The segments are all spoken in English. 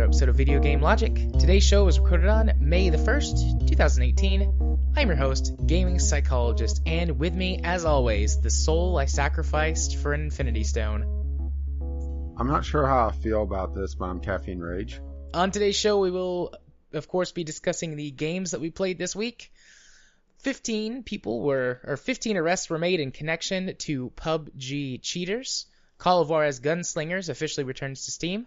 episode of Video Game Logic. Today's show was recorded on May the 1st, 2018. I'm your host, Gaming Psychologist, and with me, as always, the soul I sacrificed for an Infinity Stone. I'm not sure how I feel about this, but I'm Caffeine Rage. On today's show, we will, of course, be discussing the games that we played this week. 15 arrests were made in connection to PUBG cheaters. Call of Juarez Gunslingers officially returns to Steam.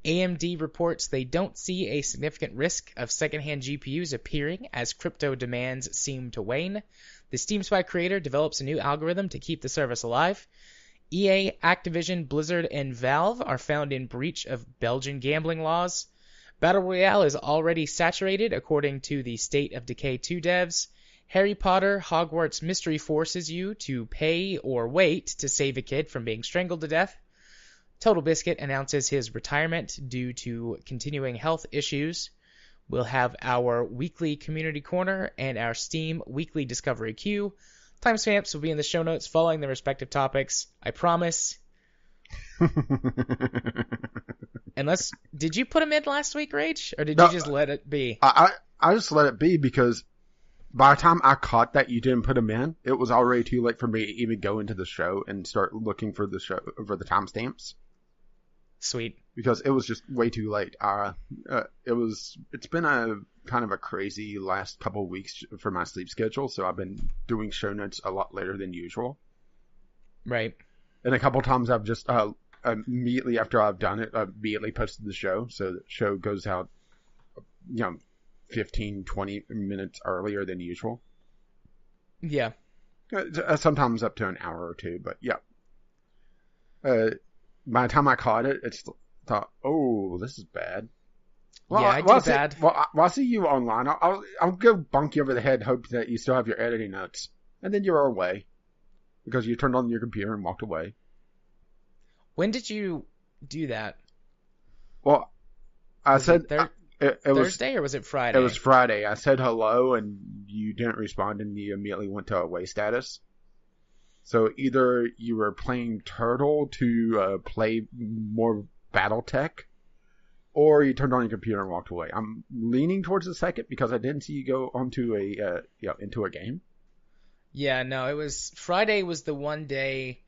AMD reports they don't see a significant risk of secondhand GPUs appearing as crypto demands seem to wane. The Steam Spy creator develops a new algorithm to keep the service alive. EA, Activision, Blizzard, and Valve are found in breach of Belgian gambling laws. Battle Royale is already saturated, according to the State of Decay 2 devs. Harry Potter Hogwarts Mystery forces you to pay or wait to save a kid from being strangled to death. Total Biscuit announces his retirement due to continuing health issues. We'll have our weekly community corner and our Steam weekly discovery queue. Timestamps will be in the show notes following the respective topics. I promise. Did you put them in last week, Rage? Or did you just let it be? I just let it be because by the time I caught that you didn't put them in, it was already too late for me to even go into the show and start looking for the timestamps. Sweet. Because it was just way too late. It's been a kind of a crazy last couple of weeks for my sleep schedule, so I've been doing show notes a lot later than usual. Right. And a couple of times I've just immediately after I've done it, I immediately posted the show, so the show goes out, 15, 20 minutes earlier than usual. Yeah. Sometimes up to an hour or two, but yeah. By the time I caught it, thought, oh, this is bad. Well, yeah, I did bad. Well, I see you online. I'll go bonk you over the head, hope that you still have your editing notes. And then you're away. Because you turned on your computer and walked away. When did you do that? Well, I said... It Thursday or was it Friday? It was Friday. I said hello and you didn't respond and you immediately went to away status. So either you were playing Turtle to play more Battletech, or you turned on your computer and walked away. I'm leaning towards the second because I didn't see you go onto into a game. Yeah, no, it was Friday was the one day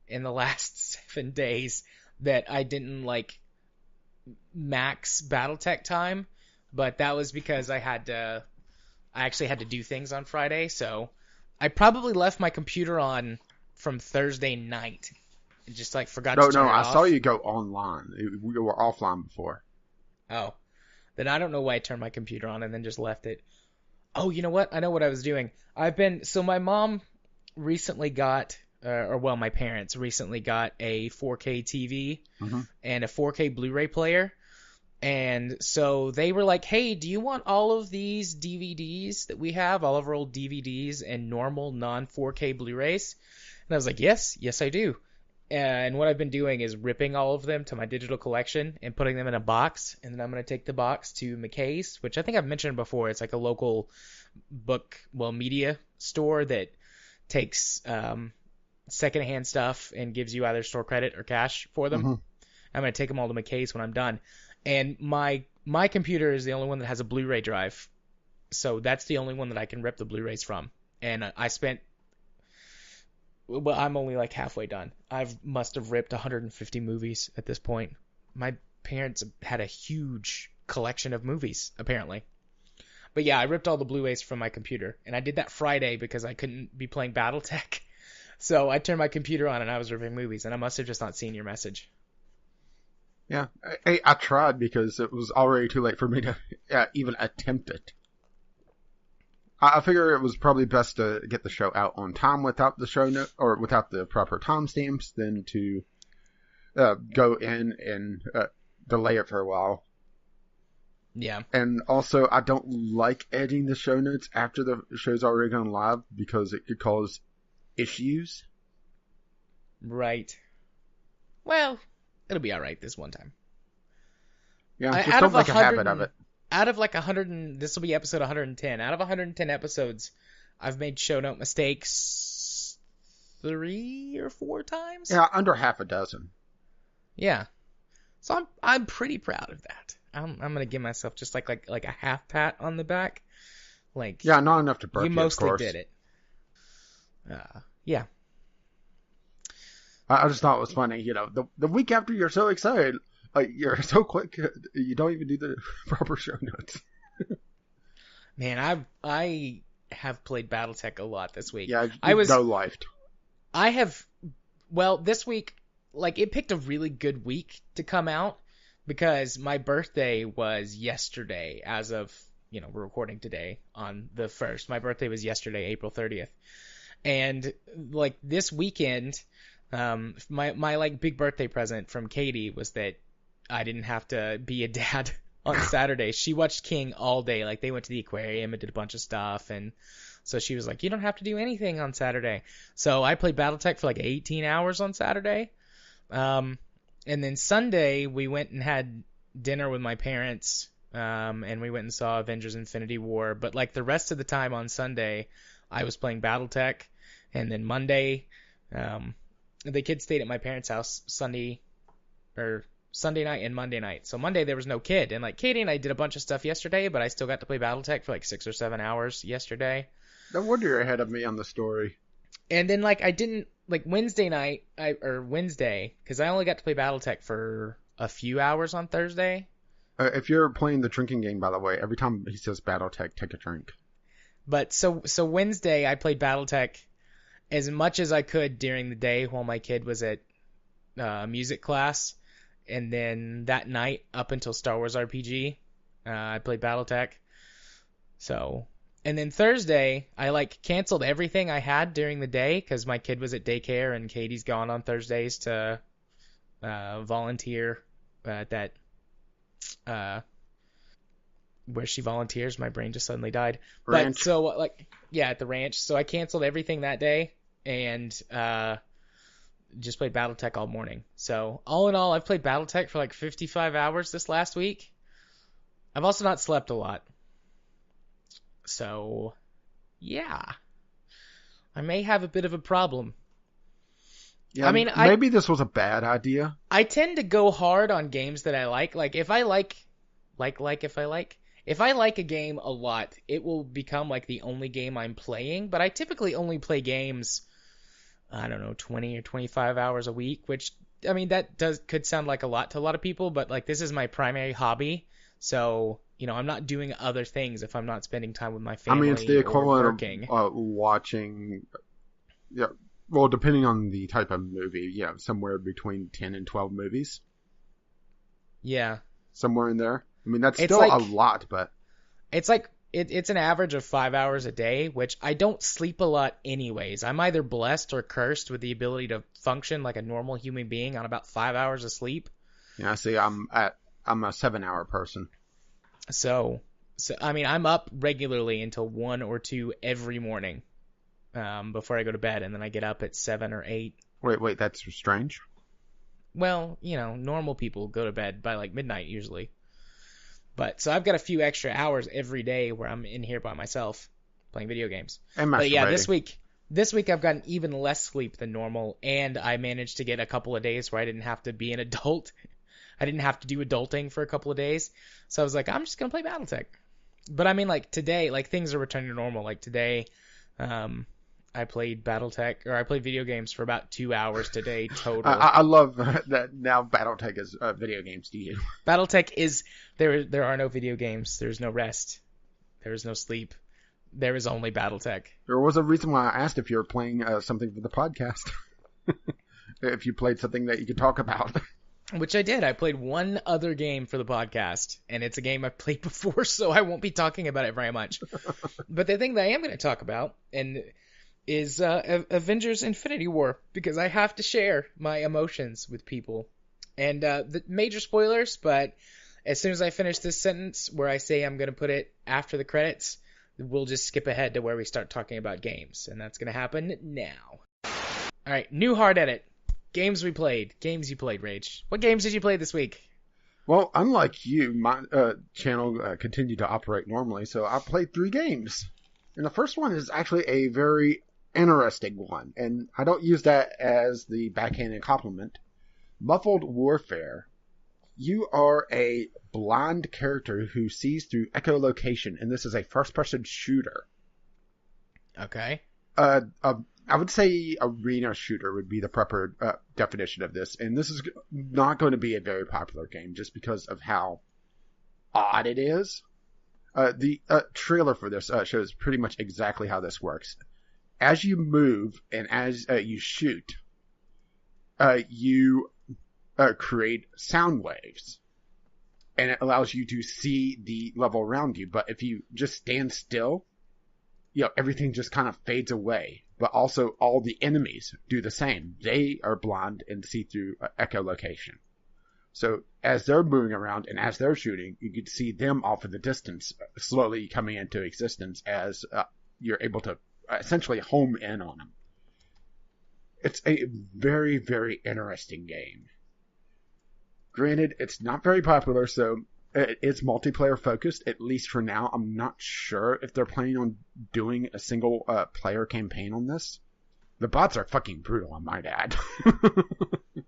in the last 7 days that I didn't max Battletech time, but that was because I actually had to do things on Friday, so I probably left my computer on from Thursday night. And just forgot to turn it off. I saw you go online. We were offline before. Oh. Then I don't know why I turned my computer on and then just left it. Oh, you know what? I know what I was doing. So my mom recently got, my parents recently got a 4K TV and a 4K Blu-ray player. And so they were like, hey, do you want all of these DVDs that we have, all of our old DVDs and normal non-4K Blu-rays? And I was like, yes, I do. And what I've been doing is ripping all of them to my digital collection and putting them in a box. And then I'm going to take the box to McKay's, which I think I've mentioned before. It's like a local media store that takes secondhand stuff and gives you either store credit or cash for them. Mm-hmm. I'm going to take them all to McKay's when I'm done. And my computer is the only one that has a Blu-ray drive. So that's the only one that I can rip the Blu-rays from. And I'm only halfway done. Must have ripped 150 movies at this point. My parents had a huge collection of movies, apparently. But yeah, I ripped all the Blu-rays from my computer. And I did that Friday because I couldn't be playing Battletech. So I turned my computer on and I was ripping movies. And I must have just not seen your message. Yeah, I tried because it was already too late for me to even attempt it. I figure it was probably best to get the show out on time without the show note or without the proper timestamps than to go in and delay it for a while. Yeah. And also, I don't like editing the show notes after the show's already gone live because it could cause issues. Right. Well, it'll be all right this one time. Yeah, just don't make a habit of it. Out of 100, this will be episode 110. Out of 110 episodes, I've made show note mistakes 3 or 4 times. Yeah, under half a dozen. Yeah. So I'm pretty proud of that. I'm gonna give myself just like a half pat on the back. Like, Yeah, not enough to burp you you, of mostly course. did it. Yeah. I just thought it was funny, the week after you're so excited, you're so quick, you don't even do the proper show notes. Man, I have played BattleTech a lot this week. Yeah, you've no-lifed. Well, this week, like, it picked a really good week to come out because my birthday was yesterday as of, we're recording today on the 1st. My birthday was yesterday, April 30th. And, like, this weekend, my like, big birthday present from Katie was that I didn't have to be a dad on Saturday. She watched King all day. Like, they went to the aquarium and did a bunch of stuff, and so she was like, you don't have to do anything on Saturday. So I played BattleTech for like 18 hours on Saturday. And then Sunday, we went and had dinner with my parents, and we went and saw Avengers Infinity War. But, like, the rest of the time on Sunday, I was playing BattleTech. And then Monday, the kids stayed at my parents' house Sunday night and Monday night. So Monday there was no kid. And, like, Katie and I did a bunch of stuff yesterday, but I still got to play BattleTech for like 6 or 7 hours yesterday. No wonder you're ahead of me on the story. And then, like, I didn't, like, Wednesday, because I only got to play BattleTech for a few hours on Thursday. If you're playing the drinking game, by the way, every time he says BattleTech, take a drink. But so Wednesday I played BattleTech as much as I could during the day while my kid was at music class. And then that night, up until Star Wars RPG, I played BattleTech. So, and then Thursday, I, like, canceled everything I had during the day because my kid was at daycare and Katie's gone on Thursdays to volunteer at that, where she volunteers. My brain just suddenly died. Ranch. But so, like, yeah, at the ranch. So I canceled everything that day and just played BattleTech all morning. So all in all, I've played BattleTech for like 55 hours this last week. I've also not slept a lot. So, yeah. I may have a bit of a problem. Yeah, I mean, maybe this was a bad idea. I tend to go hard on games that I like. Like, if I like a game a lot, it will become like the only game I'm playing. But I typically only play games, I don't know, 20 or 25 hours a week, which, I mean, that could sound like a lot to a lot of people, but, like, this is my primary hobby. So, I'm not doing other things if I'm not spending time with my family. I mean, it's the equivalent of watching, yeah, well, depending on the type of movie, yeah, somewhere between 10 and 12 movies. Yeah. Somewhere in there. I mean, that's still like, a lot, but it's like it's an average of 5 hours a day, which I don't sleep a lot anyways. I'm either blessed or cursed with the ability to function like a normal human being on about 5 hours of sleep. Yeah, see, I'm a 7-hour person. So I mean, I'm up regularly until 1 or 2 every morning before I go to bed, and then I get up at 7 or 8. Wait, that's strange. Well, normal people go to bed by like midnight usually. But so I've got a few extra hours every day where I'm in here by myself playing video games. And but yeah, this week I've gotten even less sleep than normal, and I managed to get a couple of days where I didn't have to be an adult. I didn't have to do adulting for a couple of days. So I was like, I'm just going to play BattleTech. But I mean, like, today, like, things are returning to normal. Like, today, I played BattleTech, or I played video games for about 2 hours today total. I love that now BattleTech is video games to you. BattleTech is, there are no video games. There's no rest. There is no sleep. There is only BattleTech. There was a reason why I asked if you were playing something for the podcast. If you played something that you could talk about. Which I did. I played one other game for the podcast, and it's a game I've played before, so I won't be talking about it very much. But the thing that I am going to talk about is Avengers Infinity War, because I have to share my emotions with people. And the major spoilers, but as soon as I finish this sentence where I say I'm going to put it after the credits, we'll just skip ahead to where we start talking about games, and that's going to happen now. All right, new hard edit. Games we played. Games you played, Rage. What games did you play this week? Well, unlike you, my channel continued to operate normally, so I played 3 games. And the first one is actually a very interesting one, and I don't use that as the backhanded compliment. Muffled Warfare. you are a blind character who sees through echolocation, and this is a first-person shooter. Okay. I would say arena shooter would be the proper definition of this, and this is not going to be a very popular game just because of how odd it is. The trailer for this shows pretty much exactly how this works. As you move and as you shoot, you create sound waves, and it allows you to see the level around you. But if you just stand still, everything just kind of fades away. But also all the enemies do the same. They are blind and see through echolocation. So as they're moving around and as they're shooting, you can see them off in the distance, slowly coming into existence as you're able to essentially home in on them. It's a very, very interesting game. Granted, it's not very popular, so it is multiplayer focused, at least for now. I'm not sure if they're planning on doing a single player campaign on this. The bots are fucking brutal, I might add.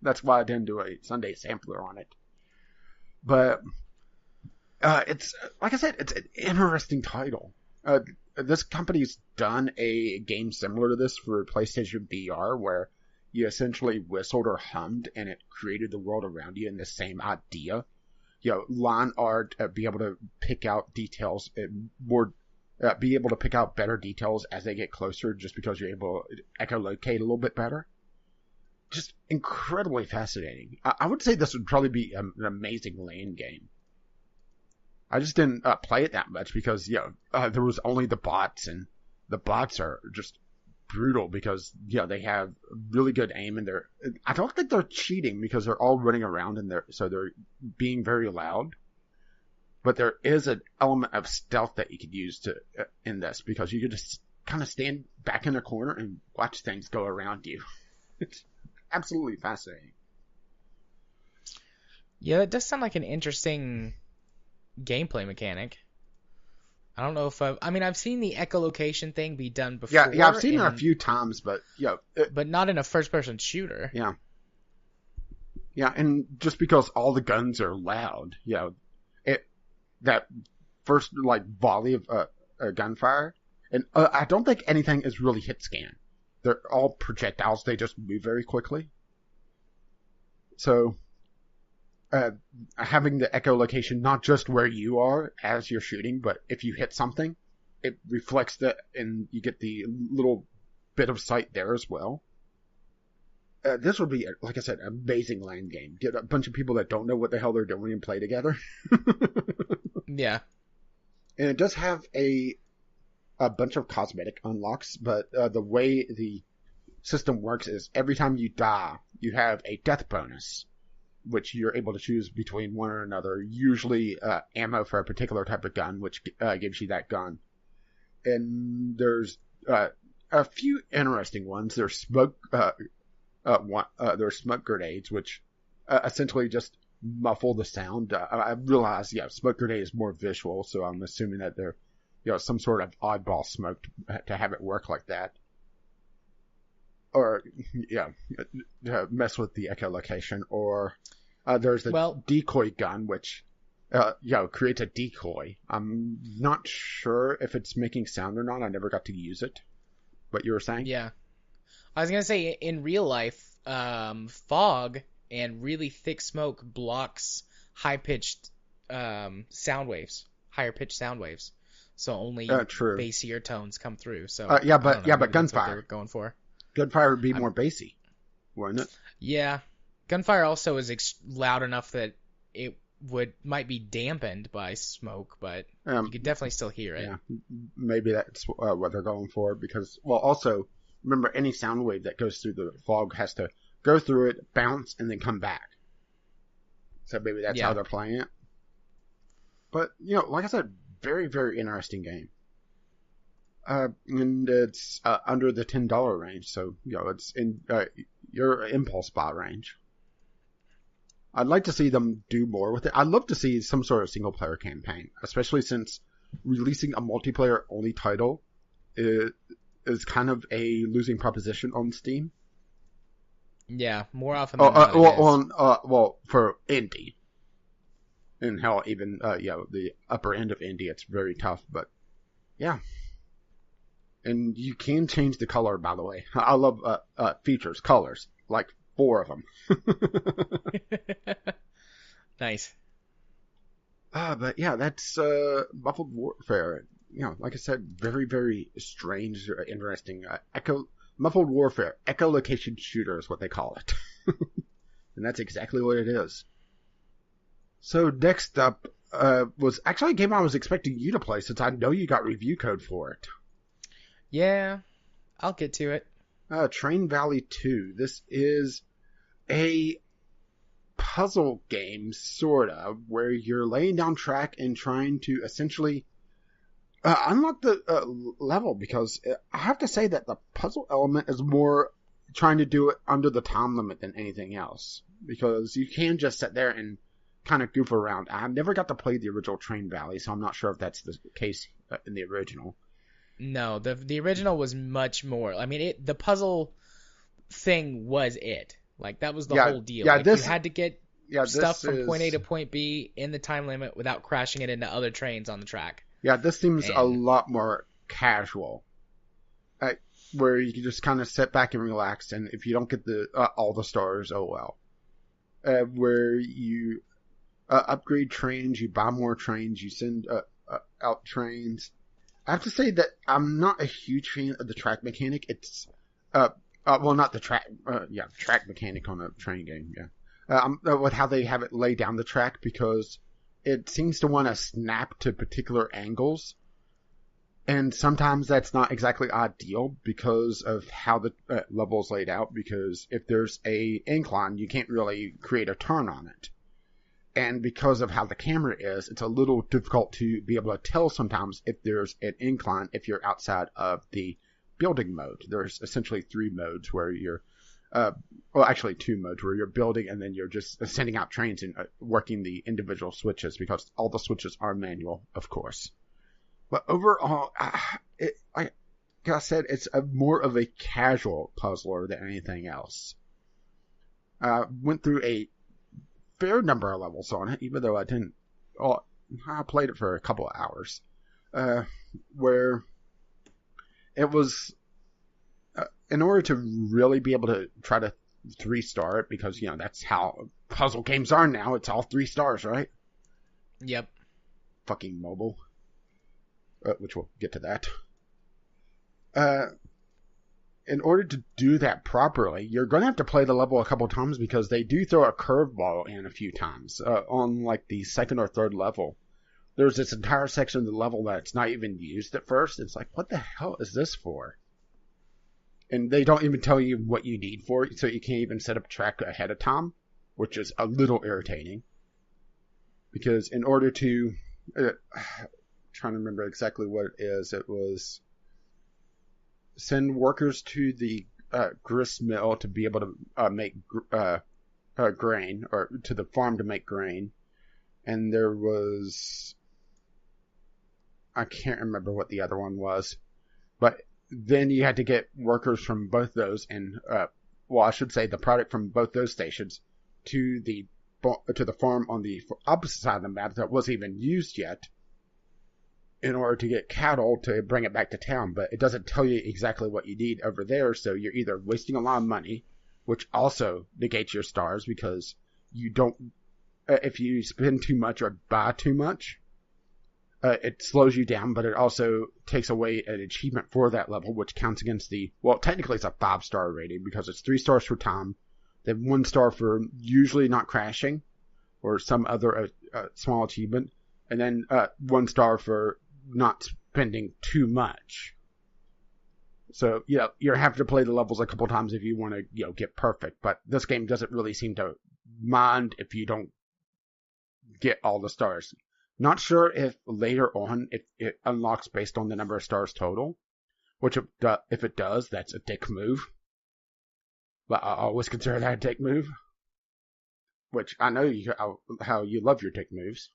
That's why I didn't do a Sunday sampler on it. But it's, like I said, it's an interesting title. This company's done a game similar to this for PlayStation VR, where you essentially whistled or hummed and it created the world around you in the same idea. Line art, be able to pick out details, be able to pick out better details as they get closer just because you're able to echolocate a little bit better. Just incredibly fascinating. I would say this would probably be an amazing LAN game. I just didn't play it that much because, there was only the bots, and the bots are just brutal because, they have really good aim, and I don't think they're cheating because they're all running around and so they're being very loud. But there is an element of stealth that you could use in this, because you could just kind of stand back in a corner and watch things go around you. It's absolutely fascinating. Yeah, that does sound like an interesting gameplay mechanic. I don't know if I've seen the echolocation thing be done before. Yeah, I've seen it a few times, but but not in a first-person shooter. Yeah. Yeah, and just because all the guns are loud, that first volley of gunfire, and I don't think anything is really hit scan. They're all projectiles. They just move very quickly. So having the echolocation not just where you are as you're shooting, but if you hit something, it reflects that, and you get the little bit of sight there as well. This would be, like I said, an amazing LAN game. Get a bunch of people that don't know what the hell they're doing and play together. Yeah. And it does have a bunch of cosmetic unlocks, but the way the system works is every time you die, you have a death bonus, which you're able to choose between one or another, usually ammo for a particular type of gun, which gives you that gun. And there's a few interesting ones. There's smoke grenades, which essentially just muffle the sound. I realize, smoke grenade is more visual, so I'm assuming that they're, some sort of oddball smoke to have it work like that. Or, to mess with the echolocation. Or there's the decoy gun, which, creates a decoy. I'm not sure if it's making sound or not. I never got to use it. What you were saying? Yeah. I was going to say, in real life, fog and really thick smoke blocks high-pitched sound waves, higher-pitched sound waves. So only bassier tones come through. So but gunfire. They're going for. Gunfire would be more bassy, wouldn't it? Yeah. Gunfire also is loud enough that it might be dampened by smoke, but you could definitely still hear it. Yeah, maybe that's what they're going for, because, also, remember, any sound wave that goes through the fog has to go through it, bounce, and then come back. So maybe that's how they're playing it. But, like I said, very, very interesting game. And it's under the $10 range, so, it's in your impulse buy range. I'd like to see them do more with it. I'd love to see some sort of single-player campaign, especially since releasing a multiplayer-only title is kind of a losing proposition on Steam. Yeah, more often than not. For indie. And hell, even the upper end of indie, it's very tough. But yeah, and you can change the color. By the way, I love features, colors, like 4 of them. Nice. But yeah, that's Muffled Warfare. Like I said, very, very strange, interesting. Muffled Warfare, echolocation shooter is what they call it. And that's exactly what it is. So next up was actually a game I was expecting you to play since I know you got review code for it. Yeah, I'll get to it. Train Valley 2. This is a puzzle game, sort of, where you're laying down track and trying to essentially unlock the level, because I have to say that the puzzle element is more trying to do it under the time limit than anything else, because you can just sit there and kind of goof around. I never got to play the original Train Valley, so I'm not sure if that's the case in the original. No, the original was much more. I mean, the puzzle thing was it. Like, that was the whole deal. Yeah, like, you had to get stuff from point A to point B in the time limit without crashing it into other trains on the track. Yeah, this seems a lot more casual. Where you can just kind of sit back and relax, and if you don't get all the stars, oh well. Where you upgrade trains, you buy more trains, you send out trains. I have to say that I'm not a huge fan of the track mechanic. It's well, not the track, track mechanic on a train game, with how they have it lay down the track, because it seems to want to snap to particular angles, and sometimes that's not exactly ideal because of how the level's laid out, because if there's a incline, you can't really create a turn on it. And because of how the camera is, it's a little difficult to be able to tell sometimes if there's an incline if you're outside of the building mode. There's essentially 3 modes where you're, actually 2 modes where you're building and then you're just sending out trains and working the individual switches, because all the switches are manual, of course. But overall, like I said, it's more of a casual puzzler than anything else. Went through a fair number of levels on it, even though I didn't. I played it for a couple of hours, where it was in order to really be able to try to 3-star it, because that's how puzzle games are now. It's all 3 stars, right? Yep. Fucking mobile, which we'll get to that. In order to do that properly, you're going to have to play the level a couple times, because they do throw a curveball in a few times. On like the 2nd or 3rd level, there's this entire section of the level that's not even used at first. It's like, what the hell is this for? And they don't even tell you what you need for it, so you can't even set up track ahead of time, which is a little irritating. Because in order to... trying to remember exactly what it is. It was... send workers to the grist mill to be able to make grain, or to the farm to make grain. And there was... I can't remember what the other one was. But then you had to get workers from both those, and I should say the product from both those stations to the farm on the opposite side of the map that wasn't even used yet, in order to get cattle to bring it back to town. But it doesn't tell you exactly what you need over there, so you're either wasting a lot of money, which also negates your stars, because you don't, if you spend too much or buy too much, it slows you down, but it also takes away an achievement for that level, which counts against technically it's a 5-star rating, because it's 3 stars for time, then 1 star for usually not crashing, or some other small achievement, and then 1 star for not spending too much. So, you have to play the levels a couple times if you want to, get perfect. But this game doesn't really seem to mind if you don't get all the stars. Not sure if later on it unlocks based on the number of stars total, which if it does, that's a dick move. But I always consider that a dick move. Which I know how you love your dick moves.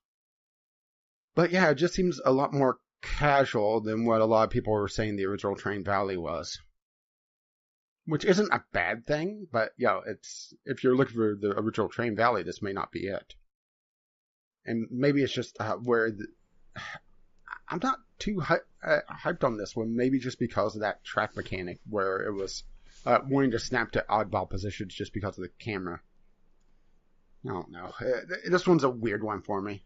But yeah, it just seems a lot more casual than what a lot of people were saying the original Train Valley was. Which isn't a bad thing, but it's if you're looking for the original Train Valley, this may not be it. and maybe it's just I'm not too hyped on this one, maybe just because of that track mechanic where it was wanting to snap to oddball positions just because of the camera. I don't know. This one's a weird one for me,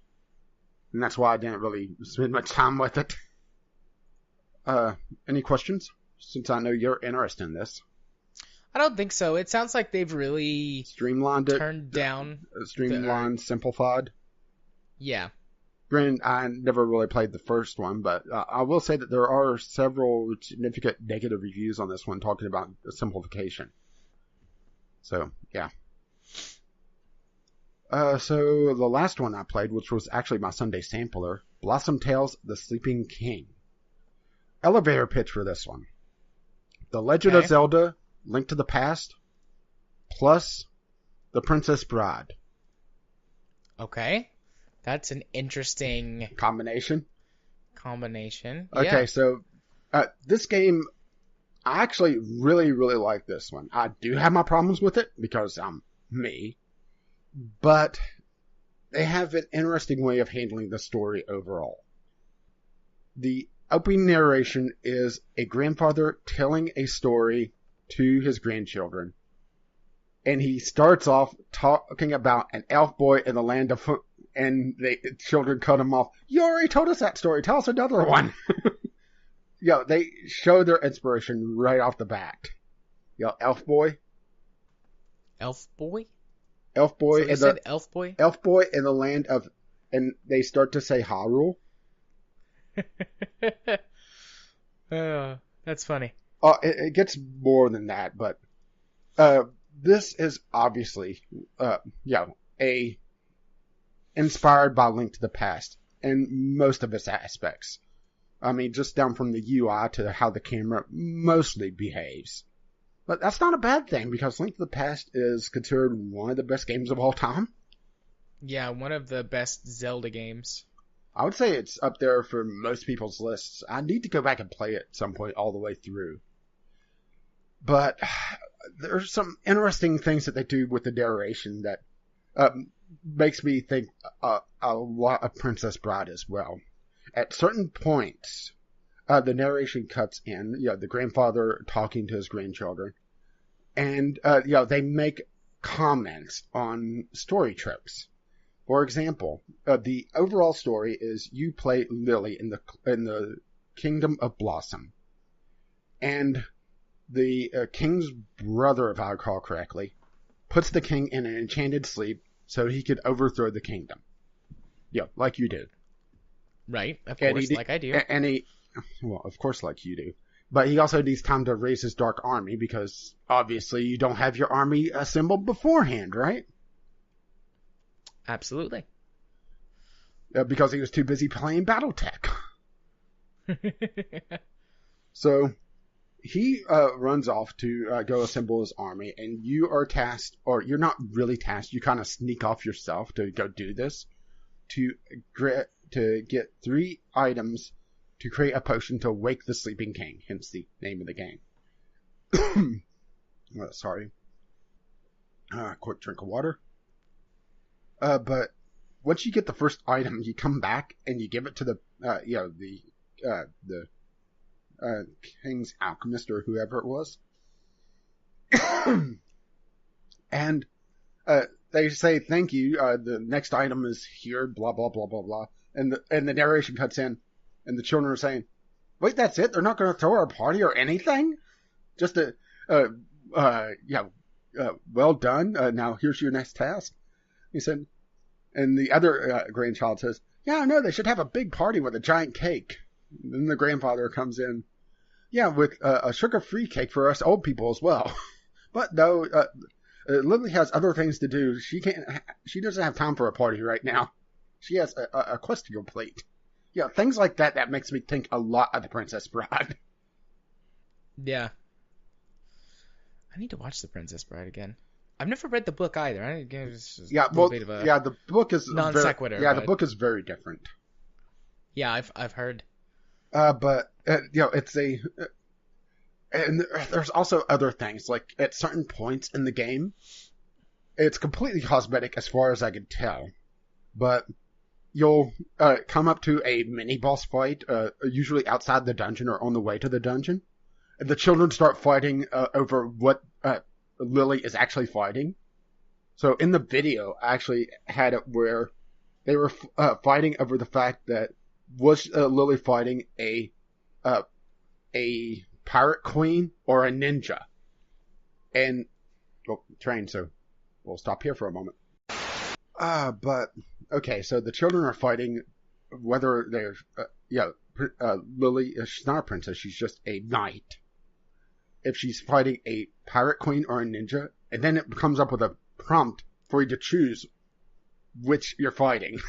and that's why I didn't really spend much time with it. Any questions? Since I know you're interested in this. I don't think so. It sounds like they've really Streamlined it. Turned down. Simplified. Yeah. Granted, I never really played the first one, but I will say that there are several significant negative reviews on this one talking about simplification. So, yeah. So the last one I played, which was actually my Sunday sampler, Blossom Tales: The Sleeping King. Elevator pitch for this one. The Legend of Zelda: Link to the Past plus The Princess Bride. Okay. That's an interesting combination. Okay, so this game, I actually really, really like this one. I do have my problems with it because I'm me, but they have an interesting way of handling the story overall. The opening narration is a grandfather telling a story to his grandchildren, and he starts off talking about an elf boy in the land of... And the children cut him off. You already told us that story. Tell us another one. They show their inspiration right off the bat. Elf boy. Elf boy? Elf boy. So you said elf boy? Elf boy in the land of... And they start to say Hyrule. That's funny. It gets more than that, but... this is obviously... a... inspired by Link to the Past in most of its aspects. I mean, just down from the UI to how the camera mostly behaves. But that's not a bad thing, because Link to the Past is considered one of the best games of all time. Yeah, one of the best Zelda games. I would say it's up there for most people's lists. I need to go back and play it at some point all the way through. But there's some interesting things that they do with the narration that... makes me think a lot of Princess Bride as well. At certain points, the narration cuts in, the grandfather talking to his grandchildren, and they make comments on story tropes. For example, the overall story is you play Lily in the Kingdom of Blossom, and the king's brother, if I recall correctly, puts the king in an enchanted sleep so he could overthrow the kingdom. Like you do. Right, of course, like I do. Well, of course, like you do. But he also needs time to raise his dark army, because obviously you don't have your army assembled beforehand, right? Absolutely. Because he was too busy playing Battletech. So... he runs off to go assemble his army, and you are tasked, or you're not really tasked, you kind of sneak off yourself to go do this, to get 3 items to create a potion to wake the sleeping king, hence the name of the game. Sorry. Quick drink of water. But once you get the first item, you come back and you give it to the King's alchemist or whoever it was. And they say, thank you, the next item is here, blah, blah, blah, blah, blah. And the narration cuts in, and the children are saying, wait, that's it? They're not going to throw our party or anything? Just well done. Now here's your next task. He said, and the other grandchild says, yeah, no, they should have a big party with a giant cake. And then the grandfather comes in, with a sugar-free cake for us old people as well. But no, Lily has other things to do. She doesn't have time for a party right now. She has a quest to complete. Things like that makes me think a lot of The Princess Bride. Yeah. I need to watch The Princess Bride again. I've never read the book either. The book is non sequitur. The book is very different. Yeah, I've heard. But it's and there's also other things, like at certain points in the game, it's completely cosmetic as far as I can tell. But you'll come up to a mini boss fight, usually outside the dungeon or on the way to the dungeon, and the children start fighting over what Lily is actually fighting. So in the video, I actually had it where they were fighting over the fact that was Lily fighting a pirate queen or a ninja, and train. So we'll stop here for a moment. But okay, so the children are fighting whether they're Lily. She's not a princess; she's just a knight. If she's fighting a pirate queen or a ninja, and then it comes up with a prompt for you to choose which you're fighting.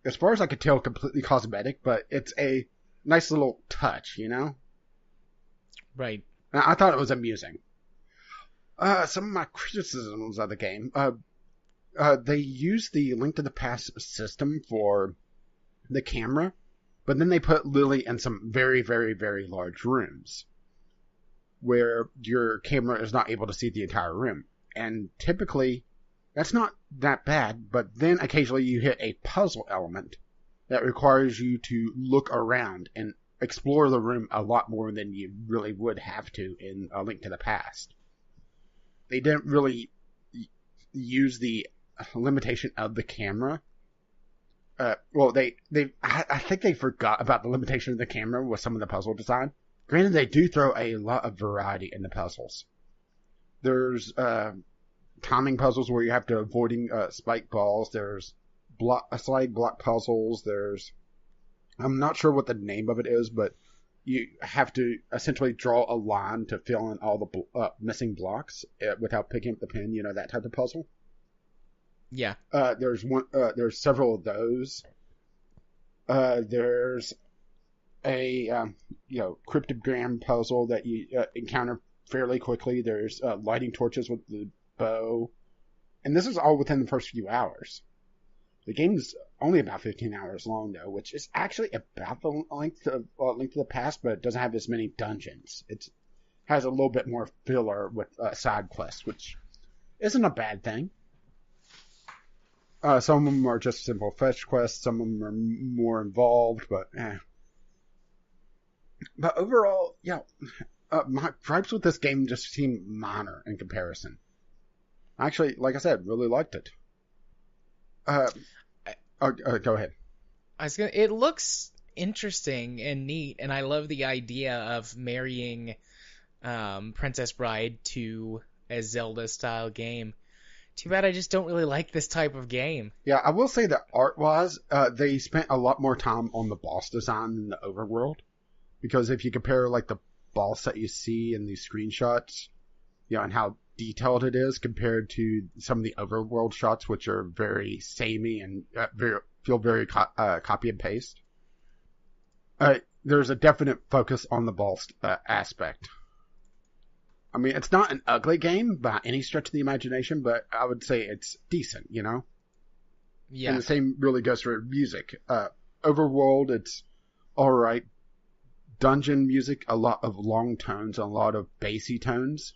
As far as I could tell, completely cosmetic, but it's a nice little touch, you know? Right. I thought it was amusing. Some of my criticisms of the game, they use the Link to the Past system for the camera, but then they put Lily in some very, very, very large rooms where your camera is not able to see the entire room. And typically, that's not that bad, but then occasionally you hit a puzzle element that requires you to look around and explore the room a lot more than you really would have to in A Link to the Past. They didn't really use the limitation of the camera. I think they forgot about the limitation of the camera with some of the puzzle design. Granted, they do throw a lot of variety in the puzzles. There's timing puzzles where you have to avoiding spike balls. There's slide block puzzles. I'm not sure what the name of it is, but you have to essentially draw a line to fill in all the missing blocks without picking up the pin. You know, that type of puzzle. Yeah. There's several of those. There's a cryptogram puzzle that you encounter fairly quickly. There's lighting torches with the bow, and this is all within the first few hours. The game's only about 15 hours long, though, which is actually about the length of Link to the Past, but it doesn't have as many dungeons. It has a little bit more filler with side quests, which isn't a bad thing. Some of them are just simple fetch quests. Some of them are more involved, but But overall, my gripes with this game just seem minor in comparison. Actually, like I said, really liked it. Go ahead. It looks interesting and neat, and I love the idea of marrying Princess Bride to a Zelda-style game. Too bad I just don't really like this type of game. Yeah, I will say that art-wise, they spent a lot more time on the boss design than the overworld. Because if you compare, like, the boss that you see in these screenshots, and how detailed it is compared to some of the overworld shots, which are very samey and feel very copy and paste, there's a definite focus on the boss aspect. I mean, it's not an ugly game by any stretch of the imagination, but I would say it's decent, you know? Yeah. And the same really goes for music. Overworld, it's alright. Dungeon music, a lot of long tones, a lot of bassy tones.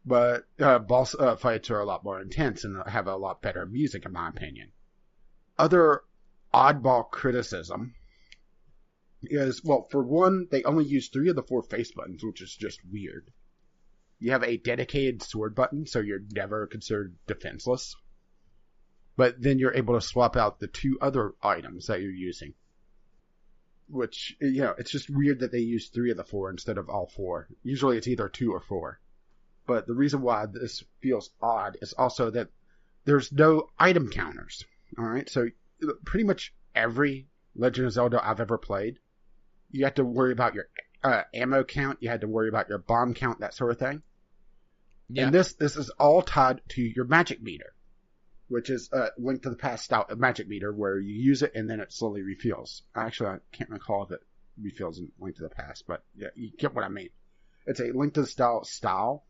But boss fights are a lot more intense and have a lot better music, in my opinion. Other oddball criticism is, well, for one, they only use 3 of the 4 face buttons, which is just weird. You have a dedicated sword button, so you're never considered defenseless. But then you're able to swap out the 2 other items that you're using. Which, it's just weird that they use 3 of the 4 instead of all 4. Usually it's either 2 or 4. But the reason why this feels odd is also that there's no item counters. Alright, so pretty much every Legend of Zelda I've ever played, you have to worry about your ammo count, you had to worry about your bomb count, that sort of thing. Yeah. And this is all tied to your magic meter, which is a Link to the Past style magic meter where you use it and then it slowly refills. Actually, I can't recall if it refills in Link to the Past, but yeah, you get what I mean. It's a Link to the style.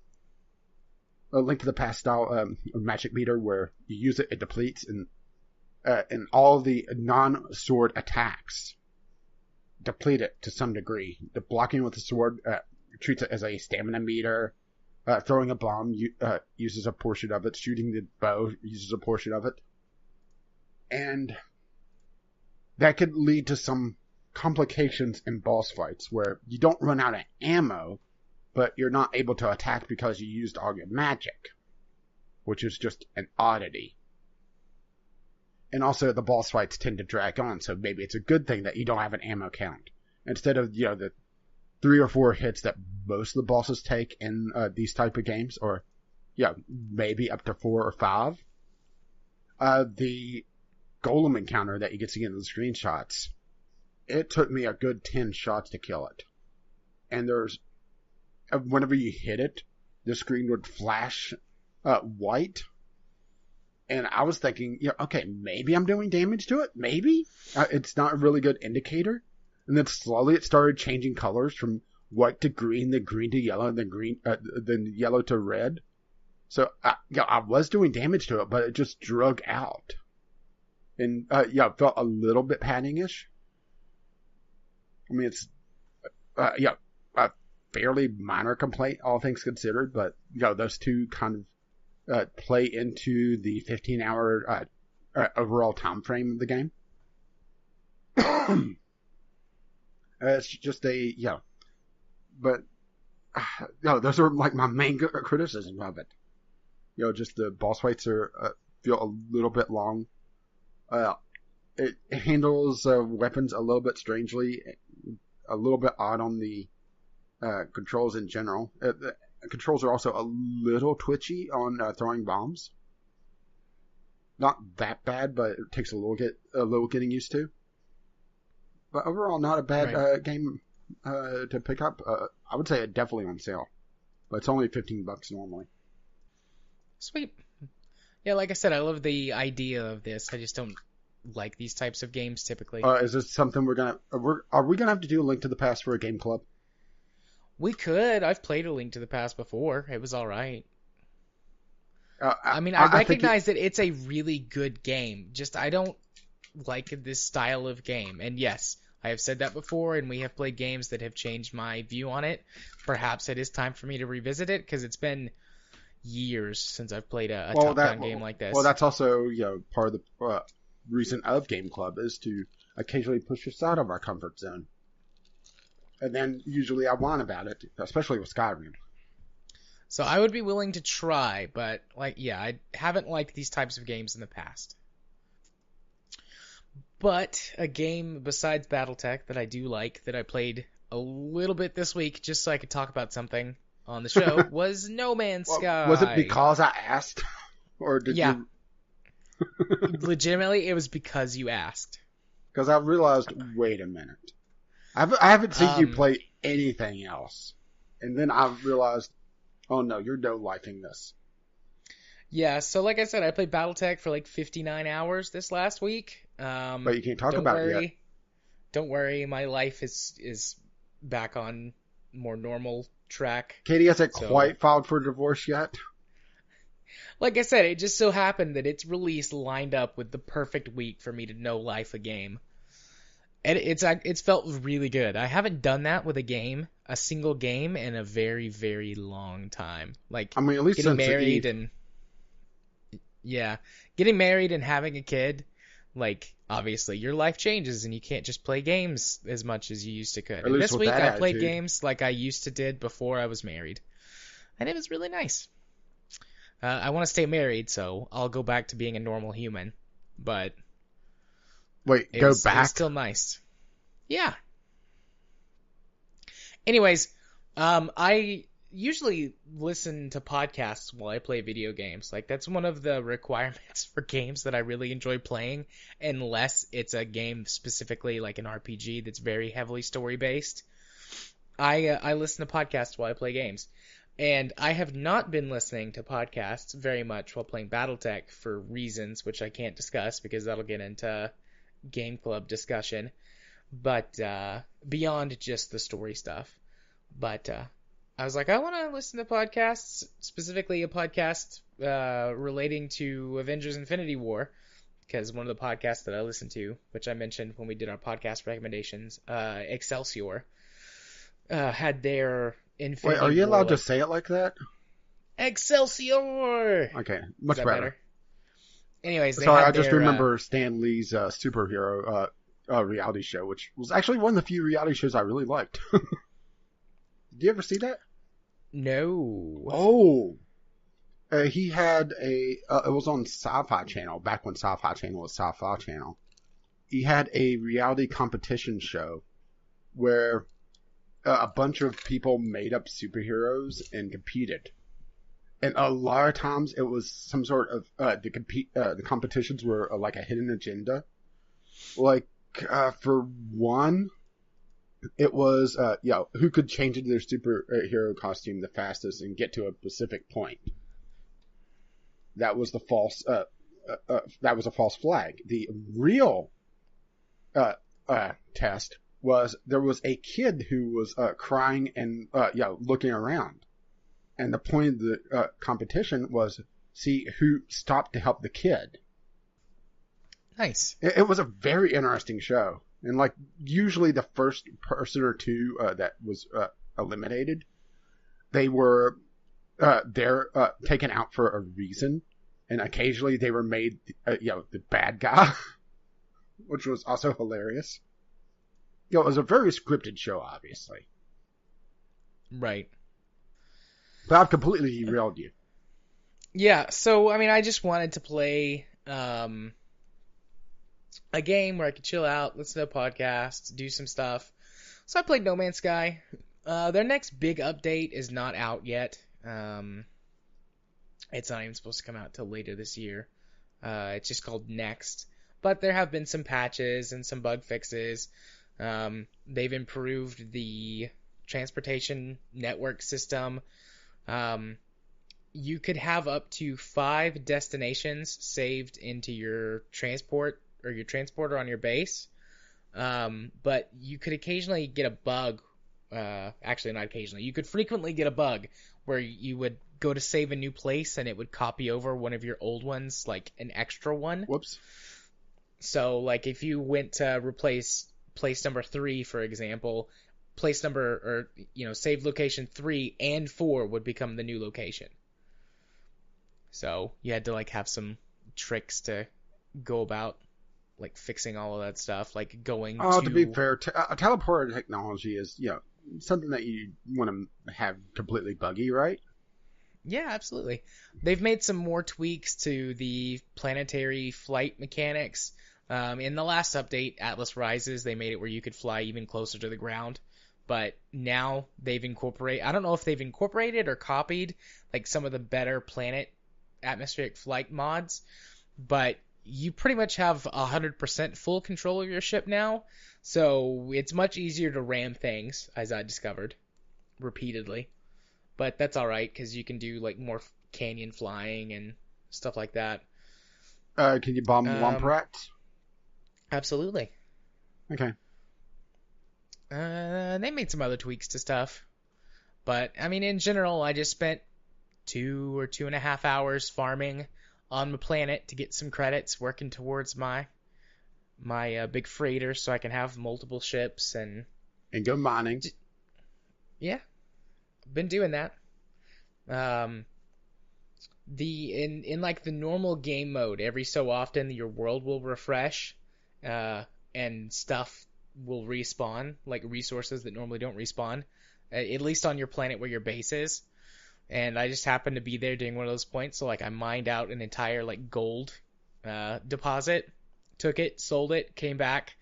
A Link to the Past style magic meter where you use it, it depletes, and all the non-sword attacks deplete it to some degree. The blocking with the sword treats it as a stamina meter. Throwing a bomb uses a portion of it. Shooting the bow uses a portion of it. And that could lead to some complications in boss fights where you don't run out of ammo, but you're not able to attack because you used all your magic, which is just an oddity. And also the boss fights tend to drag on, so maybe it's a good thing that you don't have an ammo count. Instead of, the 3 or 4 hits that most of the bosses take in these type of games, or, maybe up to 4 or 5. The golem encounter that you get to see in the screenshots, it took me a good 10 shots to kill it. And whenever you hit it, the screen would flash white. And I was thinking, okay, maybe I'm doing damage to it. Maybe. It's not a really good indicator. And then slowly it started changing colors from white to green, then green to yellow, and then yellow to red. So, I was doing damage to it, but it just drug out. And, it felt a little bit padding-ish. I mean, it's, a fairly minor complaint, all things considered, but, those two kind of play into the 15-hour overall time frame of the game. It's just but those are like my main criticism of it. Just the boss fights feel a little bit long. It handles weapons a little bit strangely, a little bit odd on the controls in general. The controls are also a little twitchy on throwing bombs. Not that bad, but it takes a little getting used to. But overall, not a bad game to pick up. I would say it definitely on sale, but it's only $15 normally. Sweet. Yeah, like I said, I love the idea of this. I just don't like these types of games typically. Is this something are we gonna have to do a Link to the Past for a game club? We could. I've played a Link to the Past before. It was all right. I recognize that it's a really good game. Just I don't like this style of game. And yes, I have said that before, and we have played games that have changed my view on it. Perhaps it is time for me to revisit it, because it's been years since I've played a top-down game like this. Well, that's also part of the reason of Game Club is to occasionally push us out of our comfort zone. And then usually I whine about it, especially with Skyrim. So I would be willing to try, but I haven't liked these types of games in the past. But a game besides BattleTech that I do like, that I played a little bit this week, just so I could talk about something on the show, was No Man's Sky. Was it because I asked? Or did you... Legitimately, it was because you asked. Because I realized, wait a minute. I haven't seen you play anything else. And then I realized, oh no, you're no-lifing this. Yeah, so like I said, I played BattleTech for 59 hours this last week. But you can't talk about it yet. Don't worry, my life is back on more normal track. Katie hasn't quite filed for divorce yet. Like I said, it just so happened that its release lined up with the perfect week for me to no-life a game. And it's felt really good. I haven't done that with a single game, in a very, very long time. At least getting married getting married and having a kid, obviously your life changes and you can't just play games as much as you used to could. And this week I played games like I used to did before I was married. And it was really nice. I want to stay married, so I'll go back to being a normal human. But wait, go back? It's still nice. Yeah. Anyways, I usually listen to podcasts while I play video games. That's one of the requirements for games that I really enjoy playing, unless it's a game specifically like an RPG that's very heavily story-based. I listen to podcasts while I play games. And I have not been listening to podcasts very much while playing BattleTech for reasons which I can't discuss because that'll get into Game Club discussion. But beyond just the story stuff. But I was like, I want to listen to podcasts, specifically a podcast relating to Avengers Infinity War. Because one of the podcasts that I listened to, which I mentioned when we did our podcast recommendations, Excelsior, had their Infinity Wait, are you allowed to say it like that? Excelsior! Okay, much better. anyways, they Sorry, had I just their remember Stan Lee's superhero reality show, which was actually one of the few reality shows I really liked. Did you ever see that? no. Oh, he had it was on Sci-Fi Channel, back when Sci-Fi Channel was Sci-Fi Channel. He had a reality competition show where a bunch of people made up superheroes and competed. And a lot of times it was some sort of, the competitions were like a hidden agenda. Like, for one, it was, who could change into their superhero costume the fastest and get to a specific point. That was the false, that was a false flag. The real, test was there was a kid who was, crying and, looking around. And the point of the competition was see who stopped to help the kid. Nice. It was a very interesting show. And like usually the first person or two that was eliminated, they were taken out for a reason. And occasionally they were made, the bad guy, which was also hilarious. It was a very scripted show, obviously. Right. But I've completely derailed you. Yeah, so, I mean, I just wanted to play a game where I could chill out, listen to a podcast, do some stuff. So I played No Man's Sky. Their next big update is not out yet. It's not even supposed to come out till later this year. It's just called Next. But there have been some patches and some bug fixes. They've improved the transportation network system. You could have up to 5 destinations saved into your transport or your transporter on your base. But you could occasionally get a bug. Actually, not occasionally. You could frequently get a bug where you would go to save a new place and it would copy over one of your old ones, like an extra one. Whoops. So, like, if you went to replace place number 3, for example, place number, or, saved location 3 and 4 would become the new location. So, you had to, like, have some tricks to go about, like, fixing all of that stuff, like, going to be fair, teleporter technology is, something that you want to have completely buggy, right? Yeah, absolutely. They've made some more tweaks to the planetary flight mechanics. In the last update, Atlas Rises, they made it where you could fly even closer to the ground. But now they've incorporated, I don't know if they've incorporated or copied, like, some of the better planet atmospheric flight mods. But you pretty much have 100% full control of your ship now. So it's much easier to ram things, as I discovered, repeatedly. But that's alright, because you can do, like, more canyon flying and stuff like that. Can you bomb Womp Rats? Absolutely. Okay. They made some other tweaks to stuff. But, I mean, in general, I just spent 2 or 2.5 hours farming on my planet to get some credits, working towards my big freighter so I can have multiple ships and go mining. Yeah. Been doing that. In like the normal game mode, every so often your world will refresh, and stuff will respawn, like resources that normally don't respawn, at least on your planet where your base is. And I just happened to be there during one of those points, so like I mined out an entire like gold deposit, took it, sold it, came back,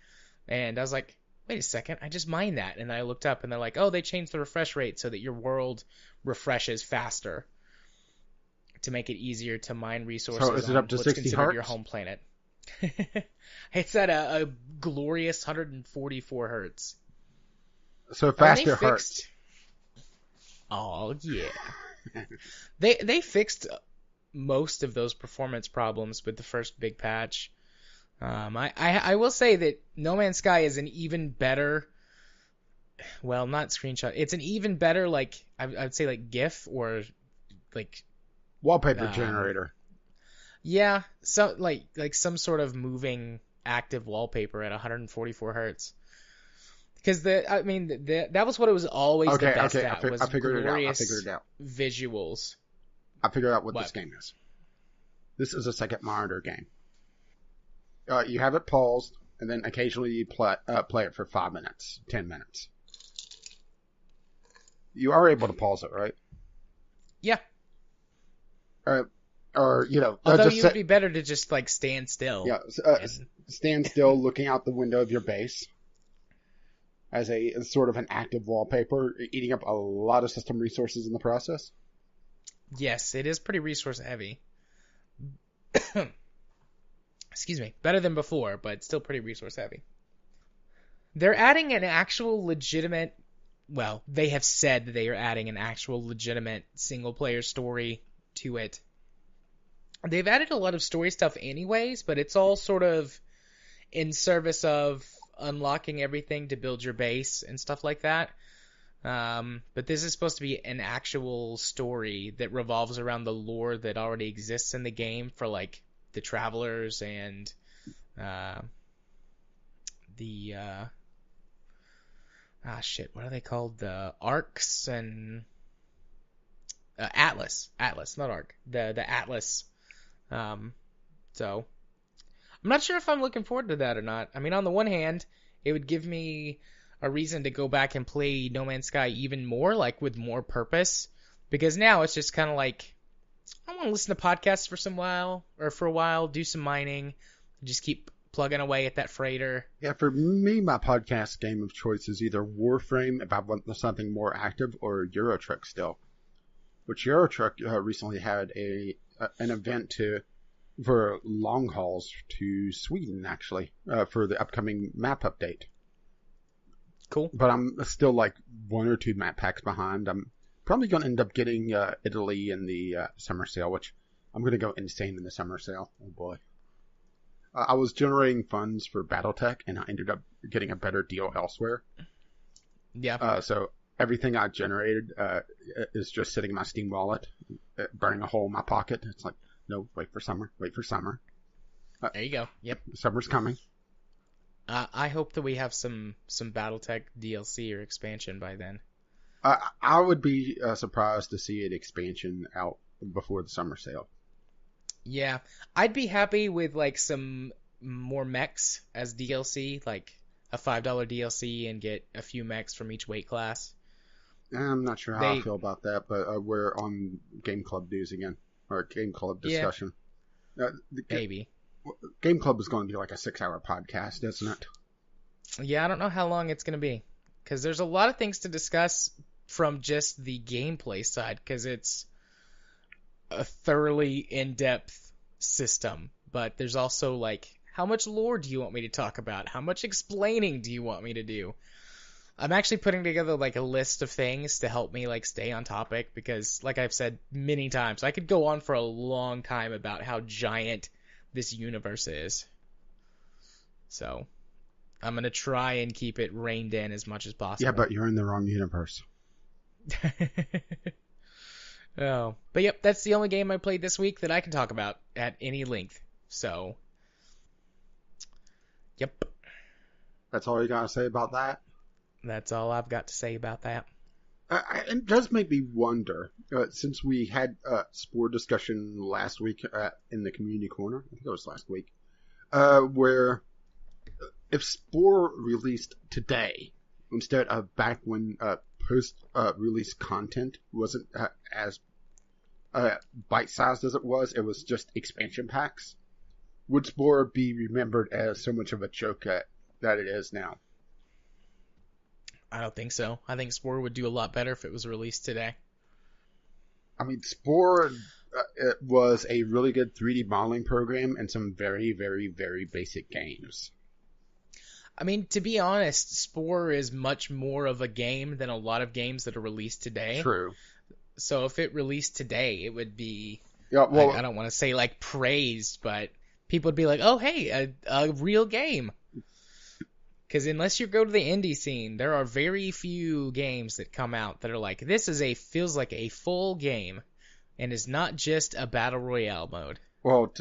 and I was like, wait a second, I just mined that. And I looked up and they're like, oh, they changed the refresh rate so that your world refreshes faster to make it easier to mine resources. So is it up to 60 hearts? Your home planet. It's at a glorious 144 hertz. So faster hertz. Oh, yeah. They fixed most of those performance problems with the first big patch. I will say that No Man's Sky is an even better, well, not screenshot. It's an even better, like, I'd say like GIF or like wallpaper generator. Yeah, so like some sort of moving active wallpaper at 144 hertz. Because that was what it was always the best at. Was I figured it out. visuals. I figured out what this game is. This is a second monitor game. You have it paused, and then occasionally you play it for 5 minutes, 10 minutes. You are able to pause it, right? Yeah. Or, you know... Although it would be better to just, like, stand still. Yeah, stand still looking out the window of your base as a sort of an active wallpaper, eating up a lot of system resources in the process. Yes, it is pretty resource heavy. Excuse me. Better than before, but still pretty resource heavy. They're adding an actual legitimate... Well, they have said that they are adding an actual legitimate single-player story to it. They've added a lot of story stuff anyways, but it's all sort of in service of unlocking everything to build your base and stuff like that. But this is supposed to be an actual story that revolves around the lore that already exists in the game for, like, the Travelers and what are they called? The Arcs and Atlas, not Arc. The Atlas. So I'm not sure if I'm looking forward to that or not. I mean, on the one hand, it would give me a reason to go back and play No Man's Sky even more, like with more purpose, because now it's just kind of like I want to listen to podcasts for a while, do some mining, just keep plugging away at that freighter. Yeah, for me, my podcast game of choice is either Warframe, if I want something more active, or Euro Truck still. Which Euro Truck recently had an event for long hauls to Sweden, actually, for the upcoming map update. Cool. But I'm still like 1 or 2 map packs behind. I'm probably going to end up getting Italy in the summer sale, which I'm going to go insane in the summer sale. Oh boy. I was generating funds for Battletech, and I ended up getting a better deal elsewhere. Yeah. So everything I generated is just sitting in my Steam wallet, burning a hole in my pocket. It's like, no, wait for summer. There you go. Yep. Summer's coming. I hope that we have some Battletech DLC or expansion by then. I would be surprised to see an expansion out before the summer sale. Yeah, I'd be happy with like some more mechs as DLC, like a $5 DLC and get a few mechs from each weight class. I'm not sure how I feel about that, but we're on Game Club news again, or Game Club discussion. Yeah, maybe. Game Club is going to be like a 6-hour podcast, isn't it? Yeah, I don't know how long it's going to be, because there's a lot of things to discuss from just the gameplay side, because it's a thoroughly in-depth system, but there's also like, how much lore do you want me to talk about? How much explaining do you want me to do? I'm actually putting together like a list of things to help me like stay on topic, because like I've said many times, I could go on for a long time about how giant this universe is. So I'm going to try and keep it reined in as much as possible. Yeah, but you're in the wrong universe. Oh, but yep, that's the only game I played this week that I can talk about at any length. So, yep. That's all you got to say about that? That's all I've got to say about that. It does make me wonder, since we had a Spore discussion last week in the community corner, I think it was last week, where if Spore released today, instead of back when post-release content wasn't as bite-sized as it was just expansion packs, would Spore be remembered as so much of a joke that it is now? I don't think so. I think Spore would do a lot better if it was released today. I mean, Spore it was a really good 3D modeling program and some very, very, very basic games. I mean, to be honest, Spore is much more of a game than a lot of games that are released today. True. So if it released today, it would be, yeah, well, I don't want to say like praised, but people would be like, oh, hey, a real game. Because unless you go to the indie scene, there are very few games that come out that are like, this is feels like a full game and is not just a battle royale mode. Well,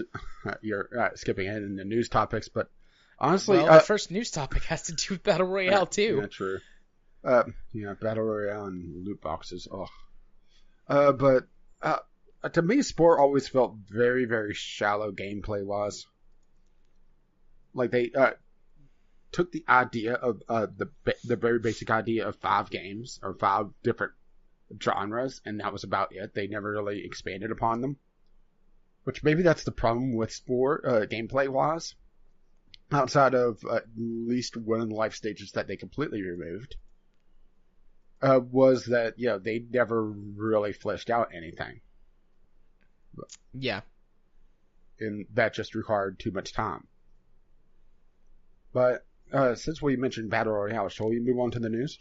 you're skipping ahead in the news topics, but honestly, the first news topic has to do with battle royale too. Yeah, true. Battle royale and loot boxes. Oh, but to me, sport always felt very, very shallow gameplay wise. Like they took the idea of the very basic idea of 5 games or 5 different genres, and that was about it. They never really expanded upon them. Which maybe that's the problem with sport gameplay wise. Outside of at least one of the life stages that they completely removed, was that they never really fleshed out anything. Yeah. And that just required too much time. But since we mentioned Battle Royale, shall we move on to the news?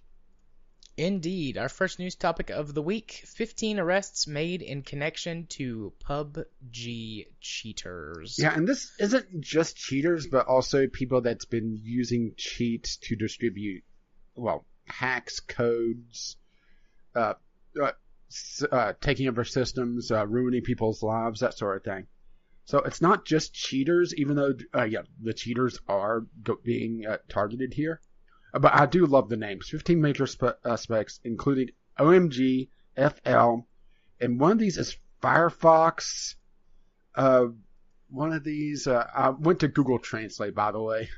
Indeed. Our first news topic of the week, 15 arrests made in connection to PUBG cheaters. Yeah, and this isn't just cheaters, but also people that's been using cheats to distribute, hacks, codes, taking over systems, ruining people's lives, that sort of thing. So it's not just cheaters, even though, the cheaters are being targeted here. But I do love the names. 15 major suspects, including OMG, FL, and one of these is Firefox. One of these, I went to Google Translate, by the way.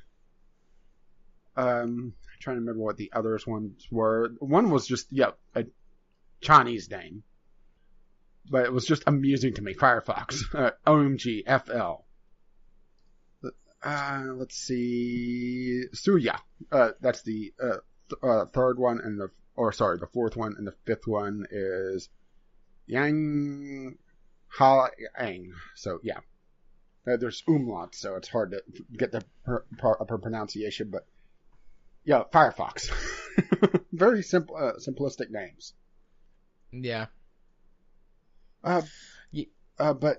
I'm trying to remember what the others ones were. One was just, a Chinese name. But it was just amusing to me. Firefox, OMG, FL. Let's see. Suya. That's the third one, and the fourth one, and the fifth one is Yang Ha Ang. So yeah, there's umlaut, so it's hard to get the proper pronunciation. But yeah, Firefox. Very simple, simplistic names. Yeah. But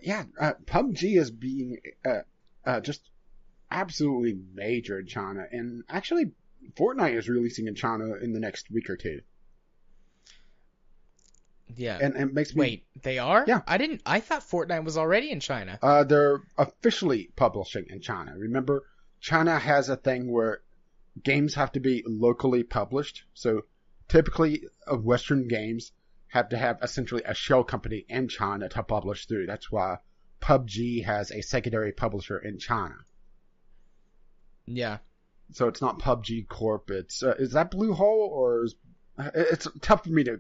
yeah, PUBG is being just absolutely major in China, and actually Fortnite is releasing in China in the next week or two. Yeah. And it makes me... Wait, they are? Yeah. I thought Fortnite was already in China. They're officially publishing in China. Remember, China has a thing where games have to be locally published. So typically Western games have to have essentially a shell company in China to publish through. That's why PUBG has a secondary publisher in China. Yeah. So it's not PUBG Corp. It's is that Bluehole, or it's tough for me to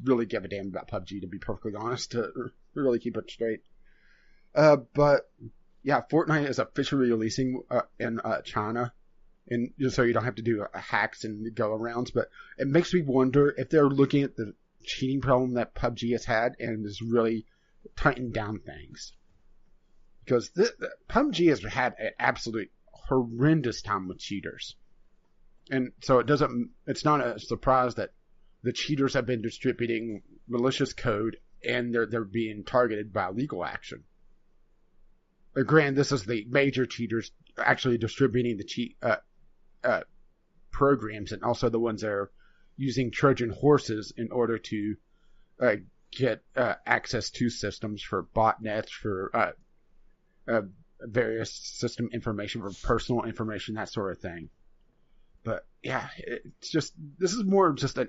really give a damn about PUBG, to be perfectly honest, to really keep it straight. But yeah, Fortnite is officially releasing in China, and so you don't have to do hacks and go arounds. But it makes me wonder if they're looking at the cheating problem that PUBG has had and has really tightened down things, because PUBG has had an absolute horrendous time with cheaters, and so it's not a surprise that the cheaters have been distributing malicious code and they're being targeted by legal action. Granted, this is the major cheaters actually distributing the cheat programs, and also the ones that are using Trojan horses in order to get access to systems for botnets, for various system information, for personal information, that sort of thing. But yeah, it's just, this is more just an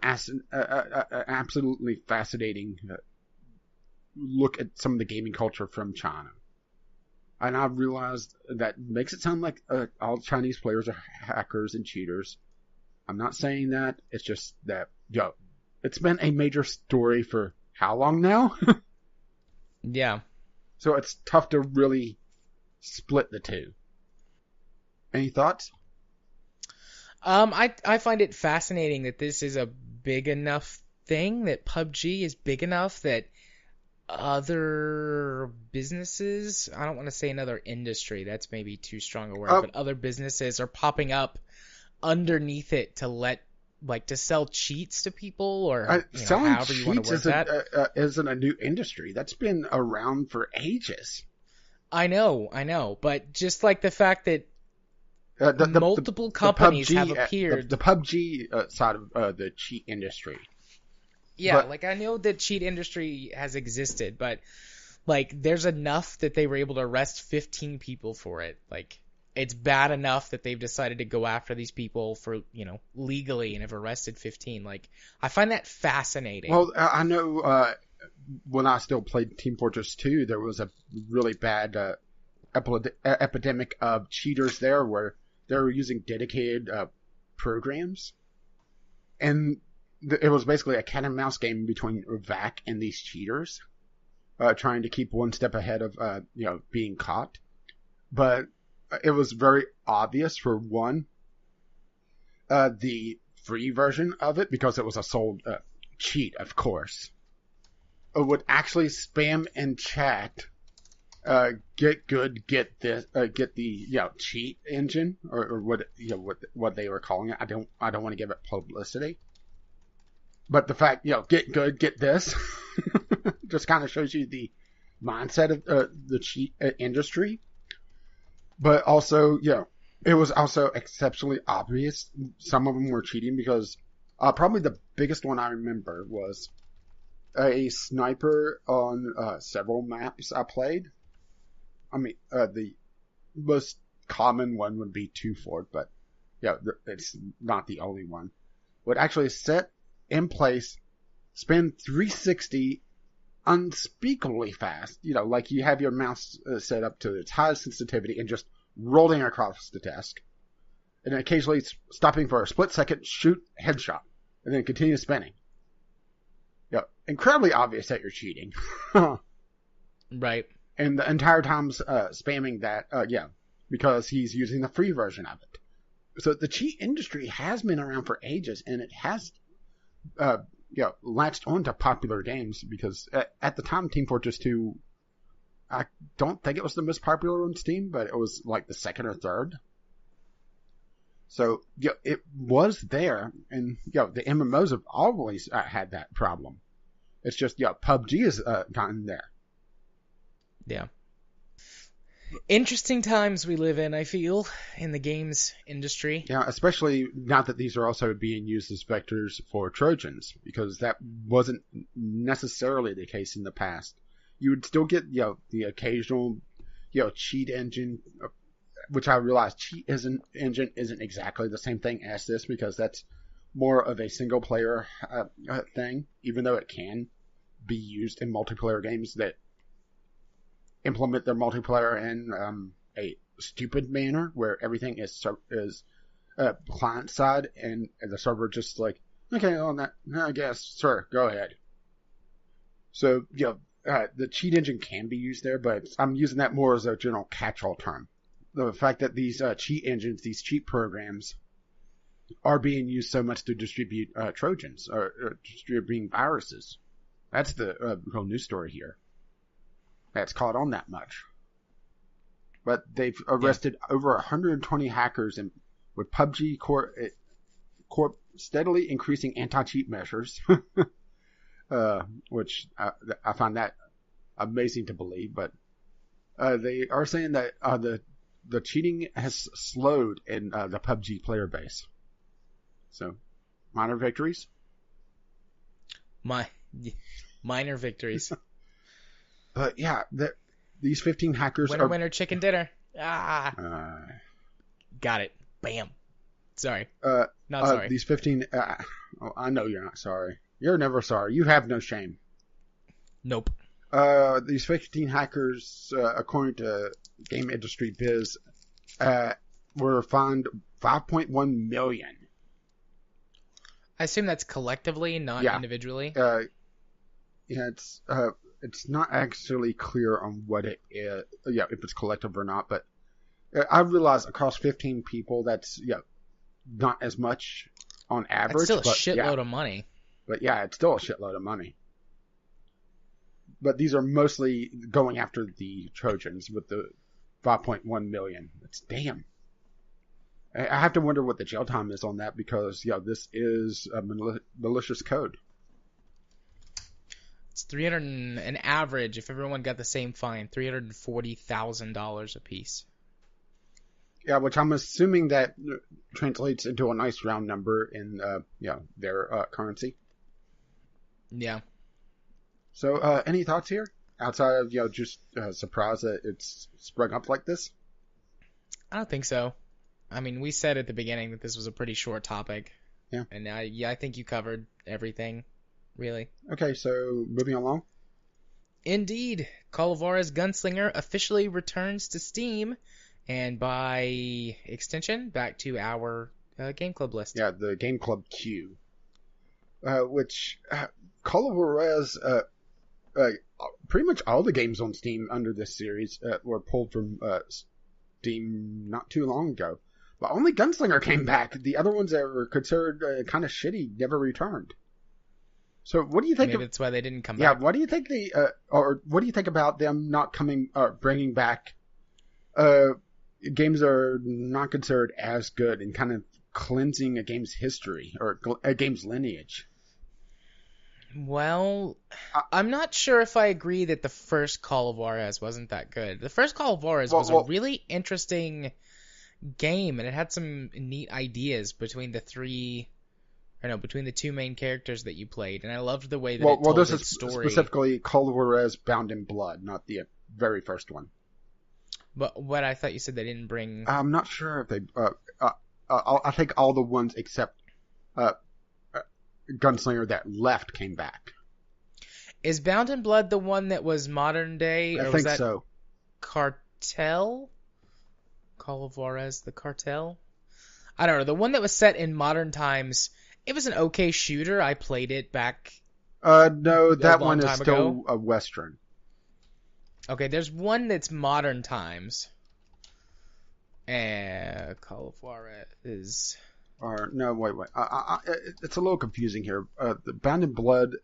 absolutely fascinating look at some of the gaming culture from China. And I've realized that makes it sound like all Chinese players are hackers and cheaters. I'm not saying that. It's just that, it's been a major story for how long now? Yeah. So it's tough to really split the two. Any thoughts? I find it fascinating that this is a big enough thing, that PUBG is big enough that other businesses, I don't want to say another industry, that's maybe too strong a word, but other businesses are popping up underneath it to to sell cheats to people, or selling however you want to word that. Isn't a new industry. That's been around for ages. I know, but just like the fact that multiple companies have appeared. The PUBG side of the cheat industry. Yeah, I know that cheat industry has existed, but there's enough that they were able to arrest 15 people for it. It's bad enough that they've decided to go after these people for, legally, and have arrested 15. I find that fascinating. Well, I know when I still played Team Fortress 2, there was a really bad epidemic of cheaters there where they were using dedicated programs. And it was basically a cat and mouse game between VAC and these cheaters, trying to keep one step ahead of, being caught. But it was very obvious, for one, the free version of it, because it was a sold cheat, of course, would actually spam in chat, get good, get this, get the cheat engine, or what they were calling it. I don't want to give it publicity, but the fact get good, get this, just kind of shows you the mindset of the cheat industry. But also, it was also exceptionally obvious some of them were cheating, because probably the biggest one I remember was a sniper on several maps I played. I mean, the most common one would be 2-Fort, but it's not the only one. Would actually set in place, spin 360 unspeakably fast, like you have your mouse set up to its highest sensitivity and just rolling across the desk, and then occasionally stopping for a split second, shoot, headshot, and then continue spinning. Incredibly obvious that you're cheating. Right. And the entire time's spamming that, because he's using the free version of it. So the cheat industry has been around for ages, and it has latched onto popular games, because at the time, Team Fortress 2, I don't think it was the most popular on Steam, but it was like the second or third. So, it was there, and, the MMOs have always had that problem. It's just, PUBG has gotten there. Yeah. Interesting times we live in, I feel, in the games industry. Yeah, especially now that these are also being used as vectors for Trojans, because that wasn't necessarily the case in the past. You would still get, the occasional, cheat engine, which I realize cheat engine isn't exactly the same thing as this, because that's more of a single player thing, even though it can be used in multiplayer games that implement their multiplayer in a stupid manner, where everything is client side, and the server just like, okay, on that, I guess, sure, go ahead. So, the cheat engine can be used there, but I'm using that more as a general catch-all term. The fact that these cheat engines, these cheat programs, are being used so much to distribute Trojans, or distributing viruses. That's the whole news story here. That's caught on that much. But they've arrested over 120 hackers, and with PUBG Corp steadily increasing anti-cheat measures, which I find that amazing to believe. But they are saying that the cheating has slowed in the PUBG player base. So, minor victories. Minor victories. But these 15 hackers winner, chicken dinner. Got it. Bam. Sorry. Not sorry. These 15... I know you're not sorry. You're never sorry. You have no shame. Nope. These 15 hackers, according to Game Industry Biz, were fined $5.1 million. I assume that's collectively, not individually. It's not actually clear on what it is, if it's collective or not, but I realize across 15 people, that's, not as much on average. That's still a shitload of money. But it's still a shitload of money. But these are mostly going after the Trojans with the 5.1 million. That's damn. I have to wonder what the jail time is on that, because, this is a malicious code. It's an average, if everyone got the same fine, $340,000 a piece. Yeah, which I'm assuming that translates into a nice round number in, their currency. Yeah. So, any thoughts here? Outside of, just surprised that it's sprung up like this? I don't think so. I mean, we said at the beginning that this was a pretty short topic. Yeah. And I think you covered everything, really. Okay, so moving along. Indeed, Call of Juarez Gunslinger officially returns to Steam, and by extension, back to our Game Club list. Yeah, the Game Club queue. Which Call of Juarez, pretty much all the games on Steam under this series were pulled from Steam not too long ago. But only Gunslinger came back. The other ones that were considered kind of shitty never returned. So what do you think? Maybe that's why they didn't come back. Yeah, what do you think or what do you think about them not bringing back games that are not considered as good and kind of cleansing a game's history or a game's lineage? Well, I'm not sure if I agree that the first Call of Juarez wasn't that good. The first Call of Juarez was a really interesting game, and it had some neat ideas between the two main characters that you played, and I loved the way that it told its story. Specifically Call of Juarez Bound in Blood, not the very first one. But what I thought you said they didn't bring... I'm not sure if they... I think all the ones except Gunslinger that left came back. Is Bound in Blood the one that was modern day? I think so. Cartel? Call of Juarez, the Cartel? I don't know. The one that was set in modern times, it was an okay shooter. I played it back... No, that one is still a Western. Okay, there's one that's modern times. Call of Juarez is... Or no, wait. It's a little confusing here. The Bound in Blood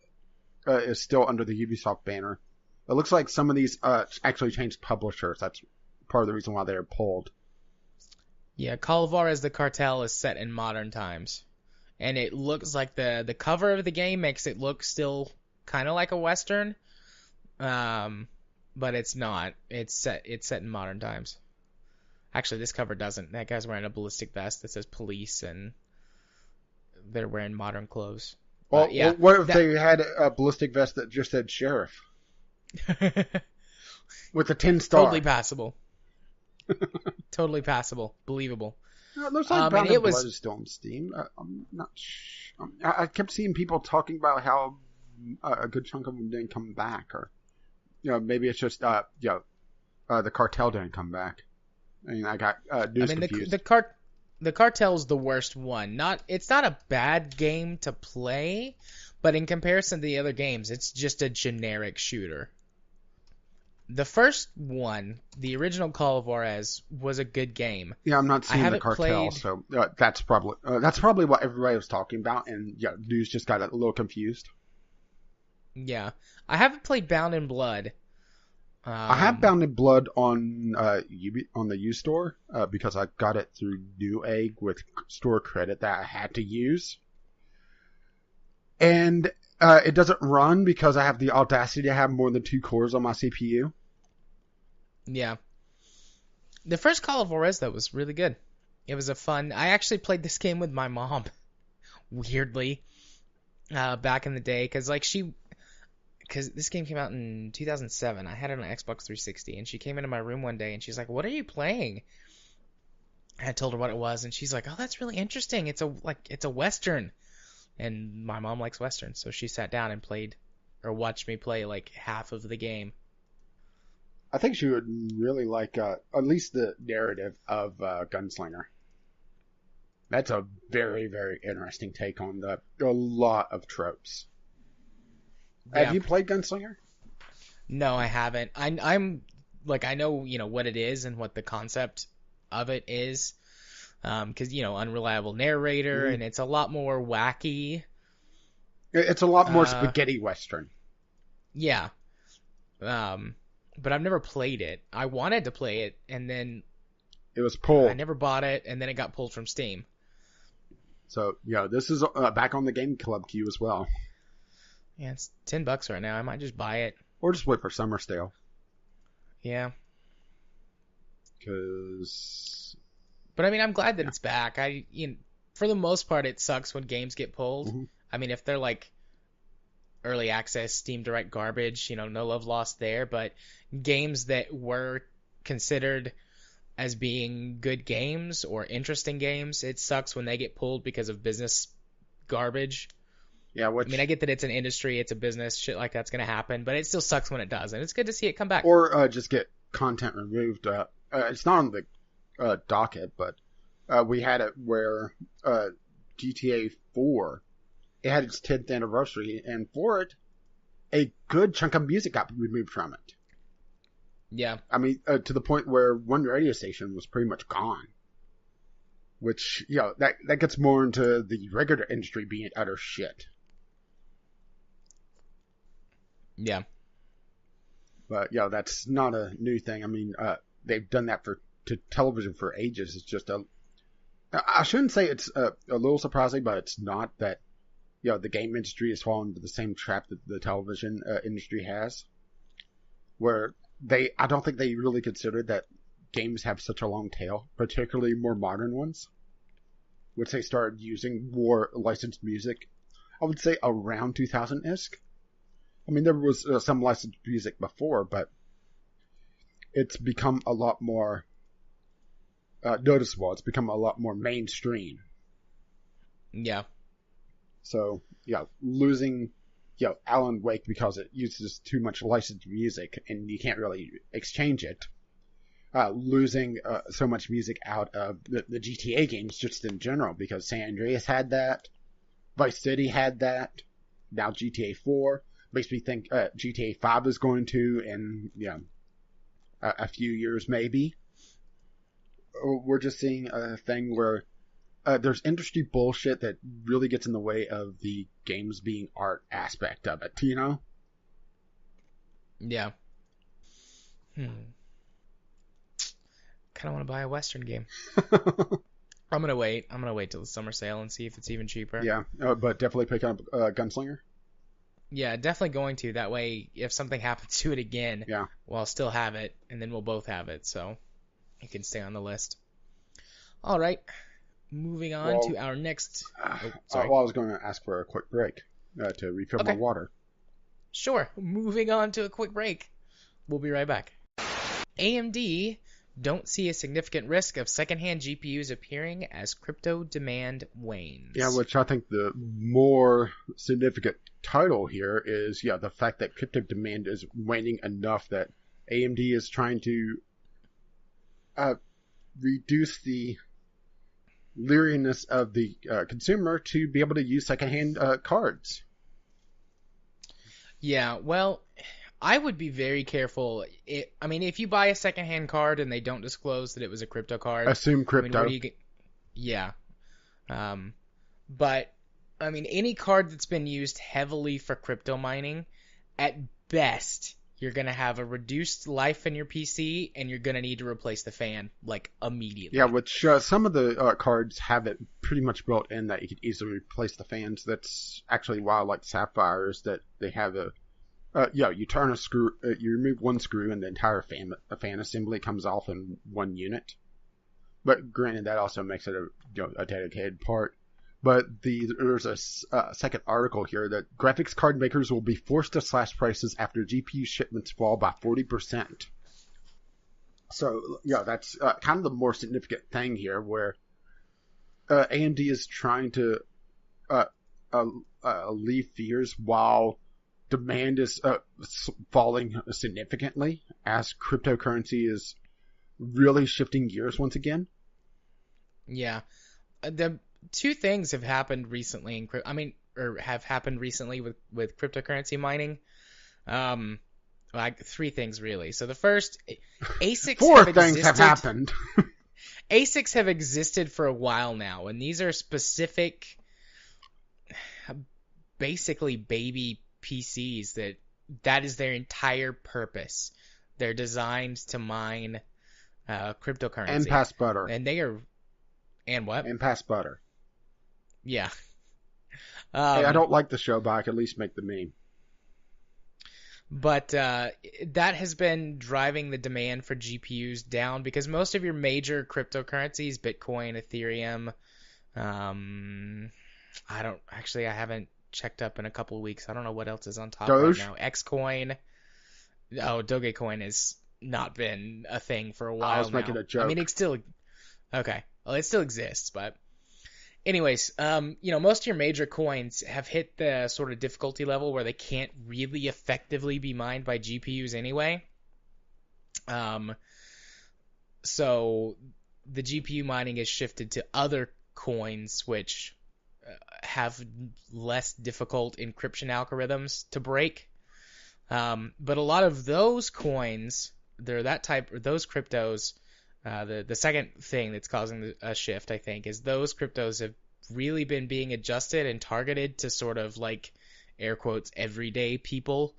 is still under the Ubisoft banner. It looks like some of these actually changed publishers. That's part of the reason why they're pulled. Yeah, Call of Juarez the Cartel is set in modern times. And it looks like the cover of the game makes it look still kind of like a Western. But it's not. It's set in modern times. Actually, this cover doesn't. That guy's wearing a ballistic vest that says police, and they're wearing modern clothes. Well, yeah, what if they had a ballistic vest that just said sheriff? With a 10-star. Totally passable. Totally passable. Believable. No, it looks like Bound in Blood is still on Steam. I'm not sure. I kept seeing people talking about how a good chunk of them didn't come back, or maybe it's just the Cartel didn't come back. I mean, I got confused. The Cartel's the worst one. It's not a bad game to play, but in comparison to the other games, it's just a generic shooter. The first one, the original Call of Juarez, was a good game. Yeah, I'm not seeing the Cartel, so that's probably what everybody was talking about, and dudes just got a little confused. Yeah, I haven't played Bound in Blood. I have Bound in Blood on the U-Store because I got it through Newegg with store credit that I had to use. And it doesn't run because I have the audacity to have more than 2 cores on my CPU. Yeah. The first Call of Juarez, though, was really good. It was I actually played this game with my mom, weirdly, back in the day, because this game came out in 2007. I had it on Xbox 360, and she came into my room one day, and she's like, "What are you playing?" And I told her what it was, and she's like, "Oh, that's really interesting. It's a Western." And my mom likes Westerns, so she sat down and watched me play like half of the game. I think she would really like at least the narrative of Gunslinger. That's a very, very interesting take on a lot of tropes. Yeah. Have you played Gunslinger? No, I haven't. I'm like, I know, what it is and what the concept of it is. Because, unreliable narrator, and it's a lot more wacky. It's a lot more spaghetti Western. Yeah. But I've never played it. I wanted to play it, and then it was pulled. I never bought it, and then it got pulled from Steam. So, this is back on the Game Club queue as well. Yeah, it's $10 right now. I might just buy it. Or just wait for summer sale. Yeah. But I mean, I'm glad that it's back. For the most part, it sucks when games get pulled. Mm-hmm. I mean, if they're like early access, Steam Direct garbage, no love lost there. But games that were considered as being good games or interesting games, it sucks when they get pulled because of business garbage. Yeah, I mean, I get that it's an industry, it's a business, shit like that's going to happen, but it still sucks when it does, and it's good to see it come back. or just get content removed. It's not on the docket, but we had it where GTA 4, it had its 10th anniversary, and for it, a good chunk of music got removed from it. Yeah. I mean, to the point where one radio station was pretty much gone. Which, that gets more into the regular industry being utter shit. Yeah. But, that's not a new thing. I mean, they've done that to television for ages. It's just I shouldn't say it's a little surprising, but it's not that, the game industry has fallen into the same trap that the television industry has. Where I don't think they really considered that games have such a long tail, particularly more modern ones, which they started using more licensed music. I would say around 2000-ish. I mean, there was some licensed music before, but it's become a lot more noticeable. It's become a lot more mainstream. Yeah. So, losing, Alan Wake because it uses too much licensed music and you can't really exchange it. Losing so much music out of the GTA games just in general, because San Andreas had that, Vice City had that, now GTA 4 makes me think GTA 5 is going to in a few years maybe. We're just seeing a thing where there's industry bullshit that really gets in the way of the games being art aspect of it, Yeah. Kind of want to buy a Western game. I'm gonna wait till the summer sale and see if it's even cheaper. Yeah, but definitely pick up Gunslinger. Yeah, definitely going to. That way, if something happens to it again, we'll I'll still have it, and then we'll both have it, so it can stay on the list. All right, moving on to our next. Sorry. Well, I was going to ask for a quick break to refill my water. Sure. Moving on to a quick break. We'll be right back. AMD don't see a significant risk of secondhand GPUs appearing as crypto demand wanes. Yeah, which I think the more significant title here is, the fact that crypto demand is waning enough that AMD is trying to reduce the leeriness of the consumer to be able to use secondhand cards. Yeah, well, I would be very careful. I mean, if you buy a secondhand card and they don't disclose that it was a crypto card, assume crypto. I mean, yeah. But I mean, any card that's been used heavily for crypto mining, at best, you're gonna have a reduced life in your PC, and you're gonna need to replace the fan like immediately. Yeah, which some of the cards have it pretty much built in that you could easily replace the fans. That's actually why I like Sapphires, that they have a you turn a screw, you remove one screw, and the entire fan assembly comes off in one unit. But granted, that also makes it a dedicated part. But there's a second article here that graphics card makers will be forced to slash prices after GPU shipments fall by 40%. So, that's kind of the more significant thing here, where AMD is trying to alleviate fears while demand is falling significantly as cryptocurrency is really shifting gears once again. Yeah. The two things have happened recently have happened recently with cryptocurrency mining. Like three things really. So the first, ASICs Four things have happened. ASICs have existed for a while now, and these are specific, basically baby PCs that is their entire purpose. They're designed to mine cryptocurrency. And pass butter. And they are... And what? And pass butter. Yeah. Hey, I don't like the show, but I can at least make the meme. But that has been driving the demand for GPUs down because most of your major cryptocurrencies, Bitcoin, Ethereum, I haven't checked up in a couple of weeks. I don't know what else is on top Doge? right now. Xcoin. Oh, Dogecoin has not been a thing for a while now. I was making a joke. I mean, it's still... Okay. Well, it still exists, but... Anyways, most of your major coins have hit the sort of difficulty level where they can't really effectively be mined by GPUs anyway. Um, so the GPU mining has shifted to other coins which have less difficult encryption algorithms to break. But a lot of those coins, they're that type, or those cryptos. The second thing that's causing a shift, I think, is those cryptos have really been being adjusted and targeted to sort of like air quotes everyday people.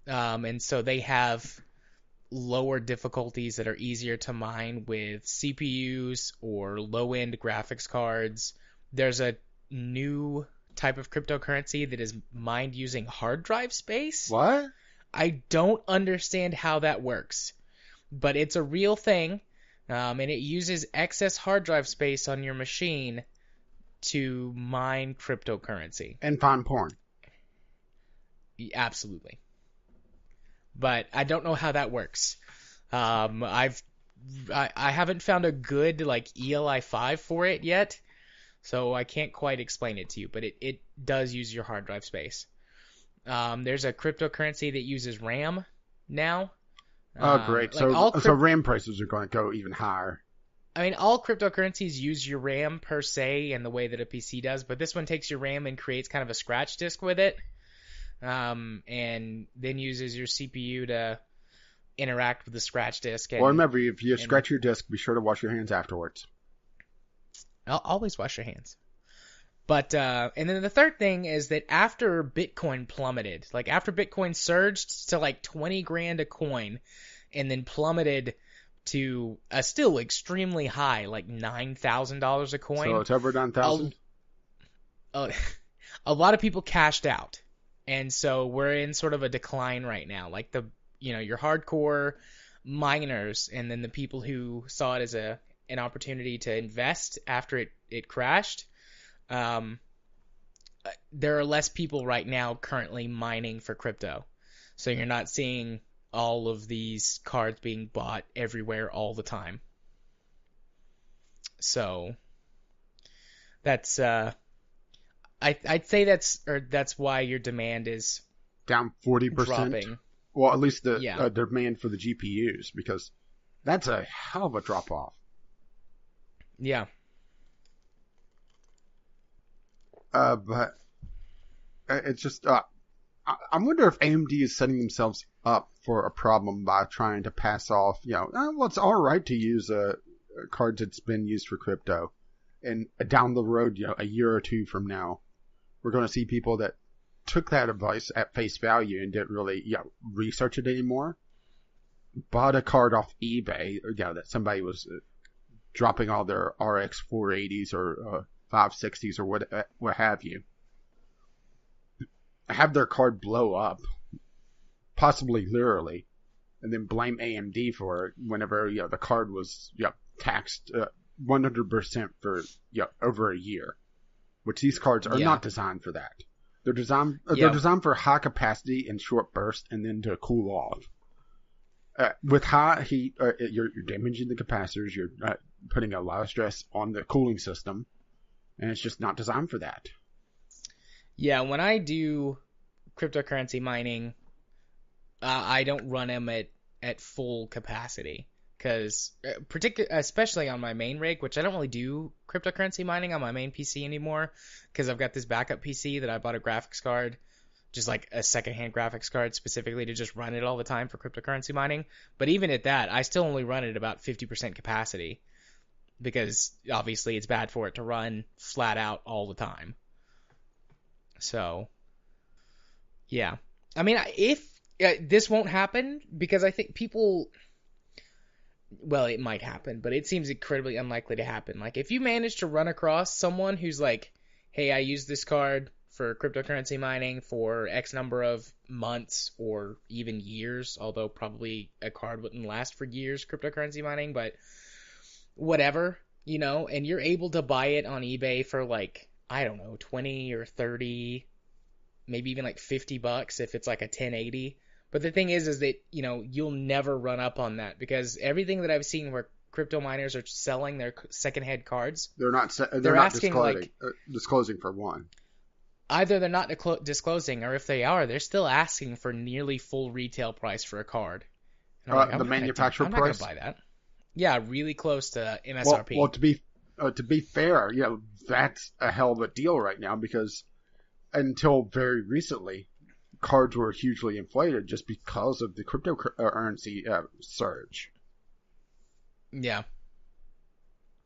And so they have lower difficulties that are easier to mine with CPUs or low-end graphics cards. There's a new type of cryptocurrency that is mined using hard drive space. What? I don't understand how that works, but it's a real thing, and it uses excess hard drive space on your machine to mine cryptocurrency. And find porn. Absolutely. But I don't know how that works. I haven't found a good like ELI5 for it yet, so I can't quite explain it to you, but it does use your hard drive space. There's a cryptocurrency that uses RAM now. Oh, great. So RAM prices are going to go even higher. I mean, all cryptocurrencies use your RAM per se in the way that a PC does, but this one takes your RAM and creates kind of a scratch disk with it, and then uses your CPU to interact with the scratch disk. Well, remember, if you scratch your disk, be sure to wash your hands afterwards. I'll always wash your hands. But and then the third thing is that after Bitcoin plummeted, like after Bitcoin surged to like 20 grand a coin, and then plummeted to a still extremely high, like $9,000 a coin. So it's over 9,000? A lot of people cashed out. And so we're in sort of a decline right now. Like your hardcore miners, and then the people who saw it as an opportunity to invest after it crashed. There are less people right now currently mining for crypto. So you're not seeing all of these cards being bought everywhere all the time. So that's I'd say that's why your demand is down 40%. Dropping. Well, at least the demand for the GPUs, because that's a hell of a drop off. Yeah. But it's just I wonder if AMD is setting themselves up for a problem by trying to pass off, well, it's all right to use a card that's been used for crypto, and down the road, a year or two from now, we're going to see people that took that advice at face value and didn't really, research it anymore, bought a card off eBay, that somebody was dropping all their RX 480s or 560s or what have you, have their card blow up, possibly literally, and then blame AMD for it whenever the card was taxed 100% for over a year, which these cards are not designed for that. They're designed for high capacity and short burst, and then to cool off. With high heat, you're damaging the capacitors. You're putting a lot of stress on the cooling system, and it's just not designed for that. Yeah, when I do cryptocurrency mining, I don't run them at full capacity, because especially on my main rig, which I don't really do cryptocurrency mining on my main PC anymore, because I've got this backup PC that I bought a graphics card, just like a secondhand graphics card specifically to just run it all the time for cryptocurrency mining. But even at that, I still only run it about 50% capacity, because obviously it's bad for it to run flat out all the time. So, yeah. I mean, if this won't happen, because I think people, well, it might happen, but it seems incredibly unlikely to happen. Like, if you manage to run across someone who's like, hey, I use this card for cryptocurrency mining for X number of months or even years, although probably a card wouldn't last for years, cryptocurrency mining, but whatever, and you're able to buy it on eBay for like, I don't know, 20 or 30, maybe even like $50 if it's like a 1080. But the thing is that, you'll never run up on that, because everything that I've seen where crypto miners are selling their secondhand cards. They're not asking, disclosing for one. Either they're not disclosing, or if they are, they're still asking for nearly full retail price for a card. And I'm The manufacturer price? I'm not going to buy that. Yeah, really close to MSRP. Well, to be fair, that's a hell of a deal right now, because until very recently, cards were hugely inflated just because of the cryptocurrency surge. Yeah.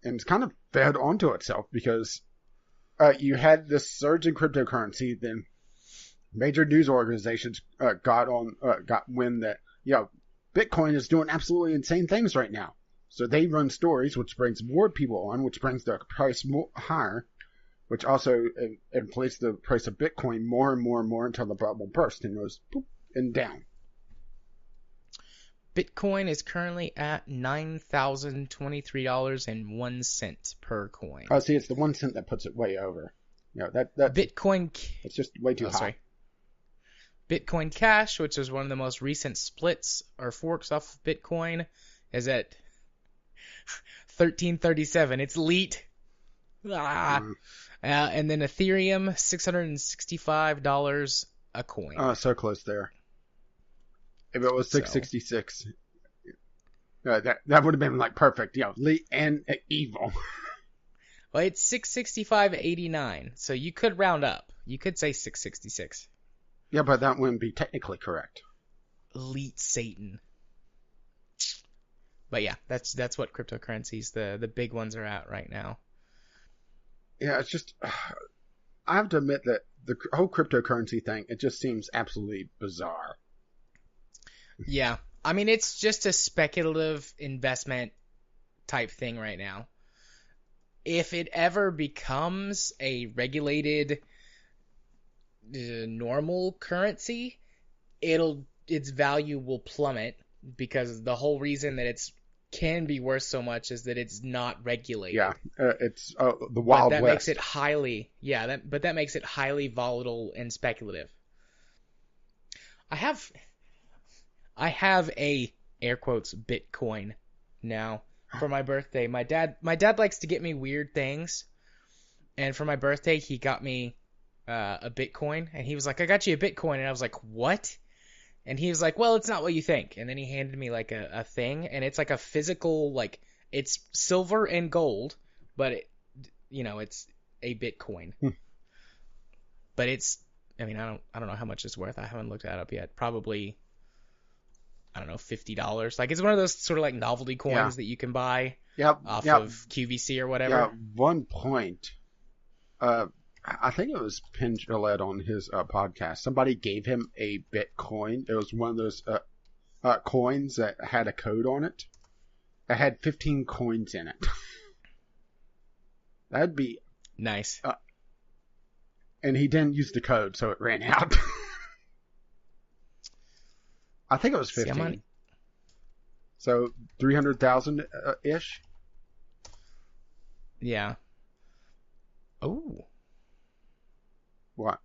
And it's kind of fed onto itself, because you had this surge in cryptocurrency, then major news organizations got wind that Bitcoin is doing absolutely insane things right now. So they run stories, which brings more people on, which brings the price higher, which also inflates the price of Bitcoin more and more and more until the bubble burst and goes boop and down. Bitcoin is currently at $9,023.01 per coin. Oh, see, it's the 1 cent that puts it way over. That Bitcoin. It's just way too high. Sorry. Bitcoin Cash, which is one of the most recent splits or forks off of Bitcoin, is at 1337. It's elite. And then Ethereum, $665 a coin. Oh, so close there. If it was 666, that would have been like perfect. Elite and evil. Well, it's 665.89, so you could round up. You could say 666. Yeah, but that wouldn't be technically correct. Elite Satan. But yeah, that's what cryptocurrencies, the big ones, are at right now. Yeah, it's just, I have to admit that the whole cryptocurrency thing, it just seems absolutely bizarre. Yeah, I mean, it's just a speculative investment type thing right now. If it ever becomes a regulated normal currency, its value will plummet, because the whole reason that it's can be worth so much is that it's not regulated. Yeah, it's the Wild West. Makes it that makes it highly volatile and speculative. I have a air quotes Bitcoin now for my birthday. My dad likes to get me weird things, and for my birthday he got me a Bitcoin, and he was like, "I got you a Bitcoin," and I was like, "What?" And he was like, "Well, it's not what you think." And then he handed me like a thing, and it's like a physical, like, it's silver and gold, but it's a Bitcoin. But it's, I mean, I don't know how much it's worth. I haven't looked that up yet. Probably, I don't know, $50. Like, it's one of those sort of like novelty coins that you can buy off of QVC or whatever. Yeah, one point, I think it was Penn Jillette on his podcast. Somebody gave him a Bitcoin. It was one of those coins that had a code on it. It had 15 coins in it. That'd be nice. And he didn't use the code, so it ran out. I think it was 15. So 300,000 ish. Yeah. Oh. What?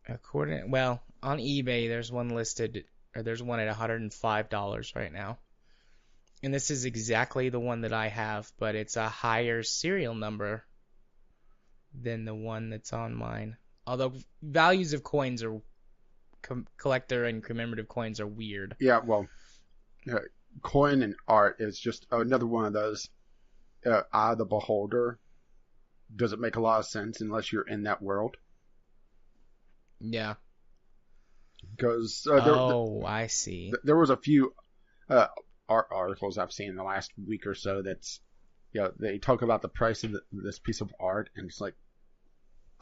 On eBay, there's one listed, or there's one at $105 right now. And this is exactly the one that I have, but it's a higher serial number than the one that's on mine. Although values of coins are collector and commemorative coins are weird. Yeah, well, coin and art is just another one of those eye of the beholder. Doesn't make a lot of sense unless you're in that world. Yeah. Because I see. There was a few art articles I've seen in the last week or so that's, they talk about the price of this piece of art, and it's like,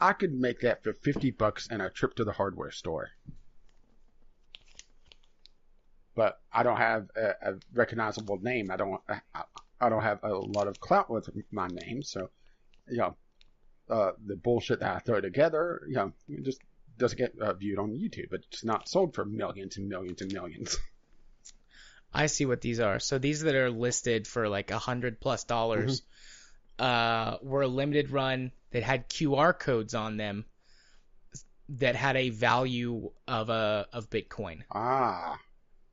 I could make that for $50 and a trip to the hardware store. But I don't have a recognizable name. I don't have a lot of clout with my name, so the bullshit that I throw together, it just doesn't get viewed on YouTube. It's not sold for millions and millions and millions. I see what these are. So these that are listed for like $100+ were a limited run that had QR codes on them that had a value of Bitcoin. Ah.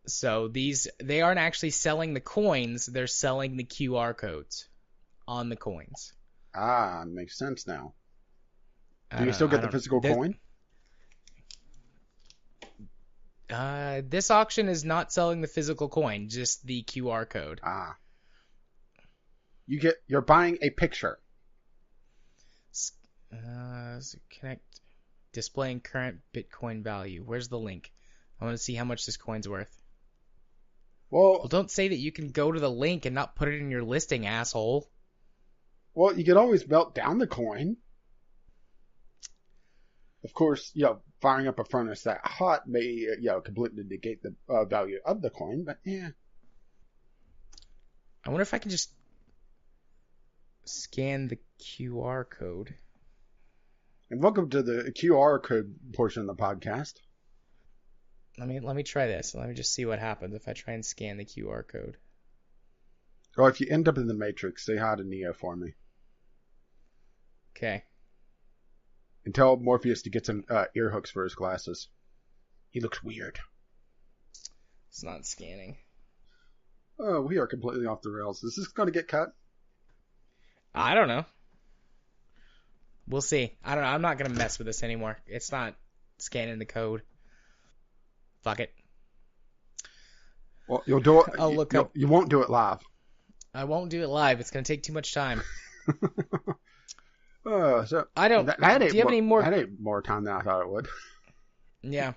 So they aren't actually selling the coins, they're selling the QR codes on the coins. Ah, makes sense now. Do I you don't still I get the don't physical coin? This auction is not selling the physical coin, just the QR code. Ah. You're buying a picture. Connect displaying current Bitcoin value. Where's the link? I want to see how much this coin's worth. Well, don't say that you can go to the link and not put it in your listing, asshole. Well, you could always melt down the coin. Of course, firing up a furnace that hot may, completely negate the value of the coin, but yeah. I wonder if I can just scan the QR code. And welcome to the QR code portion of the podcast. Let me try this. Let me just see what happens if I try and scan the QR code. Or if you end up in the Matrix, say hi to Neo for me. Okay. And tell Morpheus to get some ear hooks for his glasses. He looks weird. It's not scanning. Oh, we are completely off the rails. Is this going to get cut? I don't know. We'll see. I don't know. I'm not going to mess with this anymore. It's not scanning the code. Fuck it. Well, you'll do it. I'll look up. You won't do it live. I won't do it live. It's going to take too much time. So I don't. Do you have any more? That ain't more time than I thought it would. Yeah.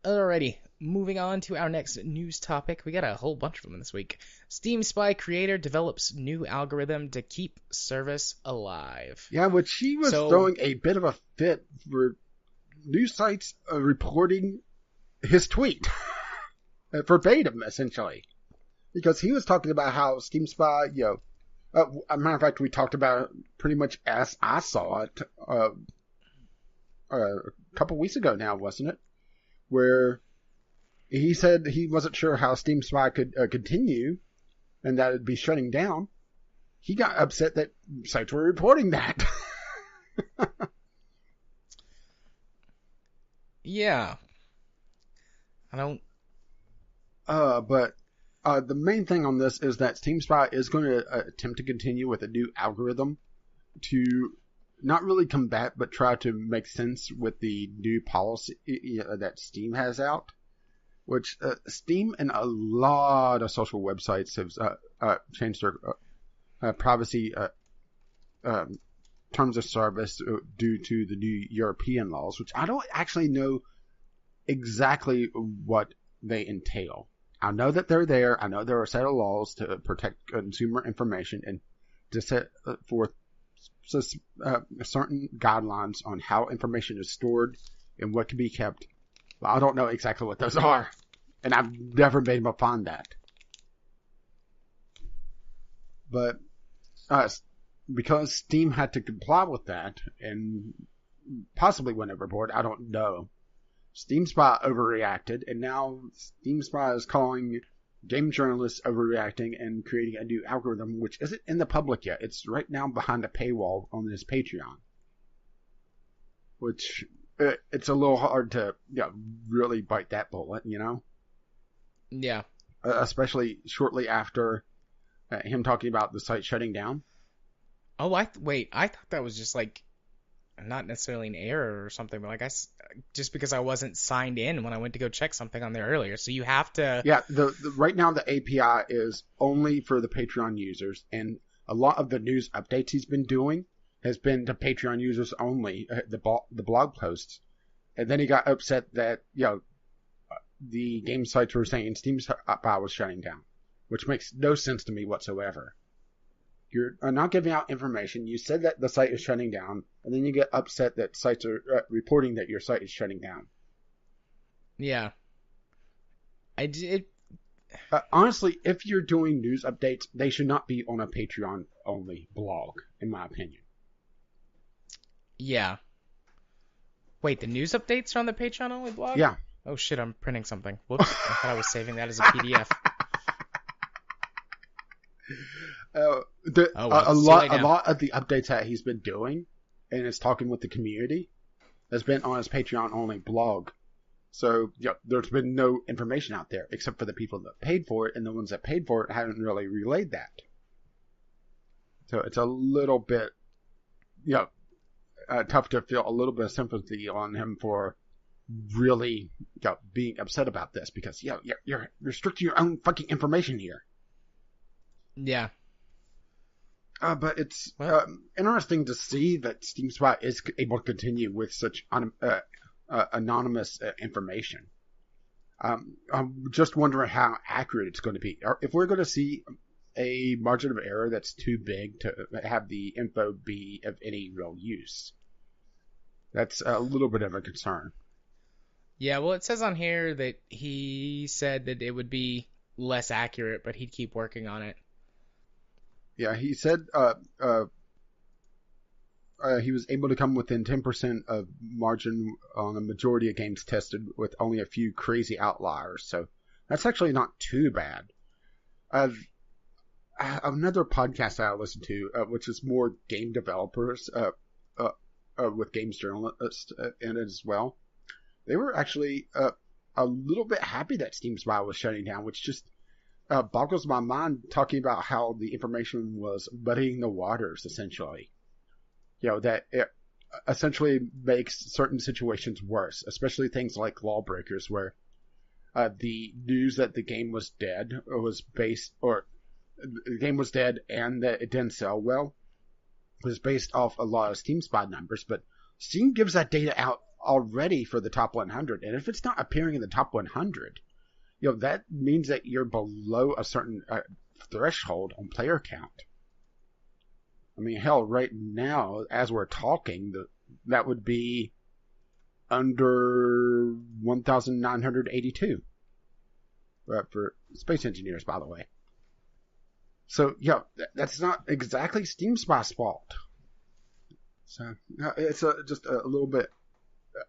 Alrighty. Moving on to our next news topic. We got a whole bunch of them this week. Steam Spy creator develops new algorithm to keep service alive. Yeah, but she was throwing a bit of a fit for news sites reporting his tweet. Verbatim, essentially. Because he was talking about how Steam Spy, as a matter of fact, we talked about it pretty much as I saw it a couple weeks ago now, wasn't it? Where he said he wasn't sure how Steam Spy could continue and that it'd be shutting down. He got upset that sites were reporting that. Yeah. I don't... But the main thing on this is that Steam Spy is going to attempt to continue with a new algorithm to not really combat, but try to make sense with the new policy that Steam has out. Which Steam and a lot of social websites have changed their privacy terms of service due to the new European laws, which I don't actually know exactly what they entail. I know that they're there. I know there are a set of laws to protect consumer information and to set forth certain guidelines on how information is stored and what can be kept. But I don't know exactly what those are. And I've never been able to find that. But because Steam had to comply with that and possibly went overboard, I don't know. Steam Spy overreacted, and now Steam Spy is calling game journalists overreacting and creating a new algorithm, which isn't in the public yet. It's right now behind a paywall on his Patreon. Which, it's a little hard to really bite that bullet, Yeah. Especially shortly after him talking about the site shutting down. Oh, I thought that was just like not necessarily an error or something, but like just because I wasn't signed in when I went to go check something on there earlier. So you have to. Yeah, the right now the API is only for the Patreon users, and a lot of the news updates he's been doing has been to Patreon users only. The blog posts, and then he got upset that the game sites were saying Steam Spy was shutting down, which makes no sense to me whatsoever. You're not giving out information. You said that the site is shutting down, and then you get upset that sites are reporting that your site is shutting down. Yeah. Honestly, if you're doing news updates, they should not be on a Patreon-only blog, in my opinion. Yeah. Wait, the news updates are on the Patreon-only blog? Yeah. Oh shit, I'm printing something. Whoops, I thought I was saving that as a PDF. A lot of the updates that he's been doing and is talking with the community has been on his Patreon only blog. So, there's been no information out there except for the people that paid for it, and the ones that paid for it haven't really relayed that. So it's a little bit, tough to feel a little bit of sympathy on him for really being upset about this because, you're restricting your own fucking information here. Yeah. But it's interesting to see that Steam Spy is able to continue with such anonymous information. I'm just wondering how accurate it's going to be. If we're going to see a margin of error that's too big to have the info be of any real use, that's a little bit of a concern. Yeah, well, it says on here that he said that it would be less accurate, but he'd keep working on it. Yeah, he said he was able to come within 10% of margin on a majority of games tested with only a few crazy outliers. So that's actually not too bad. Another podcast I listen to, which is more game developers with games journalists in it as well, they were actually a little bit happy that Steam Spy was shutting down, which just boggles my mind, talking about how the information was muddying the waters, essentially. That it essentially makes certain situations worse, especially things like Lawbreakers, where the news that the game was dead the game was dead and that it didn't sell well was based off a lot of Steam Spy numbers, but Steam gives that data out already for the top 100, and if it's not appearing in the top 100, that means that you're below a certain threshold on player count. I mean, hell, right now, as we're talking, that would be under 1,982 for Space Engineers, by the way. So, that's not exactly Steam Spy's fault. So, it's just a little bit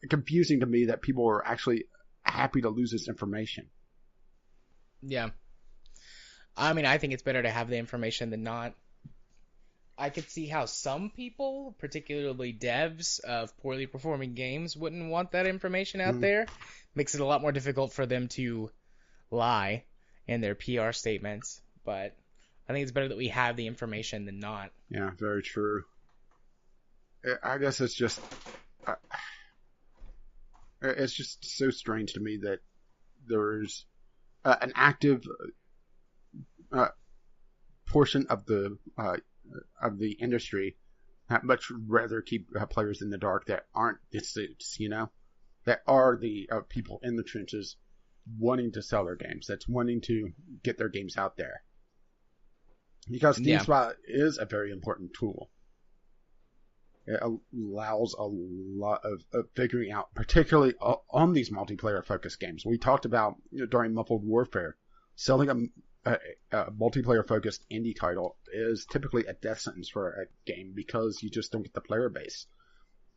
confusing to me that people are actually happy to lose this information. Yeah. I mean, I think it's better to have the information than not. I could see how some people, particularly devs of poorly performing games, wouldn't want that information out there. Makes it a lot more difficult for them to lie in their PR statements. But I think it's better that we have the information than not. Yeah, very true. I guess it's just so strange to me that there's an active portion of the industry I'd much rather keep players in the dark that aren't the suits, that are the people in the trenches wanting to sell their games, that's wanting to get their games out there. Because Steam Spy is a very important tool. It allows a lot of figuring out, particularly on these multiplayer-focused games. We talked about during Muffled Warfare, selling a multiplayer-focused indie title is typically a death sentence for a game because you just don't get the player base.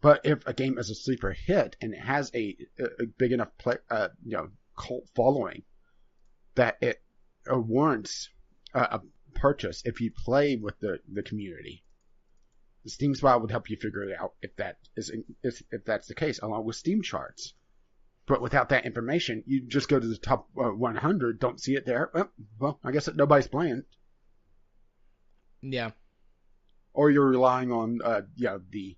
But if a game is a sleeper hit and it has a big enough cult following that it warrants a purchase if you play with the community, the Steam Spy would help you figure it out if that's the case, along with Steam charts. But without that information, you just go to the top 100, don't see it there. Well, I guess nobody's playing. Yeah. Or you're relying on the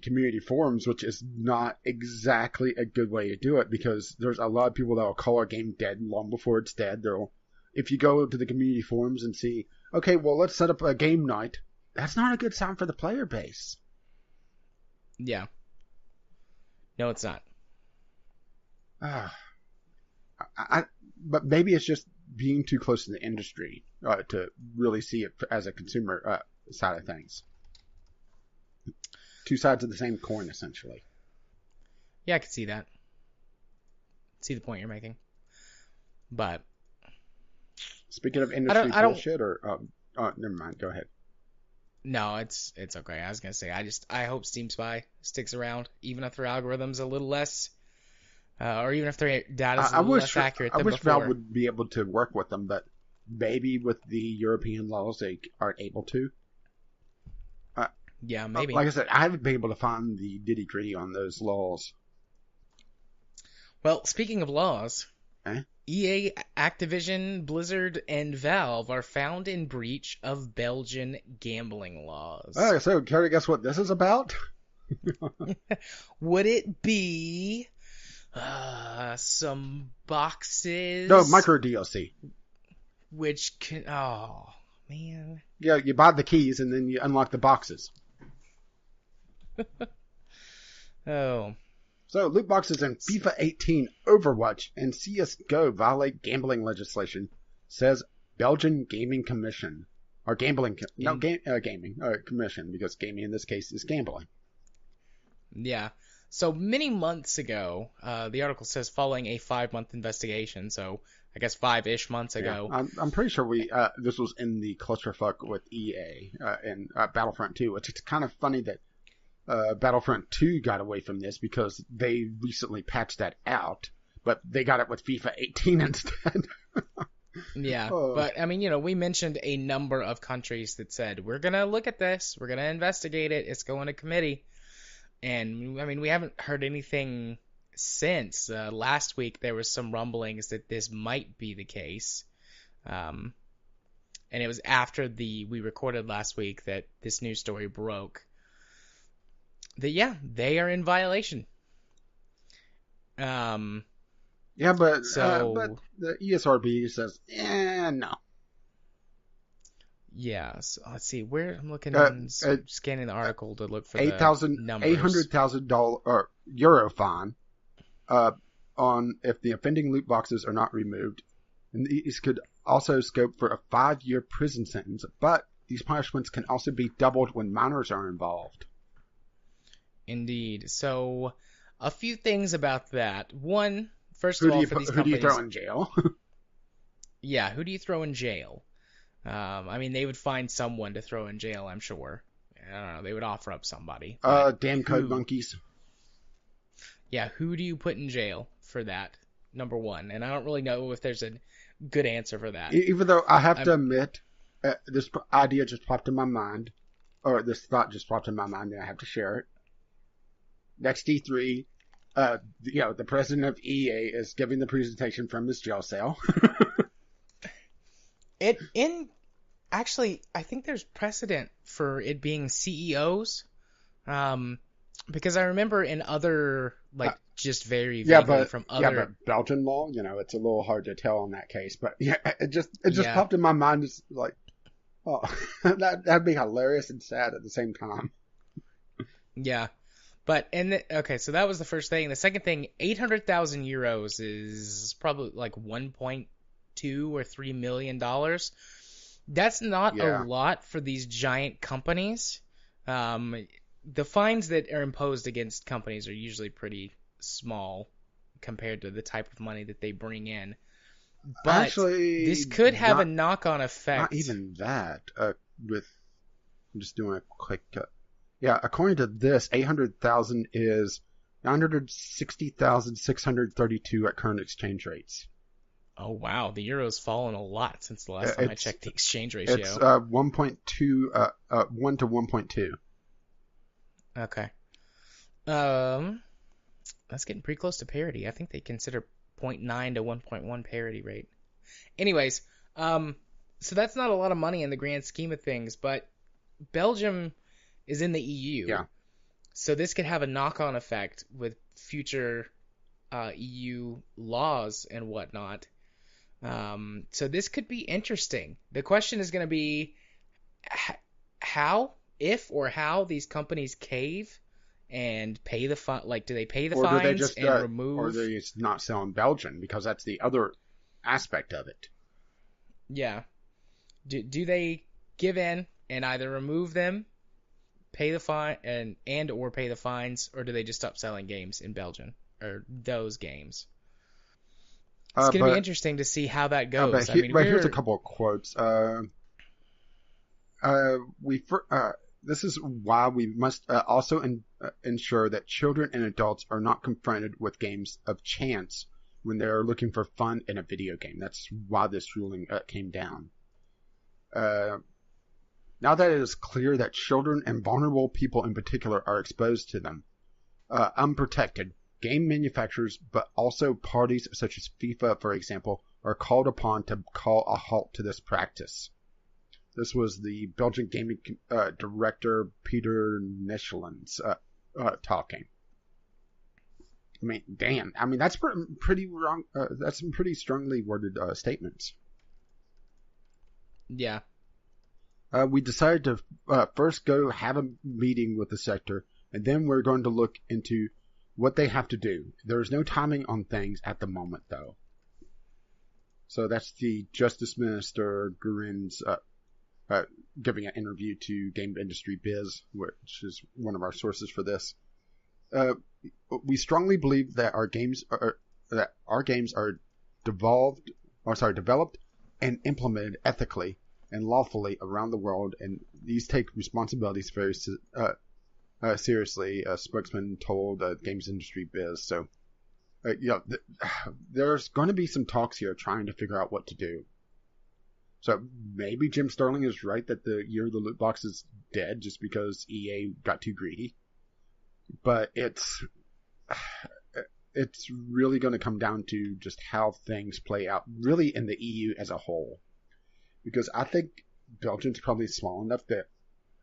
community forums, which is not exactly a good way to do it, because there's a lot of people that will call a game dead long before it's dead. If you go to the community forums and see, okay, well, let's set up a game night, that's not a good sign for the player base. Yeah. No, it's not. But maybe it's just being too close to the industry to really see it as a consumer side of things. Two sides of the same coin, essentially. Yeah, I can see that. See the point you're making. But speaking of industry bullshit, never mind. Go ahead. No, it's okay. I was gonna say I hope Steam Spy sticks around, even if their algorithm's a little less, or even if their data's a little less accurate than before. I wish Valve would be able to work with them, but maybe with the European laws they aren't able to. Yeah, maybe. Like I said, I haven't been able to find the nitty-gritty on those laws. Well, speaking of laws, Eh? EA, Activision, Blizzard, and Valve are found in breach of Belgian gambling laws. So, care to guess what this is about? Would it be some boxes? No, micro DLC. Which can... Oh, man. Yeah, you buy the keys and then you unlock the boxes. Oh. So, loot boxes in FIFA 18, Overwatch, and CSGO violate gambling legislation, says Belgian Gaming Commission. Or Gaming Commission, because gaming in this case is gambling. Yeah. So many months ago, the article says following a 5-month investigation, so I guess 5-ish months ago. Yeah, I'm pretty sure this was in the clusterfuck with EA and Battlefront 2, which it's kind of funny that Battlefront 2 got away from this because they recently patched that out, but they got it with FIFA 18 instead. Yeah, but I mean, we mentioned a number of countries that said, we're going to look at this, we're going to investigate it, it's going to committee. And I mean, we haven't heard anything since. Last week there was some rumblings that this might be the case. And it was after we recorded last week that this news story broke. That, yeah, they are in violation. Yeah, but the ESRB says, no. Yeah, so let's see. Where I'm looking, scanning the article to look for the numbers. $800,000 euro fine on if the offending loot boxes are not removed. And these could also scope for a 5-year prison sentence, but these punishments can also be doubled when minors are involved. Indeed. So, a few things about that. One, first of all, for these companies... Who do you throw in jail? Yeah, who do you throw in jail? I mean, they would find someone to throw in jail, I'm sure. I don't know, they would offer up somebody. Damn code monkeys. Yeah, who do you put in jail for that? Number one. And I don't really know if there's a good answer for that. Even though I have to admit, this idea just popped in my mind, or this thought just popped in my mind, and I have to share it. Next E3, the president of EA is giving the presentation from his jail cell. Actually, I think there's precedent for it being CEOs, because I remember in other, just very vaguely from other... Yeah, but Belgian law, it's a little hard to tell in that case, but yeah, it just popped in my mind, just like, oh, that'd be hilarious and sad at the same time. Yeah. But, okay, so that was the first thing. The second thing, 800,000 euros is probably like 1.2 or $3 million. That's not a lot for these giant companies. The fines that are imposed against companies are usually pretty small compared to the type of money that they bring in. But actually, this could have a knock-on effect. Not even that. I'm just doing a quick... Yeah, according to this, 800,000 is 960,632 at current exchange rates. Oh, wow. The euro's fallen a lot since the last time I checked the exchange ratio. It's 1 to 1.2. Okay. That's getting pretty close to parity. I think they consider 0.9 to 1.1 parity rate. Anyways, so that's not a lot of money in the grand scheme of things, but Belgium is in the EU. Yeah. So this could have a knock-on effect with future EU laws and whatnot. So this could be interesting. The question is going to be how these companies cave and pay the fine. Like, do they pay the fines and remove? Or they just not sell in Belgium, because that's the other aspect of it. Yeah. Do they give in and either remove them, pay the fine and or pay the fines, or do they just stop selling games in Belgium or those games? It's going to be interesting to see how that goes. Here's a couple of quotes. This is why we must also ensure that children and adults are not confronted with games of chance when they're looking for fun in a video game. That's why this ruling came down. Now that it is clear that children and vulnerable people in particular are exposed to them, unprotected, game manufacturers, but also parties such as FIFA, for example, are called upon to call a halt to this practice. This was the Belgian gaming director Peter Nechelens talking. I mean, damn. I mean, that's pretty wrong. That's some pretty strongly worded statements. Yeah. We decided to first go have a meeting with the sector, and then we're going to look into what they have to do. There is no timing on things at the moment, though. So that's the Justice Minister Gurin's giving an interview to Game Industry Biz, which is one of our sources for this. We strongly believe that our games are developed and implemented ethically and lawfully around the world, and these take responsibilities very seriously. A spokesman told Games Industry Biz. So, there's going to be some talks here trying to figure out what to do. So maybe Jim Sterling is right that the year of the loot box is dead just because EA got too greedy. But it's really going to come down to just how things play out, really in the EU as a whole. Because I think Belgium's probably small enough that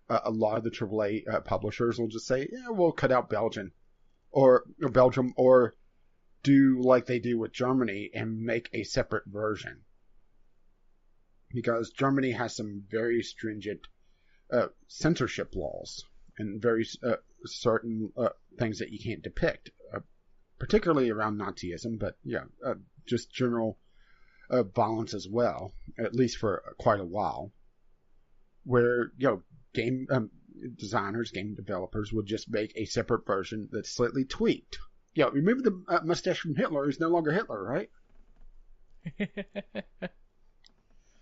a lot of the AAA publishers will just say, yeah, we'll cut out Belgium or do like they do with Germany and make a separate version. Because Germany has some very stringent censorship laws and very certain things that you can't depict, particularly around Nazism, but just general violence as well, at least for quite a while, where game designers, game developers would just make a separate version that's slightly tweaked. Remember the mustache from Hitler is no longer Hitler, right?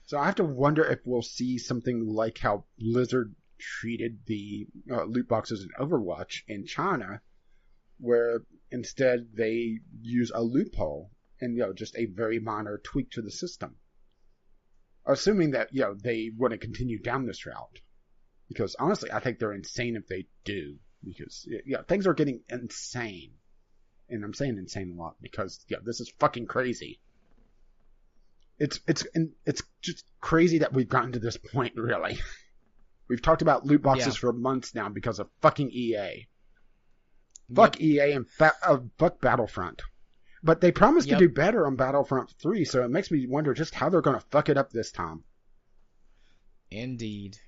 So I have to wonder if we'll see something like how Blizzard treated the loot boxes in Overwatch in China, where instead they use a loophole and just a very minor tweak to the system. Assuming that they want to continue down this route, because honestly I think they're insane if they do, because things are getting insane, and I'm saying insane a lot because this is fucking crazy. It's just crazy that we've gotten to this point, really. We've talked about loot boxes for months now because of fucking EA. Fuck EA and fuck Battlefront. But they promised to do better on Battlefront 3, so it makes me wonder just how they're going to fuck it up this time. Indeed.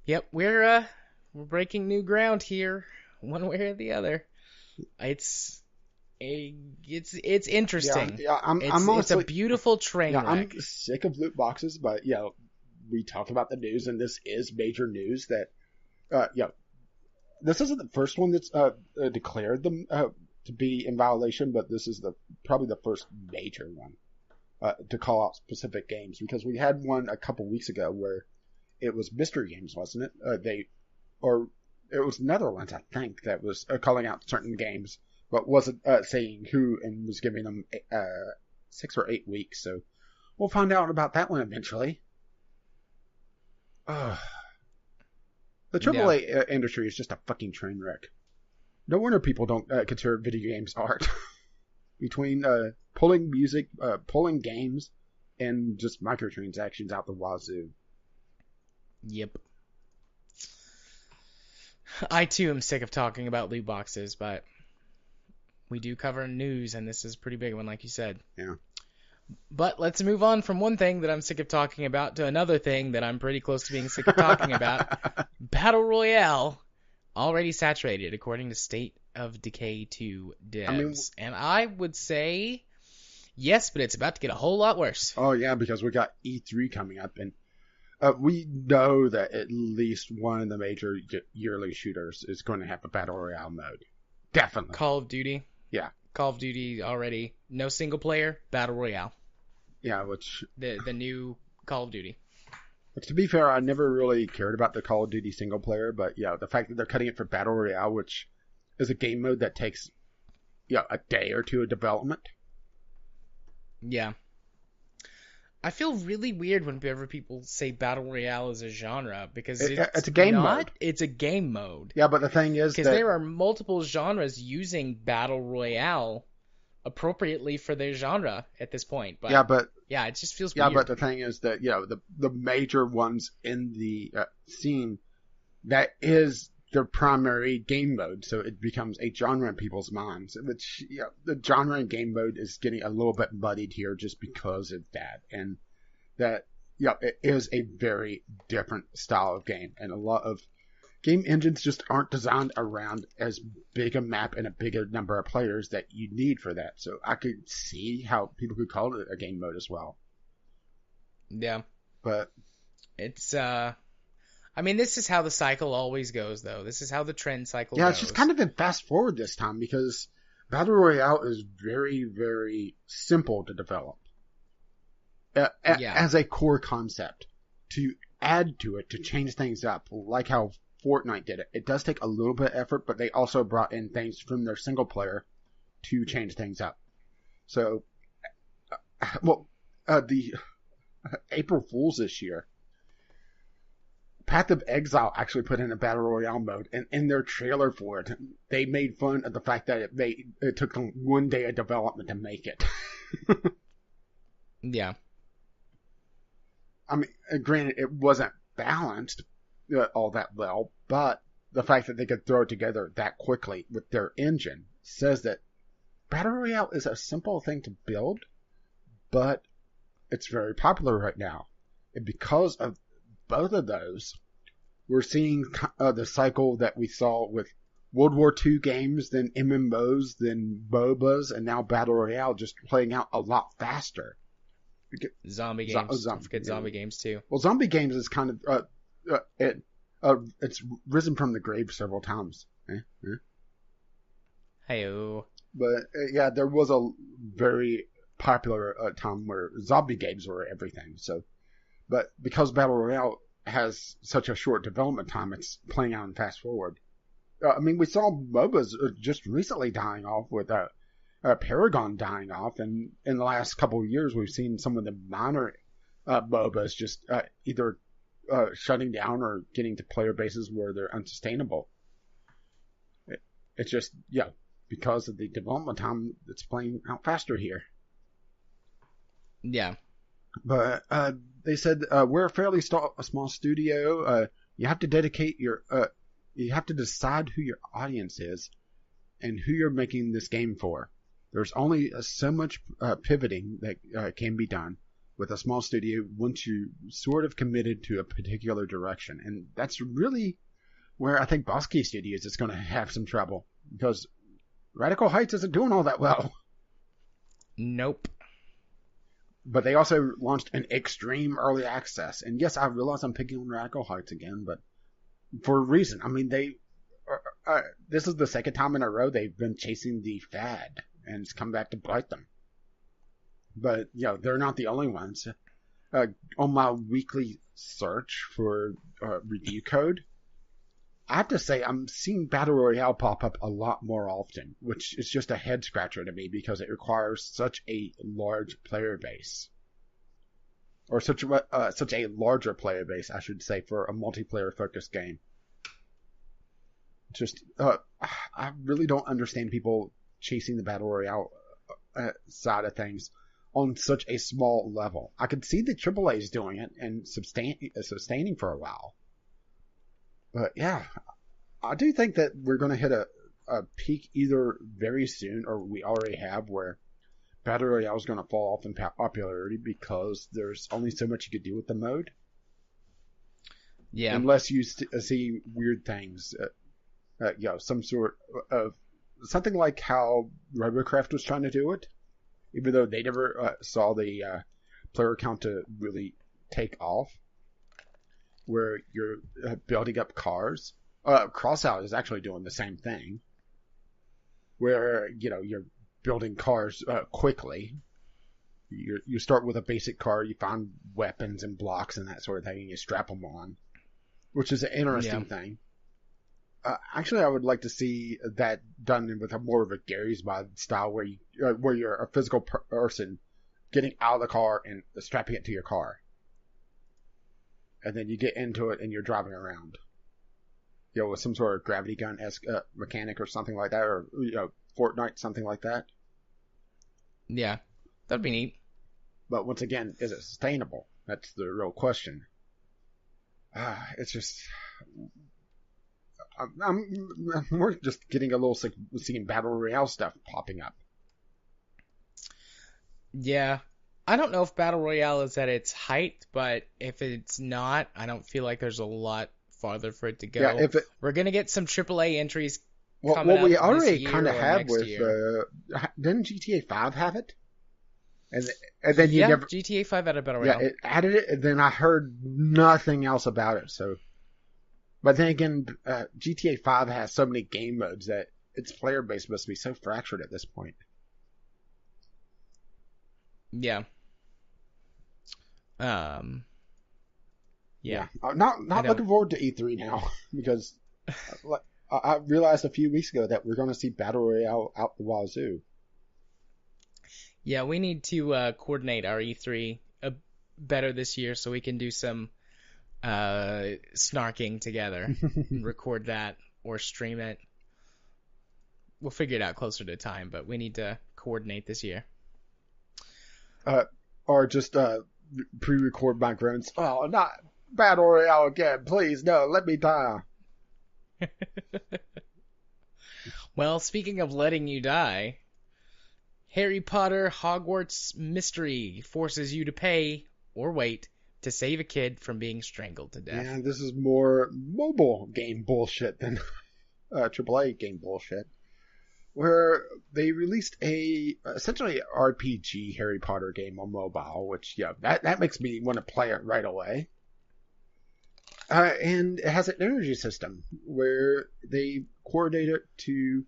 Yep, we're breaking new ground here, one way or the other. It's interesting. It's a beautiful train wreck. I'm sick of loot boxes, but we talked about the news, and this is major news that this isn't the first one that's declared them to be in violation, but this is probably the first major one to call out specific games, because we had one a couple weeks ago where it was Mystery Games, wasn't it? It was Netherlands, I think, that was calling out certain games, but wasn't saying who, and was giving them 6 or 8 weeks. So we'll find out about that one eventually. The AAA industry is just a fucking train wreck. No wonder people don't consider video games art. Between pulling music, pulling games, and just microtransactions out the wazoo. Yep. I too am sick of talking about loot boxes, but we do cover news, and this is a pretty big one, like you said. Yeah. But let's move on from one thing that I'm sick of talking about to another thing that I'm pretty close to being sick of talking about. Battle Royale, already saturated, according to State of Decay 2 devs. And I would say yes, but it's about to get a whole lot worse. Oh, yeah, because we got E3 coming up, and we know that at least one of the major yearly shooters is going to have a Battle Royale mode. Definitely. Call of Duty. Yeah. Call of Duty already. No single player, Battle Royale. Yeah, which... The new Call of Duty. Which, to be fair, I never really cared about the Call of Duty single player, but the fact that they're cutting it for Battle Royale, which is a game mode that takes a day or two of development. Yeah. I feel really weird whenever people say battle royale is a genre because It's a game mode. It's a game mode. Yeah, but the thing is Because that there are multiple genres using battle royale appropriately for their genre at this point. But yeah, it just feels weird. but the thing is that the major ones in the scene, that is their primary game mode, so it becomes a genre in people's minds. Which the genre and game mode is getting a little bit muddied here just because of that, and that it is a very different style of game, and a lot of game engines just aren't designed around as big a map and a bigger number of players that you need for that. So I could see how people could call it a game mode as well. Yeah. But it's I mean, this is how the cycle always goes, though. This is how the trend cycle goes. Yeah, it's just kind of been fast forward this time because Battle Royale is very, very simple to develop as a core concept. To add to it, to change things up, like how Fortnite did it. It does take a little bit of effort, but they also brought in things from their single player to change things up. So, the April Fools this year, Path of Exile actually put in a Battle Royale mode, and in their trailer for it, they made fun of the fact that it took them 1 day of development to make it. Yeah. I mean, granted, it wasn't balanced all that well, but the fact that they could throw it together that quickly with their engine says that Battle Royale is a simple thing to build, but it's very popular right now. And because of both of those, we're seeing the cycle that we saw with World War II games, then MMOs, then MOBAs, and now Battle Royale just playing out a lot faster. Zombie games. Don't forget zombie games too. Well, zombie games is kind of it's risen from the grave several times. Hey-o. But yeah, there was a very popular time where zombie games were everything. So, but because Battle Royale has such a short development time, it's playing out in fast forward. I mean, we saw MOBAs just recently dying off with Paragon dying off, and in the last couple of years, we've seen some of the minor MOBAs just either shutting down or getting to player bases where they're unsustainable. It's just, because of the development time, it's playing out faster here. Yeah. But they said we're a fairly small studio. You have to dedicate you have to decide who your audience is and who you're making this game for. There's only so much pivoting that can be done with a small studio once you sort of committed to a particular direction. And that's really where I think Boss Key Studios is going to have some trouble, because Radical Heights isn't doing all that well. Nope. But they also launched an extreme early access. And yes, I realize I'm picking on Radical Heights again, but for a reason. I mean, this is the second time in a row they've been chasing the fad, and it's come back to bite them. But, they're not the only ones. On my weekly search for review code, I have to say I'm seeing Battle Royale pop up a lot more often, which is just a head scratcher to me because it requires such a large player base. Or such a larger player base, I should say, for a multiplayer focused game. Just, I really don't understand people chasing the Battle Royale side of things on such a small level. I could see the AAAs doing it and sustaining for a while. But yeah, I do think that we're going to hit a peak either very soon, or we already have, where Battle Royale is going to fall off in popularity because there's only so much you could do with the mode. Yeah. Unless you see weird things. Some sort of something like how Robocraft was trying to do it, even though they never saw the player count to really take off, where you're building up cars. Crossout is actually doing the same thing, where you're building cars quickly. You start with a basic car, you find weapons and blocks and that sort of thing, and you strap them on, which is an interesting thing. Actually, I would like to see that done with more of a Gary's Mod style, where you're a physical person getting out of the car and strapping it to your car. And then you get into it and you're driving around. With some sort of gravity gun-esque mechanic or something like that, or, Fortnite, something like that. Yeah, that'd be neat. But once again, is it sustainable? That's the real question. It's just... we're just getting a little sick of seeing Battle Royale stuff popping up. Yeah. I don't know if Battle Royale is at its height, but if it's not, I don't feel like there's a lot farther for it to go. Yeah, we're going to get some AAA entries coming up we already kind of have with... didn't GTA 5 have it? And then you never... GTA 5 had a Battle Royale. Yeah, it added it, and then I heard nothing else about it, so... But then again, GTA 5 has so many game modes that its player base must be so fractured at this point. Yeah. Yeah. Not looking forward to E3 now, because I realized a few weeks ago that we're going to see Battle Royale out the wazoo. Yeah, we need to coordinate our E3 better this year so we can do some snarking together and record that or stream it. We'll figure it out closer to time, but we need to coordinate this year. Or just pre-record my groans. Oh, not Battle Royale again, please, no, let me die. Well, speaking of letting you die, Harry Potter Hogwarts Mystery forces you to pay or wait to save a kid from being strangled to death. Yeah, this is more mobile game bullshit than AAA game bullshit. Where they released essentially an RPG Harry Potter game on mobile, which, that makes me want to play it right away. And it has an energy system where they coordinate it to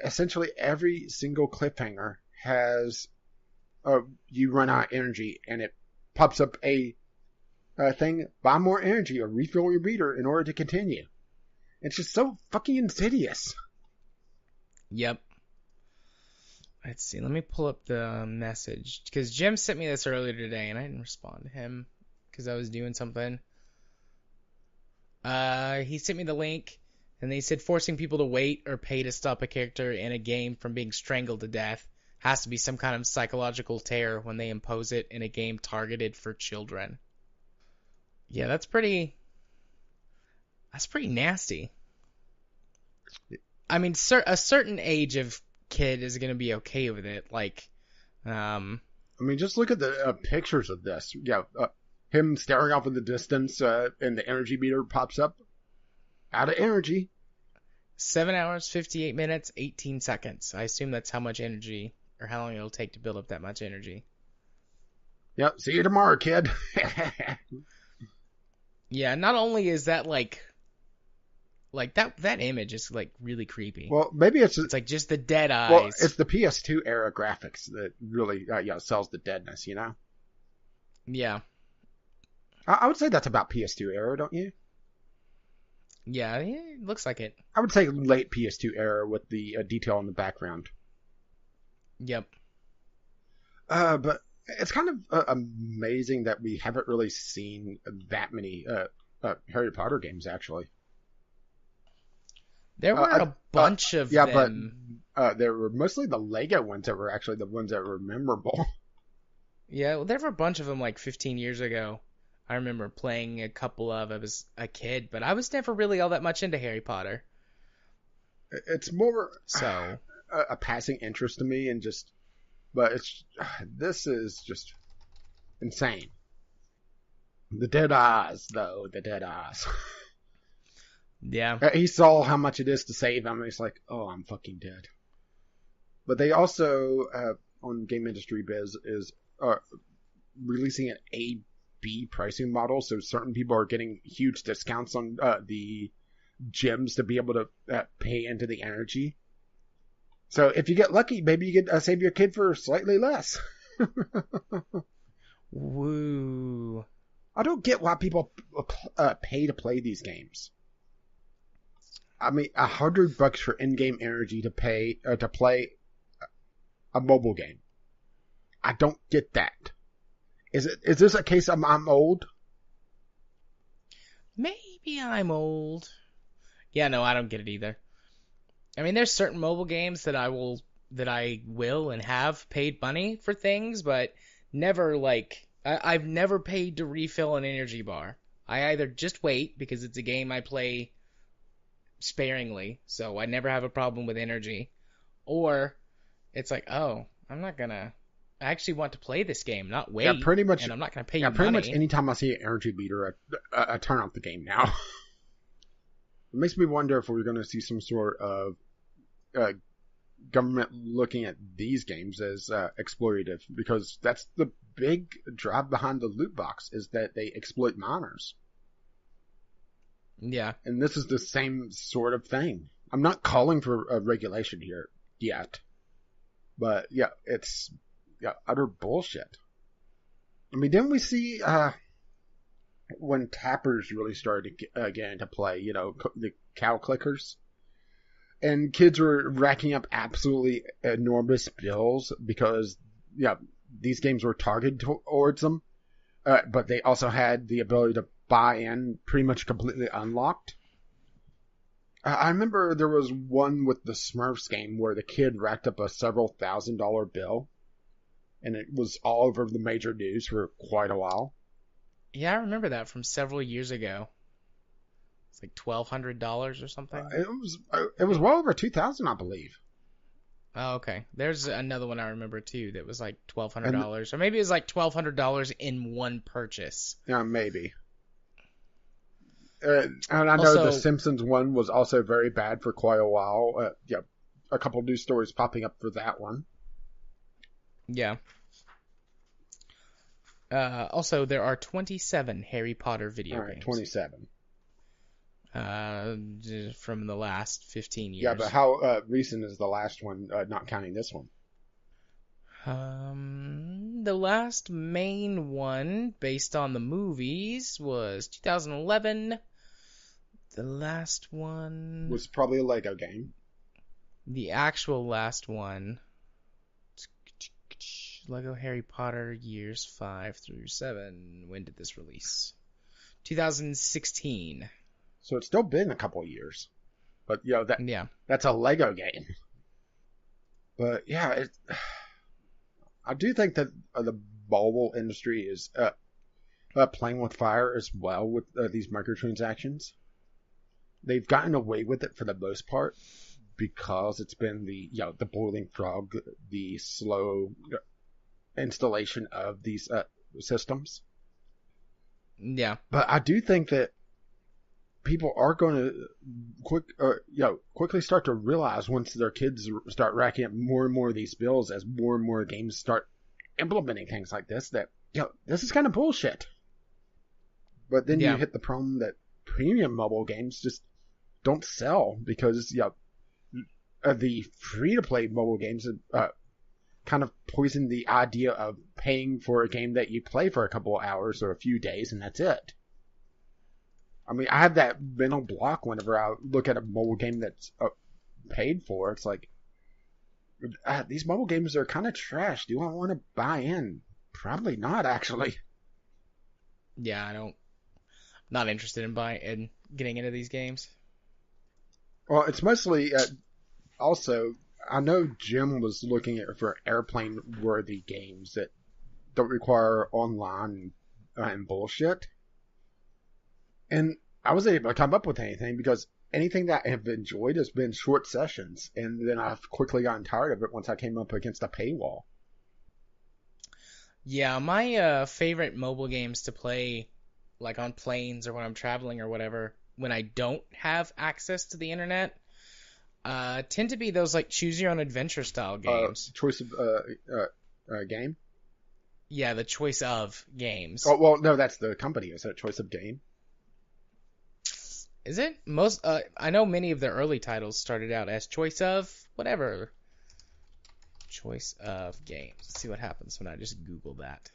essentially every single cliffhanger has you run out of energy, and it pops up a thing, buy more energy or refill your meter in order to continue. It's just so fucking insidious. Yep. Let's see. Let me pull up the message, because Jim sent me this earlier today, and I didn't respond to him because I was doing something. He sent me the link, and they said forcing people to wait or pay to stop a character in a game from being strangled to death has to be some kind of psychological terror when they impose it in a game targeted for children. Yeah, that's pretty nasty. I mean, a certain age of kid is going to be okay with it. Like, I mean, just look at the pictures of this. Yeah, him staring off in the distance, and the energy meter pops up. Out of energy. 7 hours, 58 minutes, 18 seconds. I assume that's how much energy, or how long it'll take to build up that much energy. Yep, see you tomorrow, kid. Yeah, not only is that like that image is like really creepy. Well, maybe it's like just the dead eyes. Well, it's the PS2 era graphics that really sells the deadness, Yeah. I would say that's about PS2 era, don't you? Yeah, it looks like it. I would say late PS2 era with the detail in the background. Yep. But it's kind of amazing that we haven't really seen that many Harry Potter games, actually. There were a bunch of them. But there were mostly the Lego ones that were actually the ones that were memorable. Yeah, well, there were a bunch of them like 15 years ago. I remember playing a couple of. I was a kid, but I was never really all that much into Harry Potter. It's more so a passing interest to me, and but this is just insane. The dead eyes, though, the dead eyes. Yeah. He saw how much it is to save him, and he's like, oh, I'm fucking dead. But they also, on Game Industry Biz, is releasing an A/B pricing model, so certain people are getting huge discounts on the gems to be able to pay into the energy. So if you get lucky, maybe you can save your kid for slightly less. Woo. I don't get why people pay to play these games. I mean, $100 for in-game energy to play a mobile game. I don't get that. Is this a case of I'm old? Maybe I'm old. Yeah, no, I don't get it either. I mean, there's certain mobile games that I will and have paid money for things, but never like I've never paid to refill an energy bar. I either just wait because it's a game I play sparingly, so I never have a problem with energy, or it's like, oh, I actually want to play this game, not wait, Yeah, pretty much. and I'm not gonna pay Yeah, you pretty money. much anytime I see an energy meter, I turn off the game now. It makes me wonder if we're going to see some sort of government looking at these games as exploitative, because that's the big drive behind the loot box, is that they exploit minors. Yeah. And this is the same sort of thing. I'm not calling for a regulation here yet, but yeah, it's utter bullshit. I mean, didn't we see when tappers really started to get into play, the cow clickers? And kids were racking up absolutely enormous bills because, these games were targeted towards them. But they also had the ability to buy in pretty much completely unlocked. I remember there was one with the Smurfs game where the kid racked up a several $1,000 bill. And it was all over the major news for quite a while. Yeah, I remember that from several years ago. It's like $1,200 or something. It was well over 2,000, I believe. Oh, okay. There's another one I remember too that was like $1,200, or maybe it was like $1,200 in one purchase. Yeah, maybe. And I know Also, the Simpsons one was also very bad for quite a while. A couple news stories popping up for that one. Yeah. Also, there are 27 Harry Potter video games. 27. From the last 15 years. Yeah, but how recent is the last one, not counting this one? The last main one, based on the movies, was 2011. The last one was probably a Lego game. The actual last one, Lego Harry Potter years 5 through 7. When did this release? 2016. So it's still been a couple of years. But, that's a Lego game. But, yeah, I do think that the mobile industry is playing with fire as well with these microtransactions. They've gotten away with it for the most part because it's been the boiling frog, the slow installation of these systems. Yeah. But I do think that people are going to quickly start to realize, once their kids start racking up more and more of these bills, as more and more games start implementing things like this, that this is kind of bullshit. But then you hit the problem that premium mobile games just don't sell because the free-to-play mobile games kind of poison the idea of paying for a game that you play for a couple of hours or a few days and that's it. I mean, I have that mental block whenever I look at a mobile game that's paid for. It's like, these mobile games are kind of trash. Do I want to buy in? Probably not, actually. Yeah, not interested in getting into these games. Well, it's mostly, also, I know Jim was looking for airplane-worthy games that don't require online and bullshit. And I wasn't able to come up with anything because anything that I have enjoyed has been short sessions. And then I've quickly gotten tired of it once I came up against a paywall. Yeah, my favorite mobile games to play, like on planes or when I'm traveling or whatever, when I don't have access to the internet, tend to be those like choose your own adventure style games. Choice of game? Yeah, the choice of games. Oh, well, no, that's the company. Is that choice of game? Is it? I know many of their early titles started out as choice of whatever. Choice of games. Let's see what happens when I just Google that.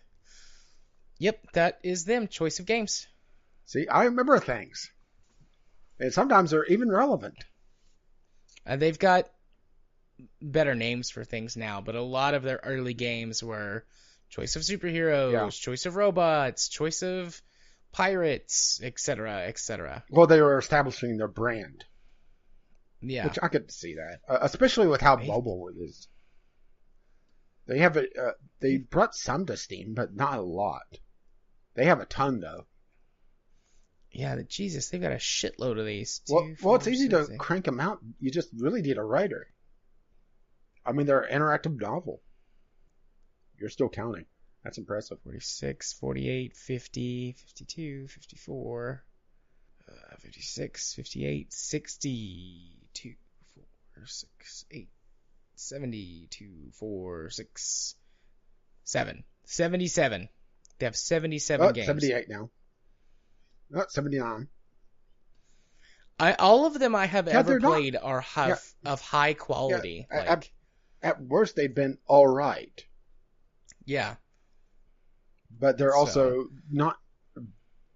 Yep, that is them. Choice of games. See, I remember things. And sometimes they're even relevant. And they've got better names for things now, but a lot of their early games were choice of superheroes, Yeah. choice of robots, choice of pirates, etc., etc. Well, they were establishing their brand, Yeah. which I could see that, especially with how They- mobile it is. They have it. They brought some to Steam, but not a lot. They have a ton though. Yeah, Jesus, they've got a shitload of these. Well, it's easy to 6, crank them out. You just really need a writer. I mean, they're an interactive novel. You're still counting. That's impressive. 46, 48, 50, 52, 54, 56, 58, 62, 4, 6, 8, 72, 4, 6, 7. 77. They have 77 games. 78 now. 79. All of them I have Yeah, ever they're not- played are of high quality. Yeah, at worst, they've been all right, yeah. but they're So- also not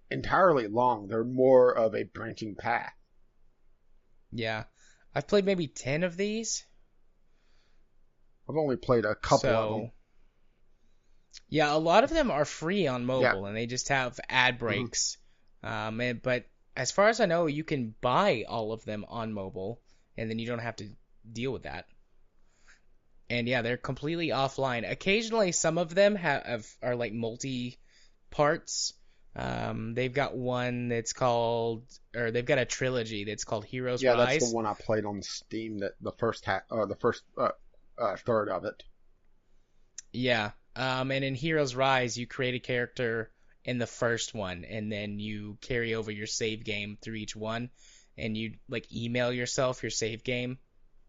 entirely long. They're more of a branching path. Yeah. I've played maybe 10 of these. I've only played a couple of them. Yeah, a lot of them are free on mobile, and they just have ad breaks. But as far as I know, you can buy all of them on mobile, and then you don't have to deal with that. And yeah, they're completely offline. Occasionally, some of them are like multi-parts. They've got one that's called, or they've got a trilogy that's called Heroes Yeah, Rise. that's the one I played on Steam. That the first third of it. Yeah. And in Heroes Rise, you create a character in the first one, and then you carry over your save game through each one, and you like email yourself your save game,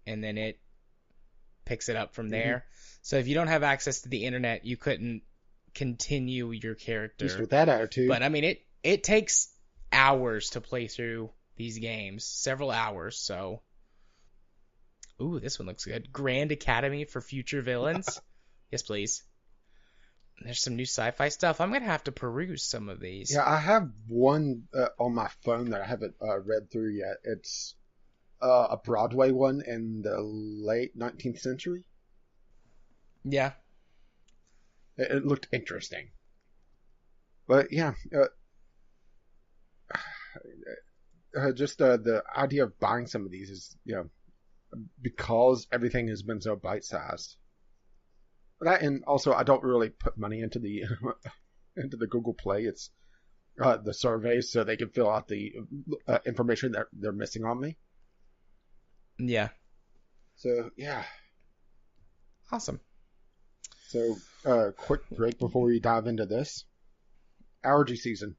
and then it picks it up from there. So if you don't have access to the internet, you couldn't continue your character. Just with that attitude. But I mean, it takes hours to play through these games, several hours. So, ooh, this one looks good. Grand Academy for Future Villains. Yes, please. There's some new sci-fi stuff. I'm gonna have to peruse some of these. Yeah, I have one on my phone that I haven't read through yet. It's a Broadway one in the late 19th century. Yeah. It looked interesting. But yeah, just the idea of buying some of these is, because everything has been so bite-sized. That, and also I don't really put money into the into the Google Play. It's the surveys so they can fill out the information that they're missing on me. Yeah. So yeah. Awesome. So quick break before we dive into this. Allergy season.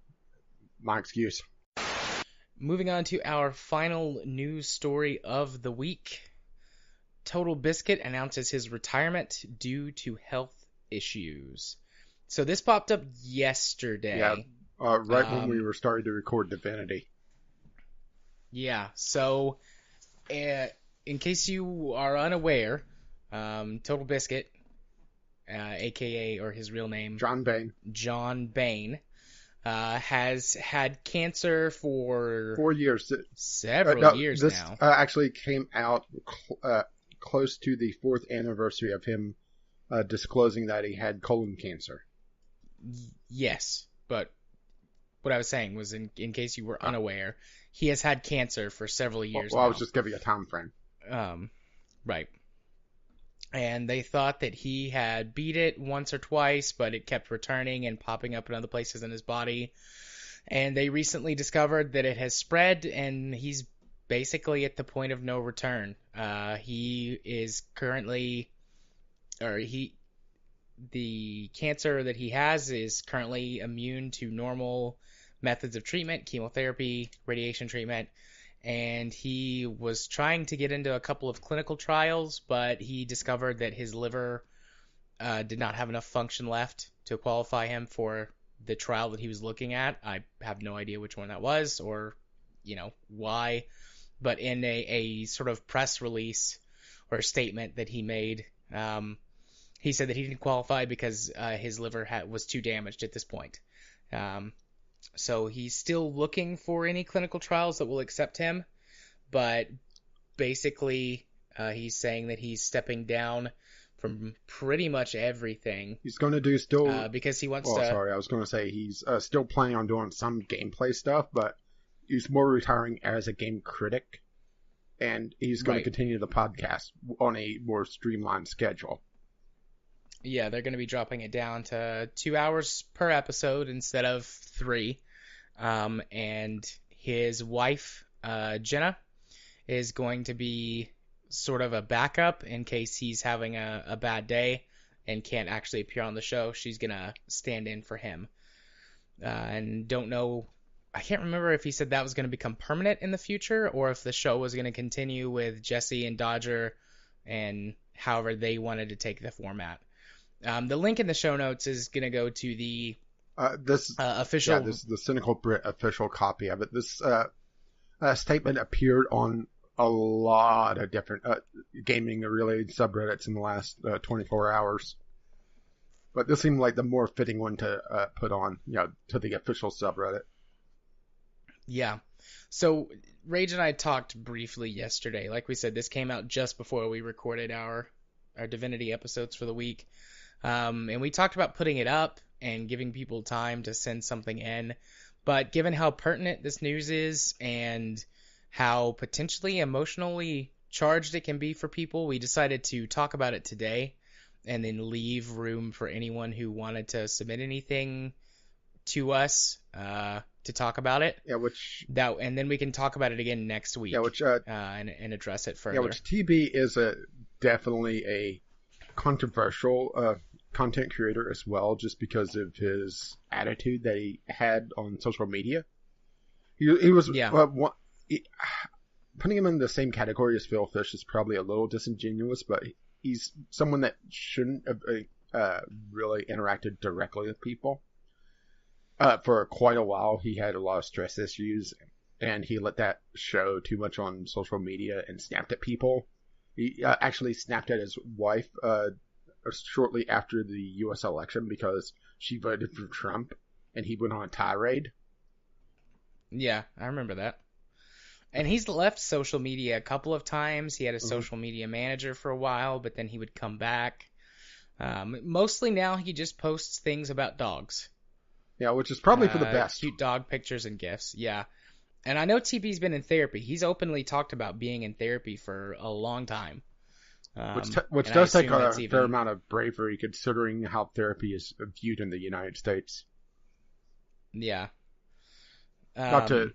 My excuse. Moving on to our final news story of the week. Total Biscuit announces his retirement due to health issues. So this popped up yesterday. Yeah, right when we were starting to record Divinity. Yeah, so in case you are unaware, Total Biscuit, aka, or his real name, John Bain, has had cancer for 4 years. Several years this, now. Actually came out close to the 4th anniversary of him disclosing that he had colon cancer. Yes, but what I was saying was, in case you were unaware, he has had cancer for several years now. I was just giving a time frame. Right. And they thought that he had beat it once or twice, but it kept returning and popping up in other places in his body. And they recently discovered that it has spread, and he's basically at the point of no return. He is currently, the cancer that he has is currently immune to normal methods of treatment, chemotherapy, radiation treatment, and he was trying to get into a couple of clinical trials, but he discovered that his liver did not have enough function left to qualify him for the trial that he was looking at. I have no idea which one that was or, why, but in a sort of press release or statement that he made, he said that he didn't qualify because his liver was too damaged at this point. So he's still looking for any clinical trials that will accept him, but basically He's saying that he's stepping down from pretty much everything He's going to do still. because he wants Well, to. sorry, I was going to say he's still planning on doing some gameplay stuff, but he's more retiring as a game critic, and he's going to Right. continue the podcast on a more streamlined schedule. Yeah, they're going to be dropping it down to 2 hours per episode instead of 3. And his wife, Jenna, is going to be sort of a backup in case he's having a bad day and can't actually appear on the show. She's going to stand in for him. And don't know, I can't remember if he said that was going to become permanent in the future or if the show was going to continue with Jesse and Dodger and however they wanted to take the format. The link in the show notes is going to go to the official. Yeah, this is the Cynical Brit official copy of it. This statement appeared on a lot of different gaming-related subreddits in the last 24 hours. But this seemed like the more fitting one to put on, to the official subreddit. Yeah. So Rage and I talked briefly yesterday. Like we said, this came out just before we recorded our Divinity episodes for the week. And we talked about putting it up and giving people time to send something in. But given how pertinent this news is and how potentially emotionally charged it can be for people, we decided to talk about it today and then leave room for anyone who wanted to submit anything to us to talk about it. Yeah, and then we can talk about it again next week. Yeah, and address it further. Yeah, which TB is definitely a controversial content creator as well, just because of his attitude that he had on social media. He was putting him in the same category as Phil Fish is probably a little disingenuous, but he's someone that shouldn't have really interacted directly with people. For quite a while, he had a lot of stress issues, and he let that show too much on social media and snapped at people. He actually snapped at his wife shortly after the U.S. election because she voted for Trump, and he went on a tirade. Yeah, I remember that. And he's left social media a couple of times. He had a social media manager for a while, but then he would come back. Mostly now he just posts things about dogs. Yeah, which is probably for the best. Cute dog pictures and gifs, yeah. And I know TB's been in therapy. He's openly talked about being in therapy for a long time. Which does take a fair amount of bravery considering how therapy is viewed in the United States. Yeah. Not to,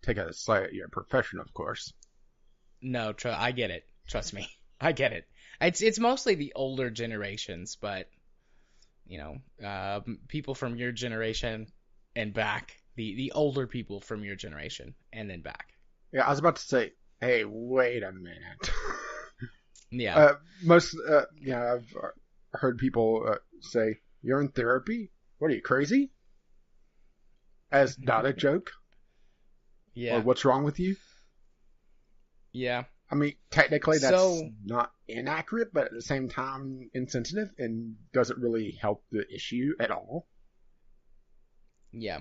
take a slight at your profession, of course. No, I get it. Trust me. I get it. It's mostly the older generations, but, people from your generation and back. The older people from your generation and then back. Yeah, I was about to say, hey, wait a minute. Yeah. I've heard people say, you're in therapy? What are you, crazy? As not a joke? Yeah. Or what's wrong with you? Yeah. I mean, technically that's not inaccurate, but at the same time insensitive and doesn't really help the issue at all. Yeah.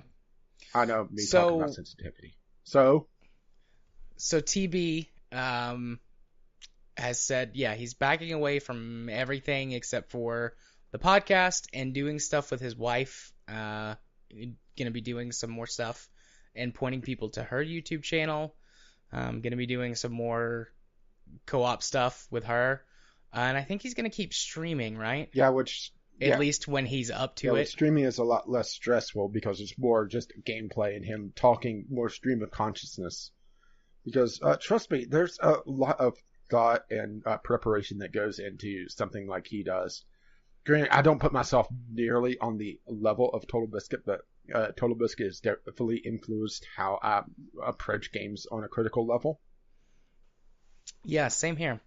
I know me talking about sensitivity. So TB has said, he's backing away from everything except for the podcast and doing stuff with his wife. Going to be doing some more stuff and pointing people to her YouTube channel. Going to be doing some more co-op stuff with her. And I think he's going to keep streaming, right? Yeah, At least when he's up to it. Streaming is a lot less stressful because it's more just gameplay and him talking more stream of consciousness. Because, trust me, there's a lot of thought and preparation that goes into something like he does. Granted, I don't put myself nearly on the level of Total Biscuit, but Total Biscuit has definitely influenced how I approach games on a critical level. Yeah, same here.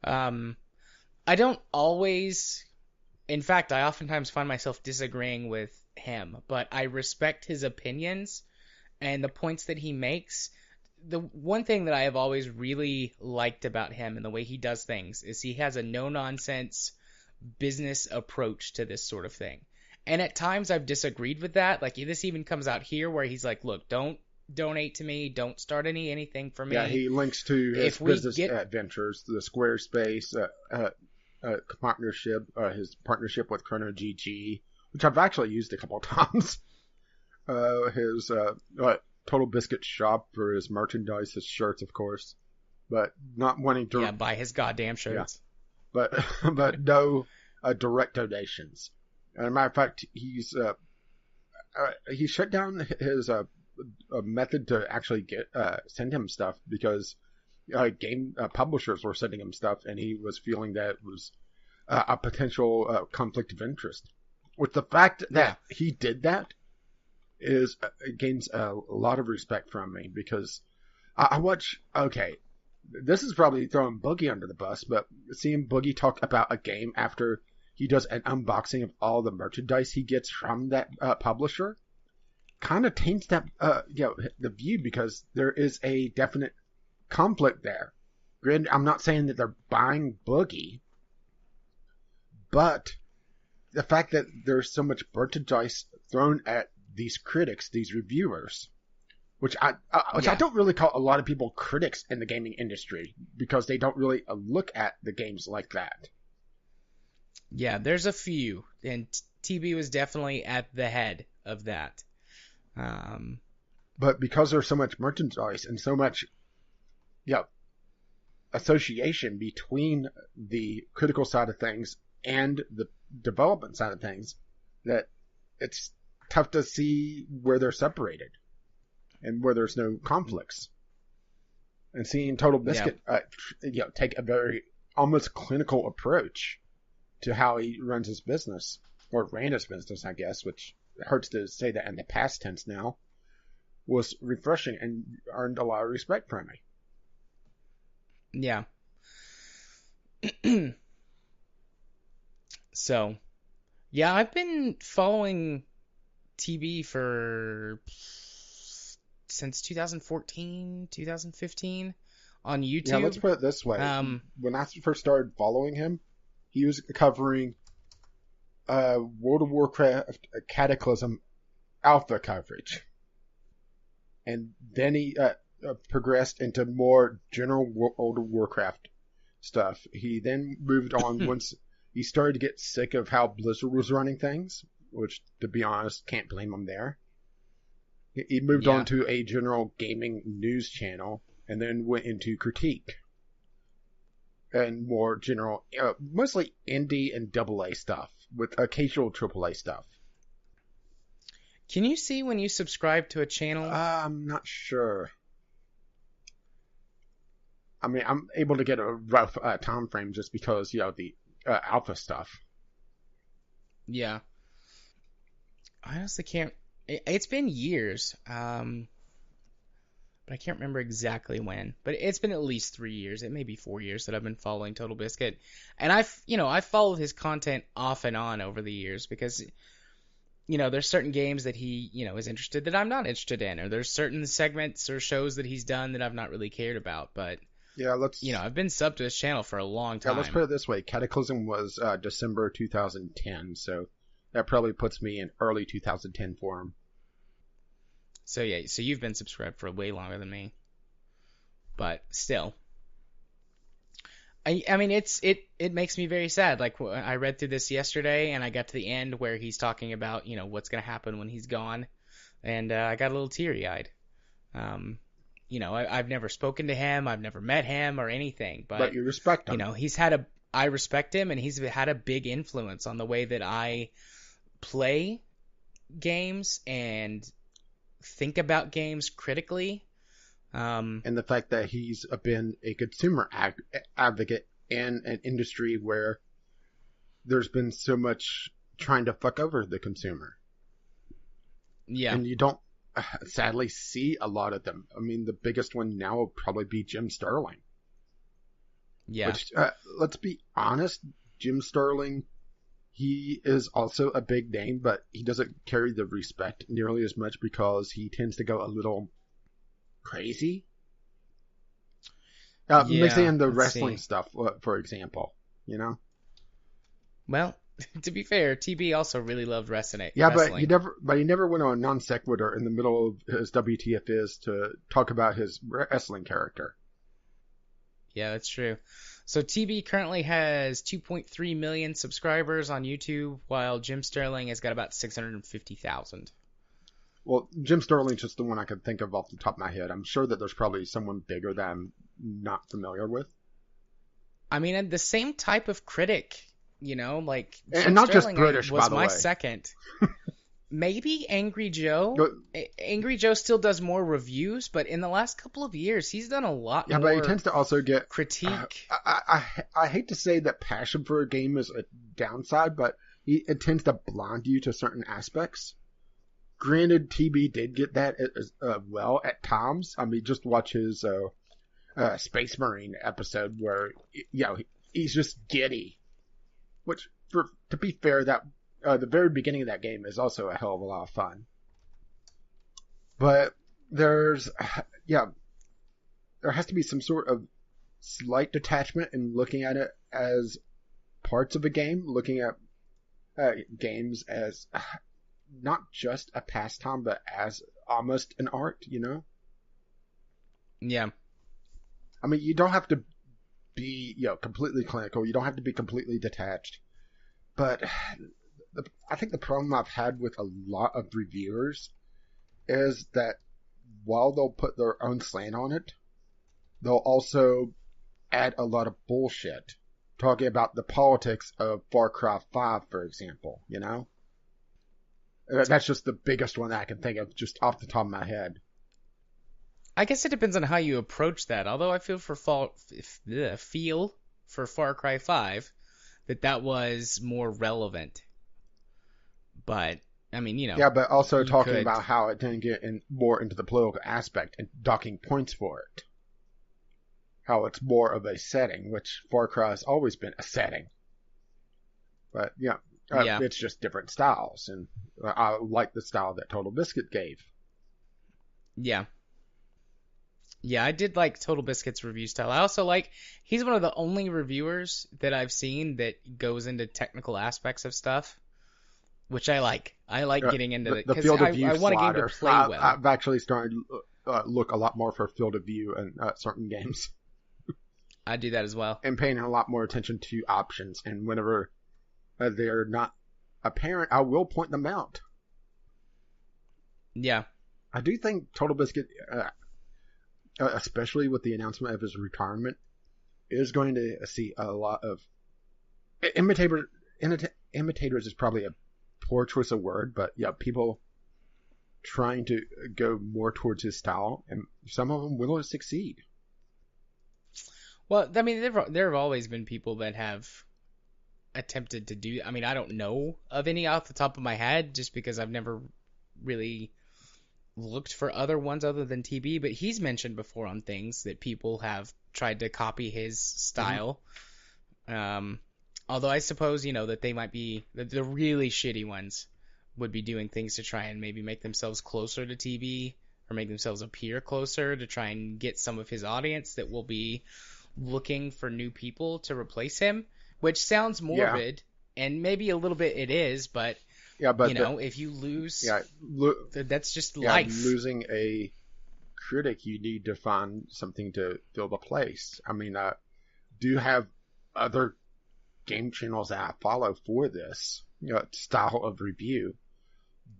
I don't always... In fact, I oftentimes find myself disagreeing with him, but I respect his opinions and the points that he makes. The one thing that I have always really liked about him and the way he does things is he has a no-nonsense business approach to this sort of thing. And at times I've disagreed with that. Like, this even comes out here where he's like, look, don't donate to me, don't start anything for me. Yeah, he links to his If we business adventures, the Squarespace partnership, his partnership with Chrono GG, which I've actually used a couple of times. His Total Biscuit shop for his merchandise, his shirts, of course, but not wanting to buy his goddamn shirts. Yeah. But no direct donations. As a matter of fact, he shut down his method to actually send him stuff because game publishers were sending him stuff, and he was feeling that it was a potential conflict of interest. With the fact that he did that is gains a lot of respect from me, because I watch. Okay, this is probably throwing Boogie under the bus, but seeing Boogie talk about a game after he does an unboxing of all the merchandise he gets from that publisher kind of taints that the view, because there is a definite conflict there. Granted, I'm not saying that they're buying Boogie, but the fact that there's so much merchandise thrown at these critics, these reviewers, which I don't really call a lot of people critics in the gaming industry, because they don't really look at the games like that. Yeah, there's a few, and TB was definitely at the head of that. But because there's so much merchandise and so much association between the critical side of things and the development side of things, that it's tough to see where they're separated and where there's no conflicts. And seeing Total Biscuit take a very almost clinical approach to how he runs his business, or ran his business, I guess, which hurts to say that in the past tense now, was refreshing and earned a lot of respect from me. Yeah. So, yeah, I've been following TB since 2014, 2015 on YouTube. Yeah, let's put it this way. When I first started following him, he was covering World of Warcraft Cataclysm alpha coverage. And then he progressed into more general World of Warcraft stuff. He then moved on once he started to get sick of how Blizzard was running things, which, to be honest, can't blame him there. He moved on to a general gaming news channel, and then went into critique and more general, mostly indie and AA stuff, with occasional AAA stuff. Can you see when you subscribe to a channel? I'm not sure. I mean, I'm able to get a rough time frame just because, the alpha stuff. Yeah. I honestly can't. It's been years, but I can't remember exactly when. But it's been at least 3 years. It may be 4 years that I've been following Total Biscuit, and I've followed his content off and on over the years, because there's certain games that he is interested that I'm not interested in, or there's certain segments or shows that he's done that I've not really cared about. But I've been subbed to his channel for a long time. Yeah, let's put it this way: Cataclysm was December 2010, so that probably puts me in early 2010 for him. So you've been subscribed for way longer than me, but still, I mean, it makes me very sad. Like, I read through this yesterday, and I got to the end where he's talking about what's gonna happen when he's gone, and I got a little teary-eyed. I've never spoken to him, I've never met him or anything, but you respect him. I respect him, and he's had a big influence on the way that I play games and think about games critically. And the fact that he's been a consumer advocate in an industry where there's been so much trying to fuck over the consumer. Yeah. And you don't sadly see a lot of them. I mean, the biggest one now will probably be Jim Sterling. Yeah. Which, let's be honest, Jim Sterling, he is also a big name, but he doesn't carry the respect nearly as much because he tends to go a little crazy. Mixing in the wrestling stuff, for example, Well, To be fair, TB also really loved Yeah, wrestling. but he never went on non sequitur in the middle of his WTF is to talk about his wrestling character. Yeah, that's true. So TB currently has 2.3 million subscribers on YouTube, while Jim Sterling has got about 650,000. Well, Jim Sterling's just the one I could think of off the top of my head. I'm sure that there's probably someone bigger that I'm not familiar with. I mean, and the same type of critic, like And Jim not just Sterling British, was by the my way. second. Maybe Angry Joe. But- Angry Joe still does more reviews, but in the last couple of years, he's done a lot Yeah, more but he tends to also get critique. I hate to say that passion for a game is a downside, but it tends to blind you to certain aspects. Granted, TB did get that as well at times. I mean, just watch his Space Marine episode where he's just giddy. Which, to be fair, that the very beginning of that game is also a hell of a lot of fun. But there has to be some sort of slight detachment in looking at it as parts of a game, looking at games as not just a pastime, but as almost an art, Yeah. I mean, you don't have to be, completely clinical. You don't have to be completely detached. But I think the problem I've had with a lot of reviewers is that while they'll put their own slant on it, they'll also add a lot of bullshit. Talking about the politics of Far Cry 5, for example, That's just the biggest one that I can think of just off the top of my head. I guess it depends on how you approach that. Although I feel for Far Cry 5 that was more relevant. But I mean, Yeah, but also talking could... about how it didn't get more into the political aspect and docking points for it. How it's more of a setting, which Far Cry has always been a setting. But it's just different styles, and I like the style that Total Biscuit gave. Yeah. Yeah, I did like Total Biscuit's review style. I also he's one of the only reviewers that I've seen that goes into technical aspects of stuff, which I like. I like getting into it the because field of view I want a game to play well. I've actually started to look a lot more for field of view in certain games. I do that as well. And paying a lot more attention to options, and whenever they're not apparent, I will point them out. Yeah. I do think Total Biscuit, especially with the announcement of his retirement, is going to see a lot of imitators is probably a poor choice of word, but people trying to go more towards his style, and some of them will succeed. Well, I mean, there have always been people that have attempted to do. I mean, I don't know of any off the top of my head, just because I've never really looked for other ones other than TB. But he's mentioned before on things that people have tried to copy his style. Mm-hmm. Although I suppose that they might be the really shitty ones would be doing things to try and maybe make themselves closer to TB or make themselves appear closer to try and get some of his audience that will be looking for new people to replace him, which sounds morbid, and maybe a little bit it is, but if you lose, that's just life. Losing a critic, you need to find something to fill the place. I mean, do have other game channels that I follow for this style of review,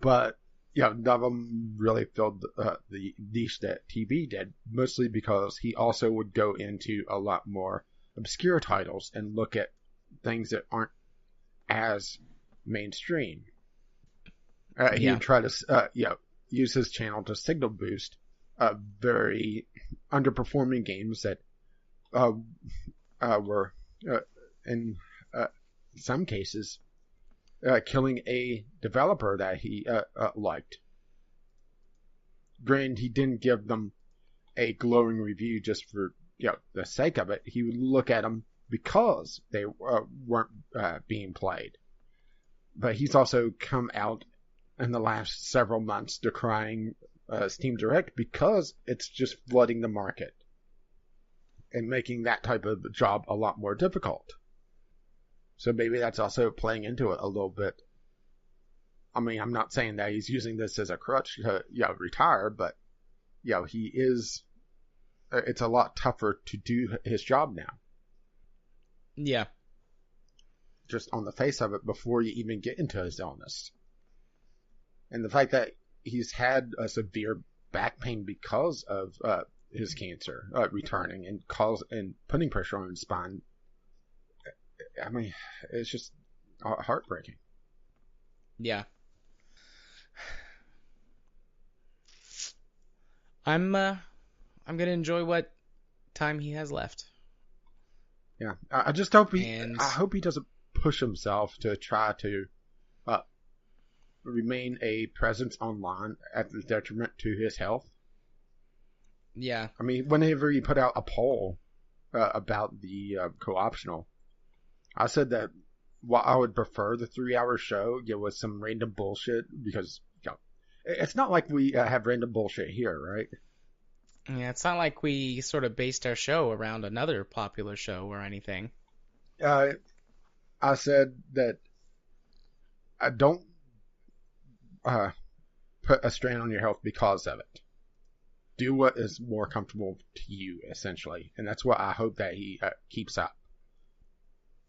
but none of them really filled the niche that TB did, mostly because he also would go into a lot more obscure titles and look at things that aren't as mainstream. He would try to use his channel to signal boost very underperforming games that were in some cases killing a developer that he liked. Granted, he didn't give them a glowing review just for the sake of it. He would look at them because they weren't being played. But he's also come out in the last several months decrying Steam Direct because it's just flooding the market and making that type of job a lot more difficult. So maybe that's also playing into it a little bit. I mean, I'm not saying that he's using this as a crutch to, retire, but, he is, it's a lot tougher to do his job now. Yeah. Just on the face of it before you even get into his illness. And the fact that he's had a severe back pain because of his cancer returning and putting pressure on his spine. I mean, it's just heartbreaking. Yeah. I'm gonna enjoy what time he has left. Yeah, I just hope I hope he doesn't push himself to try to remain a presence online at the detriment to his health. Yeah. I mean, whenever he put out a poll about the co-optional, I said that while I would prefer the 3-hour show, with some random bullshit, because it's not like we have random bullshit here, right? Yeah, it's not like we sort of based our show around another popular show or anything. I said that I don't put a strain on your health because of it. Do what is more comfortable to you, essentially. And that's what I hope that he keeps up.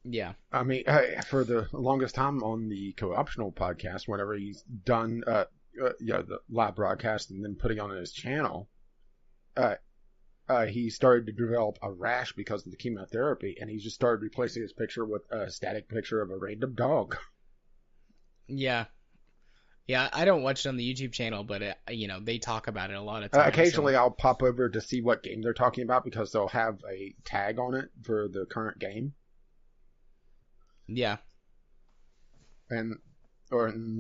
Yeah. I mean, for the longest time on the co-optional podcast, whenever he's done the live broadcast and then putting on his channel, he started to develop a rash because of the chemotherapy, and he just started replacing his picture with a static picture of a random dog. Yeah. Yeah, I don't watch it on the YouTube channel, but they talk about it a lot of times. Occasionally, I'll pop over to see what game they're talking about because they'll have a tag on it for the current game. Yeah. And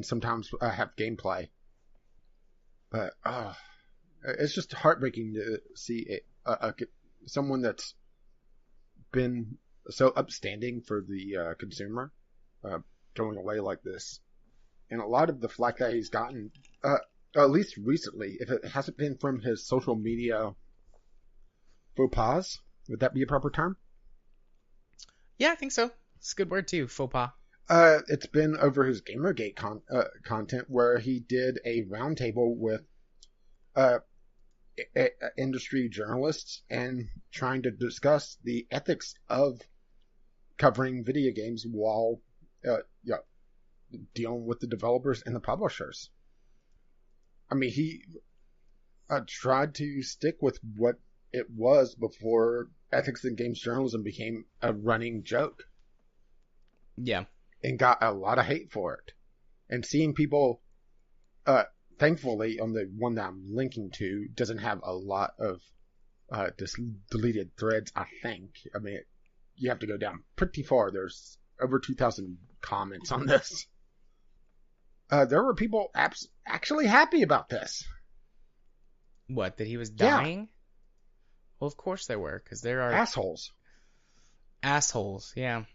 sometimes I have gameplay. But it's just heartbreaking to see someone that's been so upstanding for the consumer going away like this. And a lot of the flack that he's gotten, at least recently, if it hasn't been from his social media faux pas, would that be a proper term? Yeah, I think so. It's a good word too, faux pas. It's been over his Gamergate content where he did a roundtable with industry journalists and trying to discuss the ethics of covering video games while dealing with the developers and the publishers. I mean, he tried to stick with what it was before ethics in games journalism became a running joke. Yeah. And got a lot of hate for it. And seeing people, thankfully, on the one that I'm linking to, doesn't have a lot of deleted threads, I think. I mean, you have to go down pretty far. There's over 2,000 comments on this. There were people actually happy about this. What, that he was dying? Yeah. Well, of course there were, because there are... Assholes. Assholes, yeah.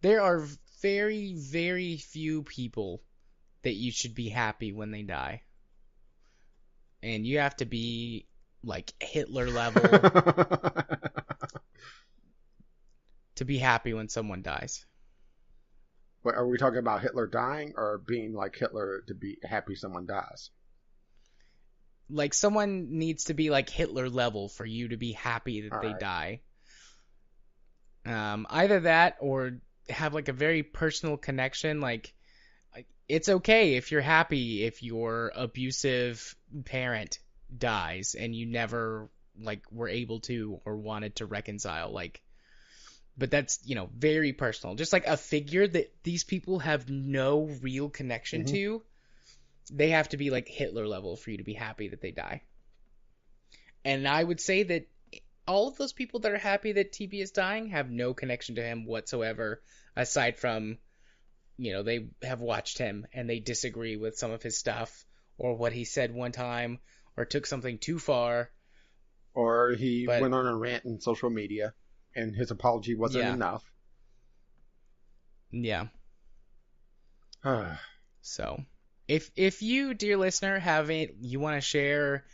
There are very, very few people that you should be happy when they die. And you have to be, like, Hitler level to be happy when someone dies. But are we talking about Hitler dying or being like Hitler to be happy someone dies? Like, someone needs to be like Hitler level for you to be happy that they right. die. Either that or have like a very personal connection. Like, it's okay if you're happy if your abusive parent dies and you never like were able to or wanted to reconcile. Like, but that's, very personal. Just like a figure that these people have no real connection to, they have to be like Hitler level for you to be happy that they die. And I would say that all of those people that are happy that TB is dying have no connection to him whatsoever, aside from, they have watched him and they disagree with some of his stuff or what he said one time or took something too far. Or he went on a rant in social media. And his apology wasn't enough. Yeah. So, if you, dear listener, you want to share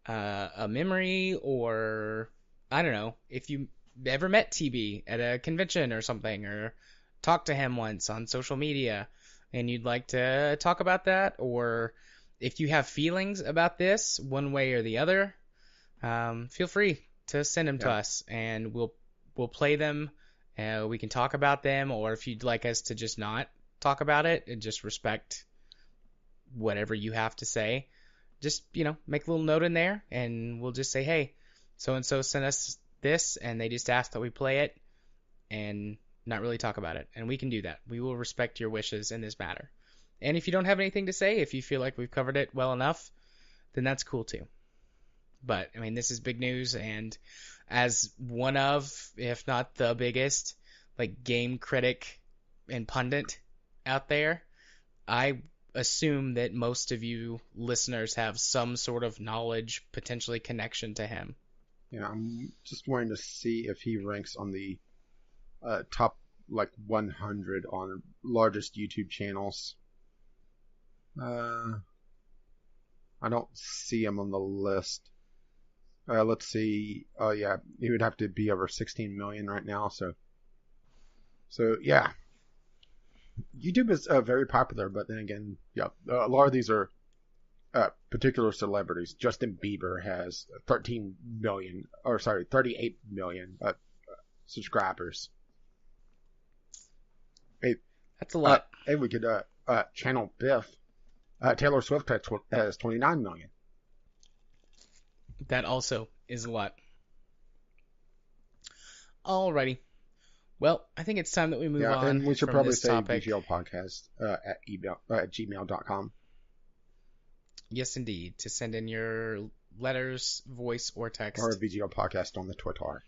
a memory, or I don't know, if you ever met TB at a convention or something, or talked to him once on social media, and you'd like to talk about that, or if you have feelings about this one way or the other, feel free to send them to us, and we'll play them. We can talk about them, or if you'd like us to just not talk about it and just respect whatever you have to say, just, make a little note in there, and we'll just say, hey, so-and-so sent us this, and they just asked that we play it, and not really talk about it. And we can do that. We will respect your wishes in this matter. And if you don't have anything to say, if you feel like we've covered it well enough, then that's cool too. But, this is big news, and as one of, if not the biggest, game critic and pundit out there, I assume that most of you listeners have some sort of knowledge, potentially connection to him. Yeah, I'm just wanting to see if he ranks on the top 100 on largest YouTube channels. I don't see him on the list. Let's see. Oh yeah, he would have to be over 16 million right now. So yeah, YouTube is very popular. But then again, a lot of these are particular celebrities. Justin Bieber has 38 million subscribers. Hey, that's a lot. Hey, we could channel Biff. Taylor Swift has 29 million. That also is a lot. Alrighty. Well, I think it's time that we move on. And we should probably say topic. VGL podcast at gmail.com. Yes, indeed. To send in your letters, voice, or text. Or VGL podcast on the Twitter.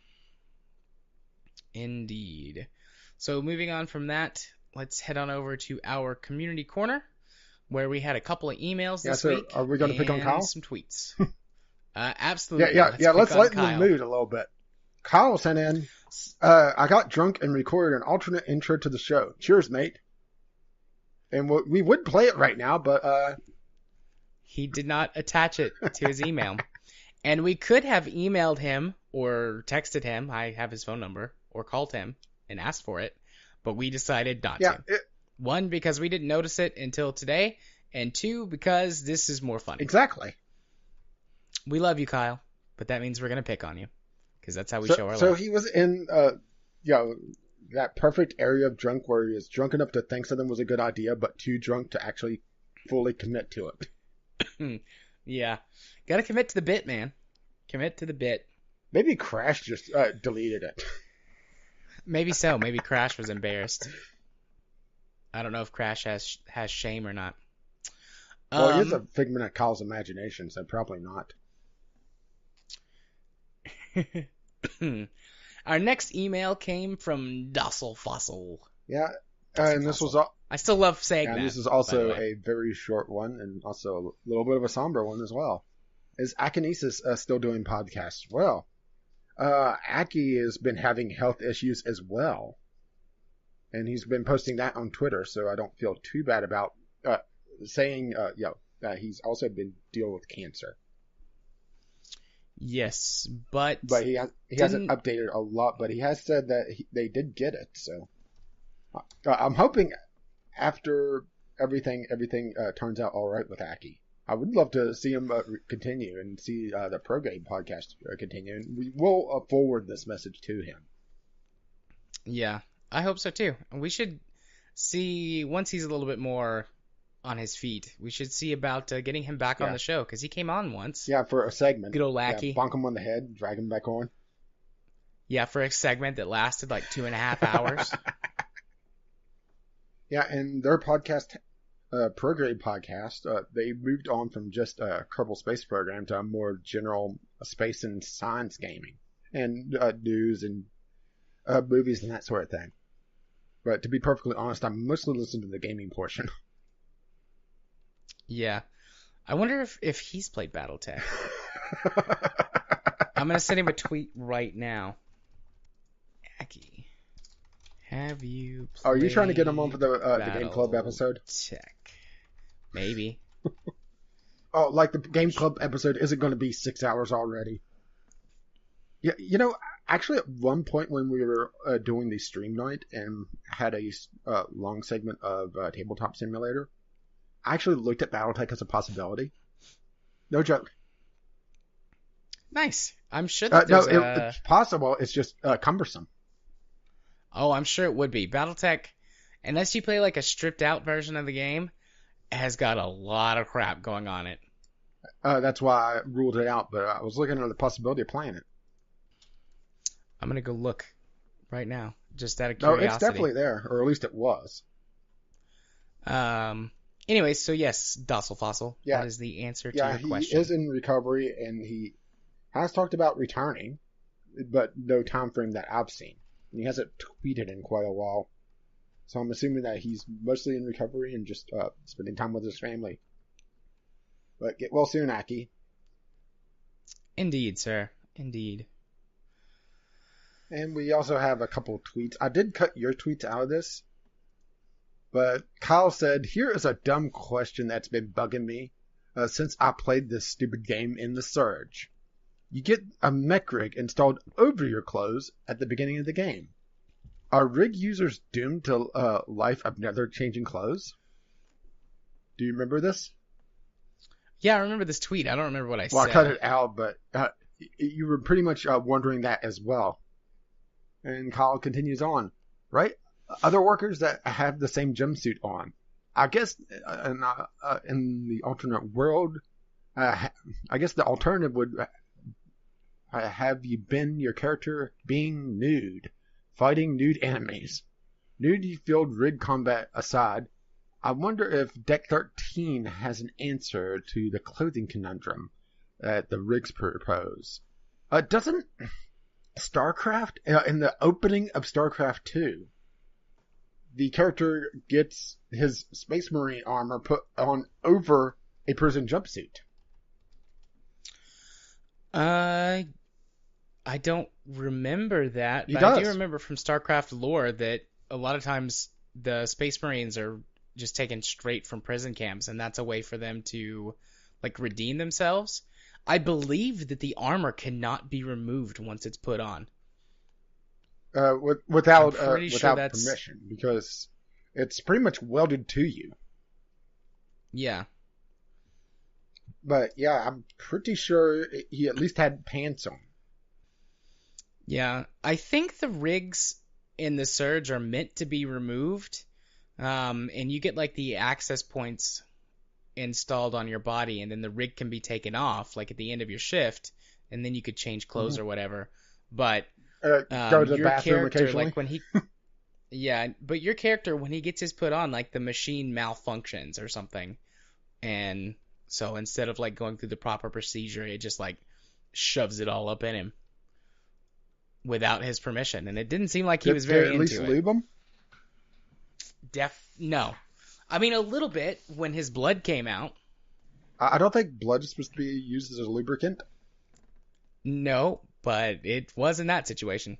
Indeed. So moving on from that, let's head on over to our community corner, where we had a couple of emails this week. Are we going to pick on Kyle? Some tweets. Absolutely. Let's lighten the mood a little bit. Kyle sent in, I got drunk and recorded an alternate intro to the show. Cheers, mate. And we would play it right now, but... He did not attach it to his email. And we could have emailed him or texted him, I have his phone number, or called him and asked for it, but we decided not to. One, because we didn't notice it until today, and two, because this is more funny. Exactly. We love you, Kyle, but that means we're going to pick on you, because that's how we show our love. So he was in that perfect area of drunk where he is drunk enough to think something was a good idea, but too drunk to actually fully commit to it. Yeah. Got to commit to the bit, man. Commit to the bit. Maybe Crash just deleted it. Maybe so. Maybe Crash was embarrassed. I don't know if Crash has shame or not. Well, it is a figment of Kyle's imagination, so probably not. Our next email came from Docile Fossil. Yeah, and this was... I still love saying that. And this is also a very short one, and also a little bit of a somber one as well. Is Akinesis still doing podcasts? Well, Aki has been having health issues as well. And he's been posting that on Twitter, so I don't feel too bad about saying, he's also been dealing with cancer. Yes, but he hasn't updated a lot, but he has said that they did get it. So I'm hoping after everything turns out all right with Aki. I would love to see him continue and see the Pro Game podcast continue. And we will forward this message to him. Yeah, I hope so too. We should see, once he's a little bit more on his feet, we should see about getting him back on the show, because he came on once. Yeah, for a segment. Good old Lackey. Yeah, bonk him on the head, drag him back on. Yeah, for a segment that lasted like 2.5 hours. Yeah, and their podcast, Prograde podcast, they moved on from just a Kerbal Space Program to a more general space and science gaming, and news and movies and that sort of thing. But to be perfectly honest, I mostly listen to the gaming portion. Yeah. I wonder if he's played Battletech. I'm going to send him a tweet right now. Aki, have you played Are you trying to get him on for the Game Club episode? Tech. Maybe. Oh, like the Game Club episode isn't going to be 6 hours already. Yeah, actually, at one point when we were doing the stream night and had a long segment of Tabletop Simulator, I actually looked at BattleTech as a possibility. No joke. Nice. I'm sure that there's it's possible. It's just cumbersome. Oh, I'm sure it would be. BattleTech, unless you play like a stripped out version of the game, has got a lot of crap going on it. That's why I ruled it out, but I was looking at the possibility of playing it. I'm going to go look right now, just out of No, curiosity. it's definitely there, or at least it was. Anyways, so yes, Docile Fossil. Yeah. That is the answer to your question. He is in recovery, and he has talked about returning, but no time frame that I've seen. And he hasn't tweeted in quite a while. So I'm assuming that he's mostly in recovery and just spending time with his family. But get well soon, Aki. Indeed, sir. Indeed. And we also have a couple of tweets. I did cut your tweets out of this. But Kyle said, here is a dumb question that's been bugging me since I played this stupid game in the Surge. You get a mech rig installed over your clothes at the beginning of the game. Are rig users doomed to life of never changing clothes? Do you remember this? Yeah, I remember this tweet. I don't remember what I said. Well, I cut it out, but you were pretty much wondering that as well. And Kyle continues on, right? Other workers that have the same jumpsuit on. I guess in the alternate world, I guess the alternative would have you been your character being nude, fighting nude enemies. Nudity-filled rig combat aside, I wonder if Deck 13 has an answer to the clothing conundrum that the rigs propose. Doesn't StarCraft, in the opening of StarCraft 2, the character gets his Space Marine armor put on over a prison jumpsuit? I don't remember that, but I do remember from StarCraft lore that a lot of times the Space Marines are just taken straight from prison camps, and that's a way for them to like redeem themselves. I believe that the armor cannot be removed once it's put on. Without permission, because it's pretty much welded to you. Yeah. But yeah, I'm pretty sure he at least had pants on. Yeah, I think the rigs in the Surge are meant to be removed, and you get like the access points installed on your body, and then the rig can be taken off, like at the end of your shift, and then you could change clothes or whatever. But go to the bathroom occasionally. Like when he, yeah, but your character when he gets his put on, like the machine malfunctions or something, and so instead of like going through the proper procedure, it just like shoves it all up in him without his permission, and it didn't seem like he was very into it. Did at least lube him? No. I mean, a little bit when his blood came out. I don't think blood is supposed to be used as a lubricant. No, but it was in that situation.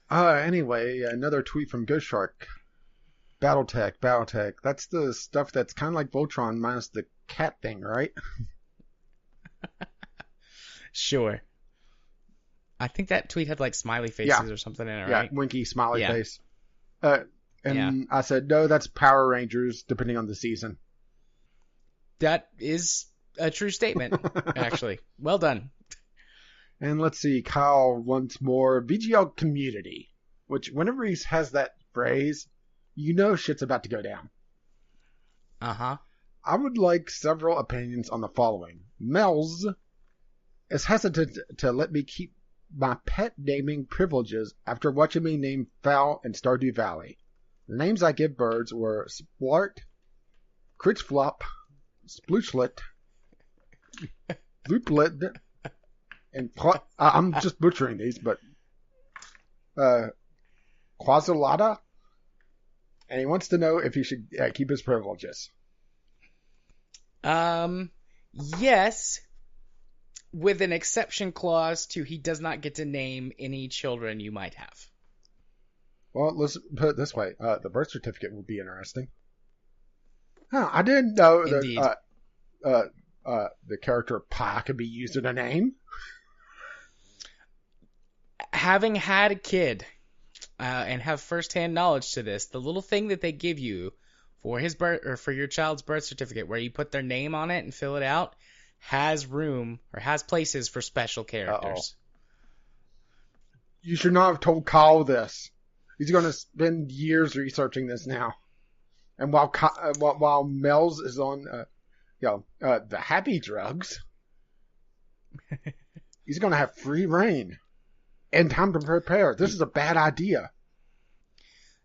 Anyway, another tweet from Ghost Shark. Battletech. That's the stuff that's kind of like Voltron minus the cat thing, right? Sure. I think that tweet had like smiley faces or something in it, right? Yeah, winky smiley face. I said, no, that's Power Rangers, depending on the season. That is a true statement, actually. Well done. And let's see, Kyle once more, VGL community, which whenever he has that phrase, you know shit's about to go down. Uh-huh. I would like several opinions on the following. Mel's is hesitant to let me keep my pet naming privileges after watching me name Fowl in Stardew Valley. The names I give birds were Splart, Critchflop, Sploochlet, Looplet, and I'm just butchering these, but Quasilata, and he wants to know if he should keep his privileges. Yes, with an exception clause to he does not get to name any children you might have. Well, let's put it this way. The birth certificate would be interesting. Huh, I didn't know that the character Pa could be used in a name. having had a kid and have firsthand knowledge to this, the little thing that they give you for his birth or for your child's birth certificate, where you put their name on it and fill it out, has room or has places for special characters. You should not have told Kyle this. He's going to spend years researching this now. And while Mel's is on, the happy drugs, he's going to have free reign and time to prepare. This is a bad idea.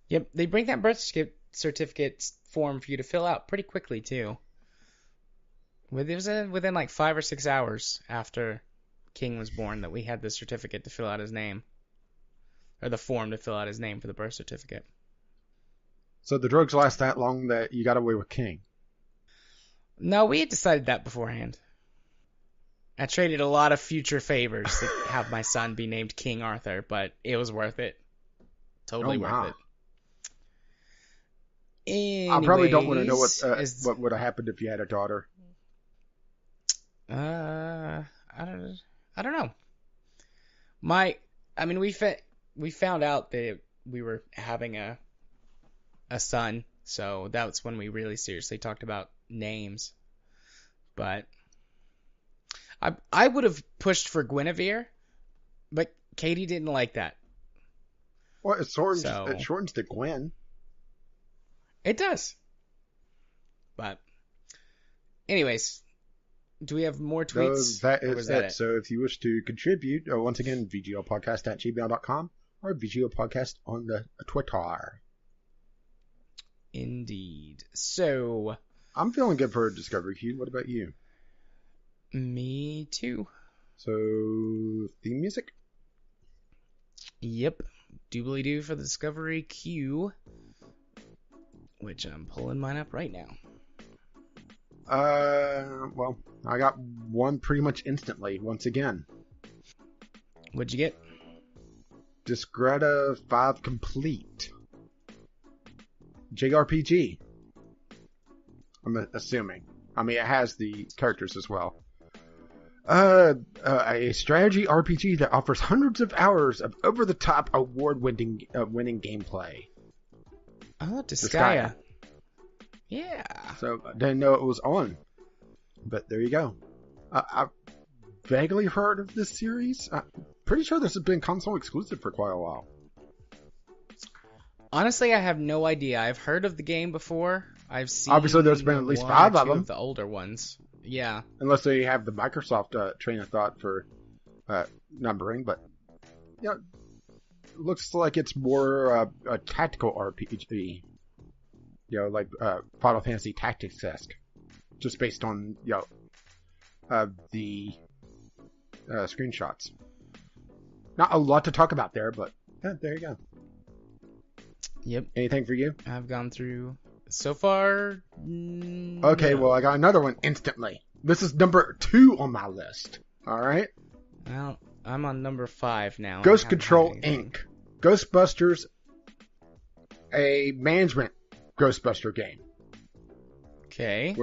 Yep, they bring that birth certificate form for you to fill out pretty quickly too. It was within like 5 or 6 hours after King was born that we had the certificate to fill out his name. Or the form to fill out his name for the birth certificate. So the drugs last that long that you got away with King? No, we had decided that beforehand. I traded a lot of future favors to have my son be named King Arthur, but it was worth it. Totally worth it. Anyways, I probably don't want to know what would have happened if you had a daughter. I don't know. We found out that we were having a son, so that's when we really seriously talked about names. But I would have pushed for Guinevere, but Katie didn't like that. Well, it shortens to Gwen. It does. But anyways, do we have more tweets? No, that is it. So if you wish to contribute, once again, vgopodcast@gmail.com or vgopodcast on the Twitter. Indeed. So I'm feeling good for a Discovery Queue. What about you? Me too. So theme music? Yep. Doobly-doo for the Discovery Queue, which I'm pulling mine up right now. Well, I got one pretty much instantly, once again. What'd you get? Discreta 5 Complete. JRPG. I'm assuming. I mean, it has the characters as well. A strategy RPG that offers hundreds of hours of over-the-top, award-winning gameplay. Oh, Disgaea. Yeah. So I didn't know it was on, but there you go. I've vaguely heard of this series. I'm pretty sure this has been console exclusive for quite a while. Honestly, I have no idea. I've heard of the game before. I've seen. Obviously, there's been at least 5 of them. Of the older ones. Yeah. Unless they have the Microsoft train of thought for numbering, but yeah, looks like it's more a tactical RPG. You know, like Final Fantasy Tactics-esque, just based on the screenshots. Not a lot to talk about there, but there you go. Yep. Anything for you? I've gone through so far. Okay, well, I got another one instantly. This is number 2 on my list. All right. Well, I'm on number 5 now. Ghost Control Inc. Ghostbusters, a management Ghostbuster game. Okay.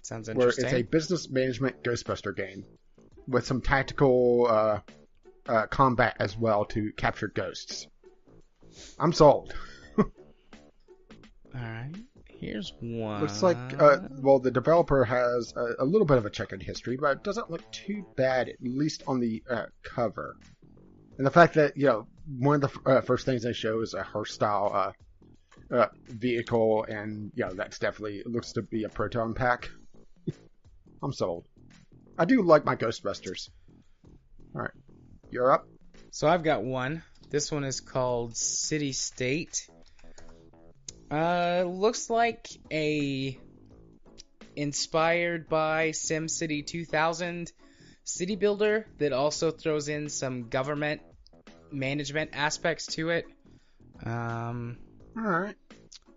Sounds interesting. Where it's a business management Ghostbuster game with some tactical combat as well to capture ghosts. I'm sold. Alright, here's one. Looks like, the developer has a little bit of a checkered history, but it doesn't look too bad, at least on the cover. And the fact that, one of the first things they show is a Hearst-style vehicle, and, that's definitely, looks to be a proton pack. I'm sold. I do like my Ghostbusters. Alright, you're up. So I've got one. This one is called City State. Looks like inspired by SimCity 2000 city builder that also throws in some government management aspects to it. Alright.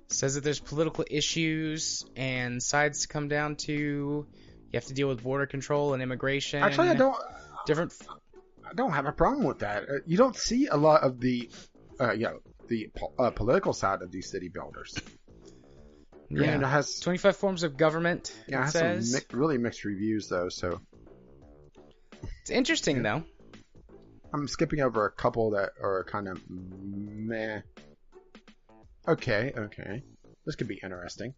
Says that there's political issues and sides to come down to. You have to deal with border control and immigration. Actually, I don't have a problem with that. You don't see a lot of the political side of these city builders. Yeah, and it has 25 forms of government. Yeah, it has some really mixed reviews though. So it's interesting though. I'm skipping over a couple that are kind of meh. Okay. This could be interesting.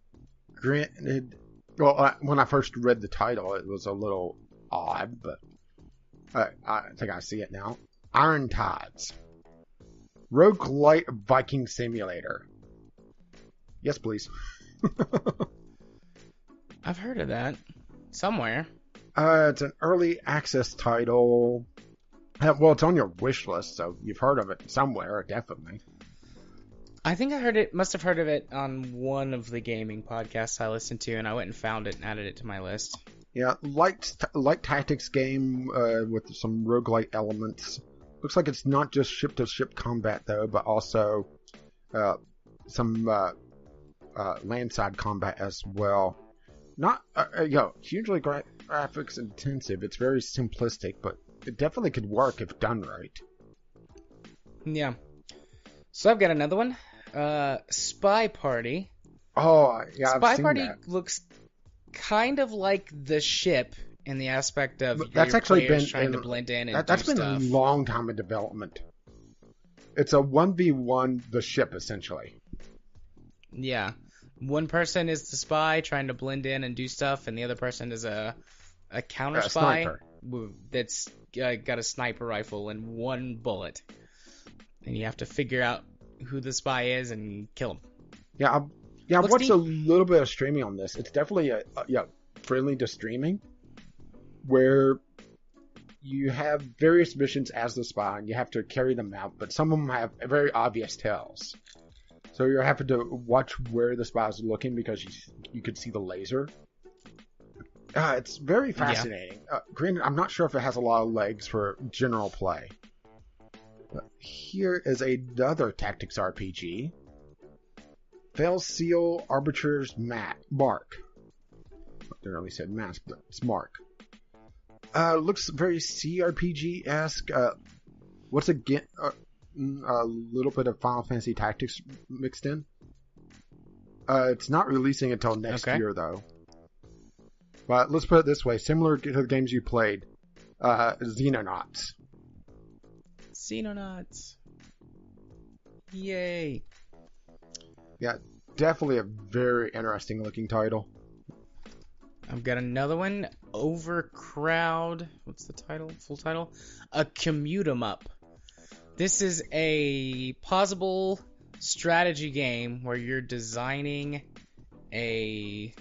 Granted, well, when I first read the title, it was a little odd, but I think I see it now. Iron Tides. Roguelite Viking Simulator. Yes, please. I've heard of that somewhere. It's an early access title. Well, it's on your wish list, so you've heard of it somewhere, definitely. I think must have heard of it on one of the gaming podcasts I listened to, and I went and found it and added it to my list. Yeah, light tactics game with some roguelite elements. Looks like it's not just ship-to-ship combat, though, but also some landside combat as well. Not, hugely graphics intensive. It's very simplistic, but it definitely could work if done right. Yeah. So I've got another one. Spy Party. Oh, yeah, I've Spy seen Party that. looks kind of like The Ship in the aspect of That's your actually players been trying to blend in and that's do been stuff. a long time in development. It's a 1v1 The Ship, essentially. Yeah. One person is the spy trying to blend in and do stuff, and the other person is a counter spy sniper. that's got a sniper rifle and one bullet. And you have to figure out who the spy is and kill him. Yeah, I've Looks watched neat. a little bit of streaming on this. It's definitely friendly to streaming, where you have various missions as the spy, and you have to carry them out, but some of them have very obvious tells. So you're having to watch where the spy is looking because you could see the laser. It's very fascinating. Granted, I'm not sure if it has a lot of legs for general play. Here is another tactics RPG. Veil Seal Arbitrator's Mark. They really said mask, but it's Mark. Looks very CRPG-esque. What's again? A little bit of Final Fantasy Tactics mixed in. It's not releasing until next year, though. But let's put it this way: similar to the games you played, Xenonauts. Xenonauts. Yay. Yeah, definitely a very interesting looking title. I've got another one. Overcrowd. What's the title? Full title? A Commute 'em Up. This is a pausable strategy game where you're designing a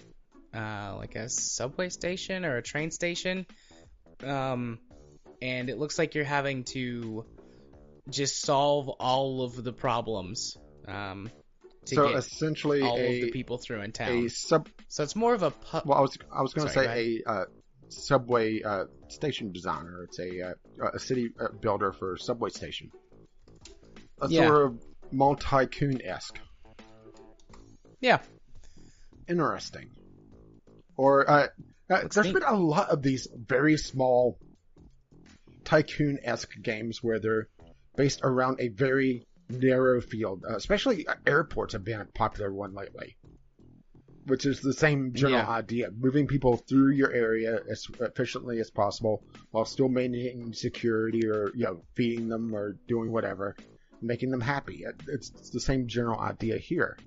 like a subway station or a train station, and it looks like you're having to just solve all of the problems to So get essentially, all of the people through in town. So it's more of a Well, I was going to Sorry, say a subway station designer. It's a city builder for a subway station. A sort of multi-tycoon-esque. Yeah. Interesting. Or there's been a lot of these very small tycoon-esque games where they're based around a very narrow field. Especially airports have been a popular one lately. Which is the same general idea. Moving people through your area as efficiently as possible while still maintaining security or, feeding them or doing whatever. Making them happy. It's the same general idea here.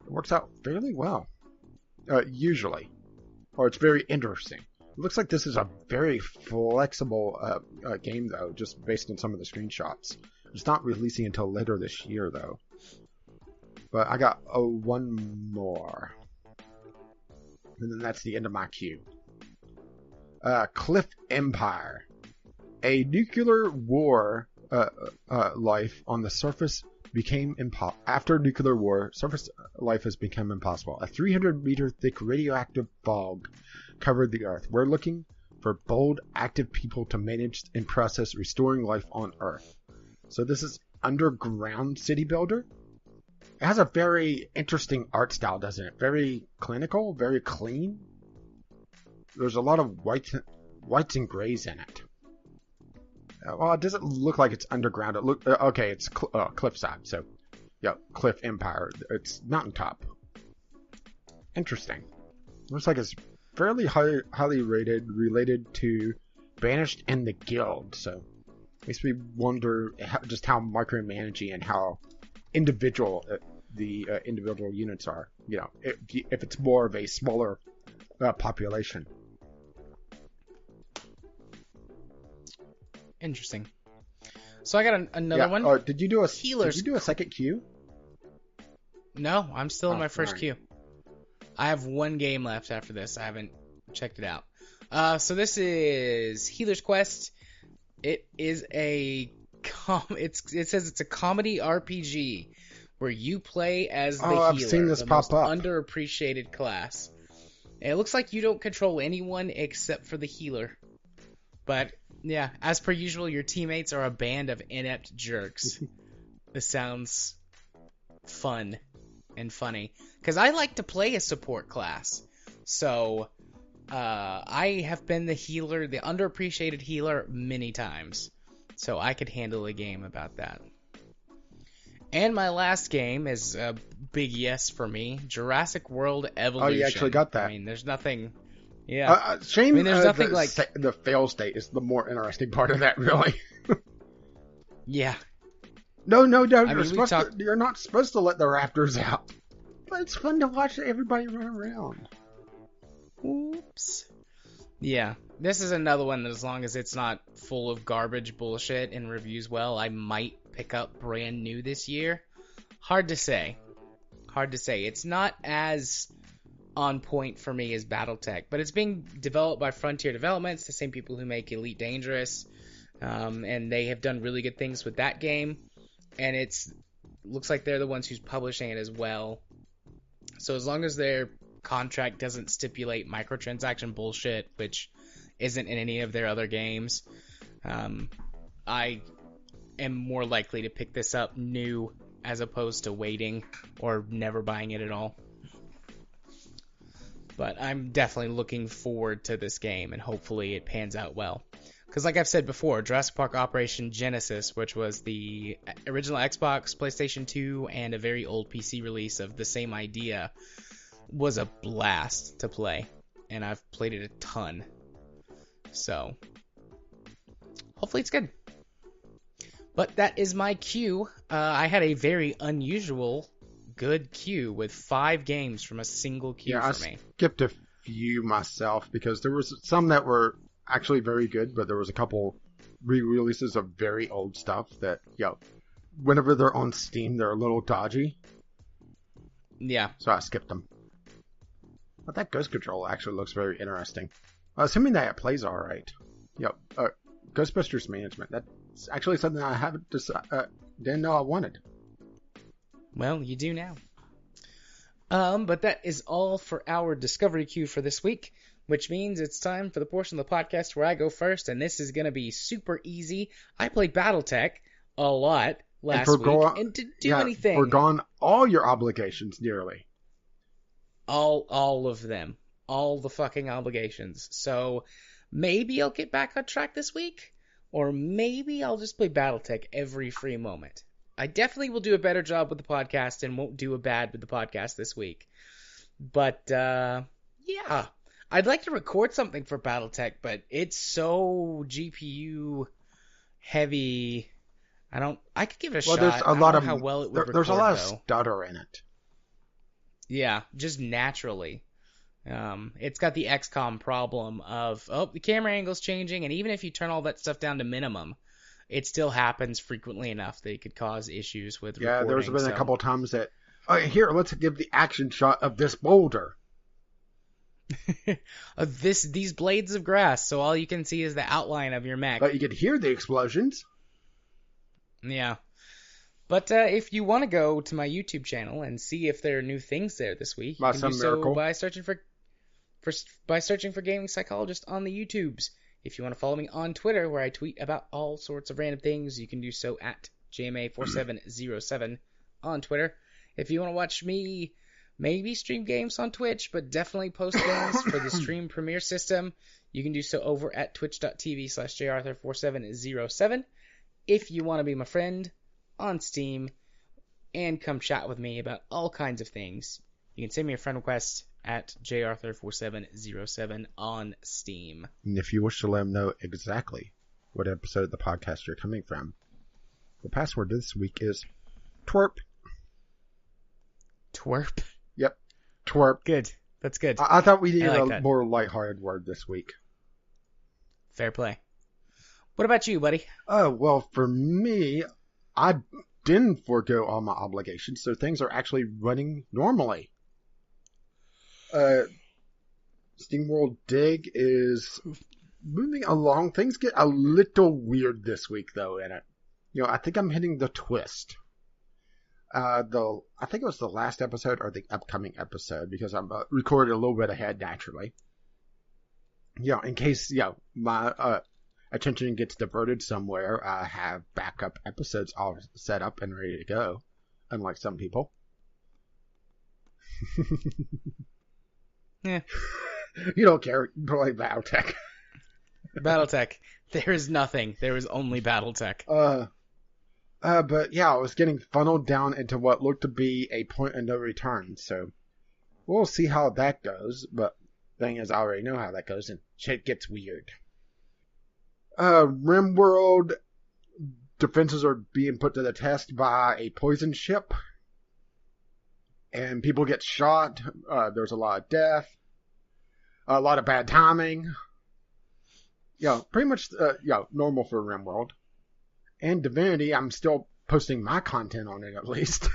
It works out fairly well. Usually. Or it's very interesting. It looks like this is a very flexible game, though, just based on some of the screenshots. It's not releasing until later this year, though. But I got one more. And then that's the end of my queue. Cliff Empire. A nuclear war life on the surface became impossible. After nuclear war, surface life has become impossible. A 300-meter thick radioactive fog covered the Earth. We're looking for bold, active people to manage and process restoring life on Earth. So this is underground city builder. It has a very interesting art style, doesn't it? Very clinical, very clean. There's a lot of whites and grays in it. Well, it doesn't look like it's underground. It's cliffside. So, Cliff Empire. It's mountaintop. Interesting. Looks like it's fairly highly rated, related to Banished in the Guild. So, Makes me wonder just how micromanaging and how individual the individual units are. You know, if it's more of a smaller population. Interesting. So I got another one. Did you do a Healers. Did you do a second queue? No, I'm still in my first right. queue. I have one game left after this. I haven't checked it out. So this is Healer's Quest. It is it says it's a comedy RPG where you play as the healer, I've seen this the pop most up. underappreciated class. And it looks like you don't control anyone except for the healer. But yeah, as per usual, your teammates are a band of inept jerks. This sounds fun and funny because I like to play a support class. So I have been the healer, the underappreciated healer, many times. So I could handle a game about that. And my last game is a big yes for me, Jurassic World Evolution. Oh, you actually got that. I mean, there's nothing... Yeah. Shame. I mean, there's nothing like... The fail state is the more interesting part of that, really. Yeah. No. I mean, You're not supposed to let the raptors out. But it's fun to watch everybody run around. Oops. Yeah. This is another one that as long as it's not full of garbage bullshit and reviews well, I might pick up brand new this year. Hard to say. It's not as on point for me as BattleTech, but it's being developed by Frontier Developments, the same people who make Elite Dangerous, and they have done really good things with that game, and looks like they're the ones who's publishing it as well. So as long as their contract doesn't stipulate microtransaction bullshit, which isn't in any of their other games, I am more likely to pick this up new as opposed to waiting or never buying it at all. But I'm definitely looking forward to this game, and hopefully it pans out well. Because like I've said before, Jurassic Park Operation Genesis, which was the original Xbox, PlayStation 2, and a very old PC release of the same idea, was a blast to play. And I've played it a ton. So, hopefully it's good. But that is my queue. I had a very unusual good queue with 5 games from a single queue for me. I skipped a few myself because there was some that were actually very good, but there was a couple re-releases of very old stuff that, whenever they're on Steam, they're a little dodgy. Yeah. So I skipped them. But that Ghost Control actually looks very interesting. Assuming that it plays all right. Ghostbusters Management. That's actually something I haven't didn't know I wanted. Well, you do now. But that is all for our Discovery Queue for this week, which means it's time for the portion of the podcast where I go first, and this is going to be super easy. I played BattleTech a lot last week, and didn't do anything. Forgone all your obligations, nearly. All of them. All the fucking obligations. So maybe I'll get back on track this week, or maybe I'll just play BattleTech every free moment. I definitely will do a better job with the podcast and won't do a bad with the podcast this week. But, yeah. I'd like to record something for BattleTech, but it's so GPU heavy. I could give it a shot. There's a lot of how well it would record, there's a lot of though. stutter in it. Yeah, just naturally. It's got the XCOM problem of, the camera angle's changing, and even if you turn all that stuff down to minimum, it still happens frequently enough that it could cause issues with recording. Yeah, there's been a couple times that, here, let's give the action shot of this boulder. Of these blades of grass, so all you can see is the outline of your mech. But you could hear the explosions. Yeah. But if you want to go to my YouTube channel and see if there are new things there this week, you can do so by searching for Gaming Psychologist on the YouTubes. If you want to follow me on Twitter, where I tweet about all sorts of random things, you can do so at JMA4707 on Twitter. If you want to watch me maybe stream games on Twitch, but definitely post games for the stream premiere system, you can do so over at twitch.tv/jarthur4707. If you want to be my friend on Steam and come chat with me about all kinds of things, you can send me a friend request at jarthur4707 on Steam. And if you wish to let him know exactly what episode of the podcast you're coming from. The password this week is twerp. Twerp? Yep, twerp. Good. That's good. I thought we needed like a more lighthearted word this week. Fair play. What about you, buddy? Well, for me, I didn't forego all my obligations, so things are actually running normally. SteamWorld Dig is moving along. Things get a little weird this week, though, in it. I think I'm hitting the twist. I think it was the last episode or the upcoming episode, because I'm recorded a little bit ahead naturally. In case, my attention gets diverted somewhere, I have backup episodes all set up and ready to go, unlike some people. Yeah. You don't care. You play Battletech. Battletech. There is nothing. There is only Battletech. But yeah, I was getting funneled down into what looked to be a point of no return, so we'll see how that goes, but the thing is, I already know how that goes, and shit gets weird. RimWorld defenses are being put to the test by a poison ship, and people get shot. There's a lot of death, a lot of bad timing. Pretty much, normal for RimWorld. And Divinity, I'm still posting my content on it, at least.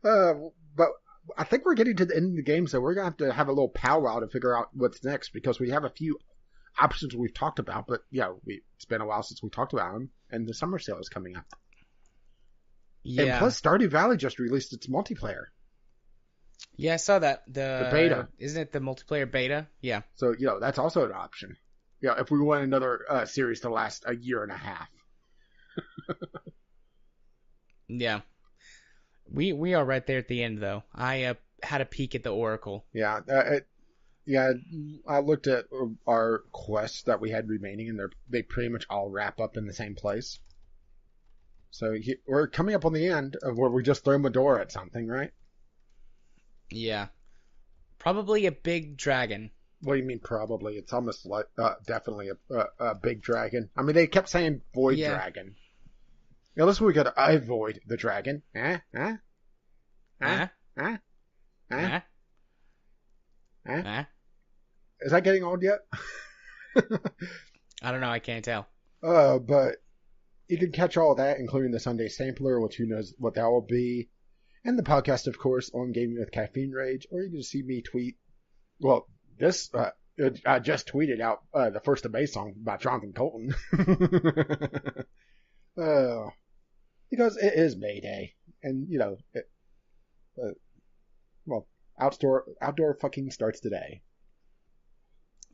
But I think we're getting to the end of the game, so we're going to have a little powwow to figure out what's next, because we have a few options we've talked about, but it's been a while since we talked about them, and the summer sale is coming up. Yeah. And plus, Stardew Valley just released its multiplayer. Yeah, I saw that. The beta. Isn't it the multiplayer beta? Yeah. So, that's also an option. If we want another series to last a year and a half. Yeah. We are right there at the end, though. I had a peek at the Oracle. Yeah. I looked at our quests that we had remaining, and they pretty much all wrap up in the same place. So we're coming up on the end of where we just throw Medora at something, right? Yeah. Probably a big dragon. What do you mean probably? It's almost like definitely a big dragon. I mean, they kept saying void dragon. Listen, we got I void the dragon. Is that getting old yet? I don't know. I can't tell. But you can catch all that, including the Sunday Sampler, which who knows what that will be, and the podcast, of course, on Gaming with Caffeine Rage, or you can see me tweet. Well, this, I just tweeted out the First of May song by Jonathan Colton. Because it is May Day. And, outdoor fucking starts today.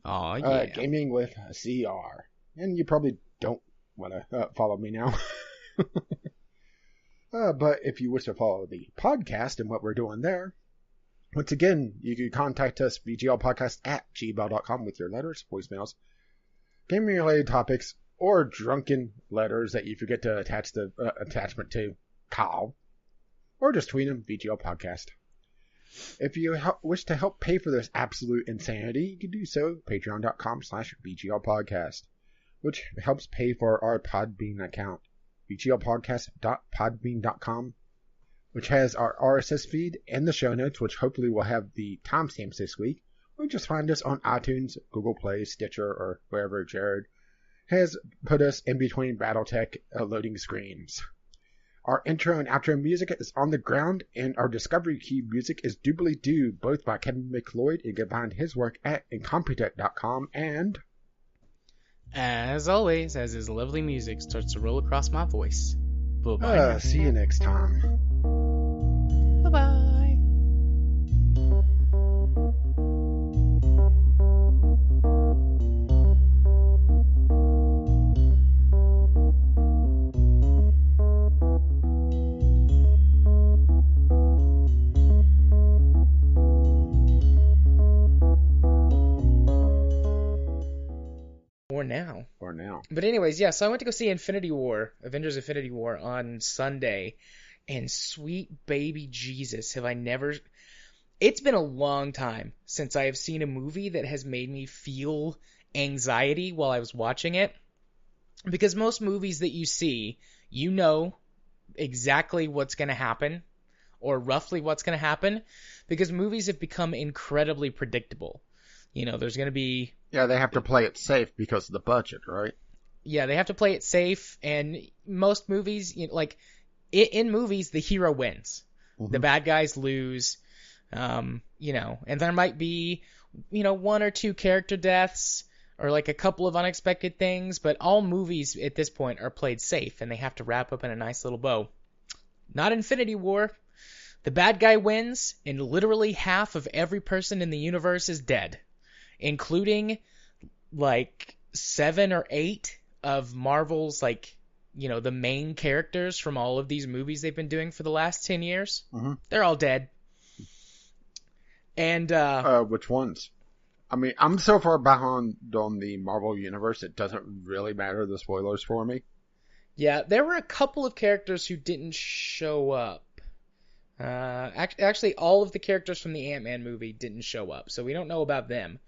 Oh, yeah. Gaming with CR. And you probably don't want to follow me now. But if you wish to follow the podcast and what we're doing there, once again, you can contact us, vglpodcast@gmail.com, with your letters, voicemails, gaming-related topics, or drunken letters that you forget to attach the attachment to, Kyle. Or just tweet them, VGL Podcast. If you wish to help pay for this absolute insanity, you can do so at patreon.com/VGL Podcast, which helps pay for our Podbean account, vglpodcast.podbean.com, which has our RSS feed and the show notes, which hopefully will have the timestamps this week. Or just find us on iTunes, Google Play, Stitcher, or wherever Jared has put us in between Battletech loading screens. Our intro and outro music is On the Ground, and our Discovery Key music is Doobly Doo, both by Kevin McLeod. You can find his work at incompetech.com. And as always, as his lovely music starts to roll across my voice, bye-bye. See you next time. Bye-bye. Or now. But anyways, yeah, so I went to go see Avengers Infinity War on Sunday, and sweet baby Jesus, have I never... It's been a long time since I have seen a movie that has made me feel anxiety while I was watching it, because most movies that you see, you know exactly what's going to happen, or roughly what's going to happen, because movies have become incredibly predictable. There's going to be... Yeah, they have to play it safe because of the budget, right? Yeah, they have to play it safe, and most movies, in movies, the hero wins. Mm-hmm. The bad guys lose, and there might be, one or two character deaths, or like a couple of unexpected things, but all movies at this point are played safe, and they have to wrap up in a nice little bow. Not Infinity War. The bad guy wins, and literally half of every person in the universe is dead, including, 7 or 8 of Marvel's, the main characters from all of these movies they've been doing for the last 10 years. Mm-hmm. They're all dead. And, which ones? I mean, I'm so far behind on the Marvel Universe, it doesn't really matter the spoilers for me. Yeah, there were a couple of characters who didn't show up. Actually, all of the characters from the Ant-Man movie didn't show up, so we don't know about them.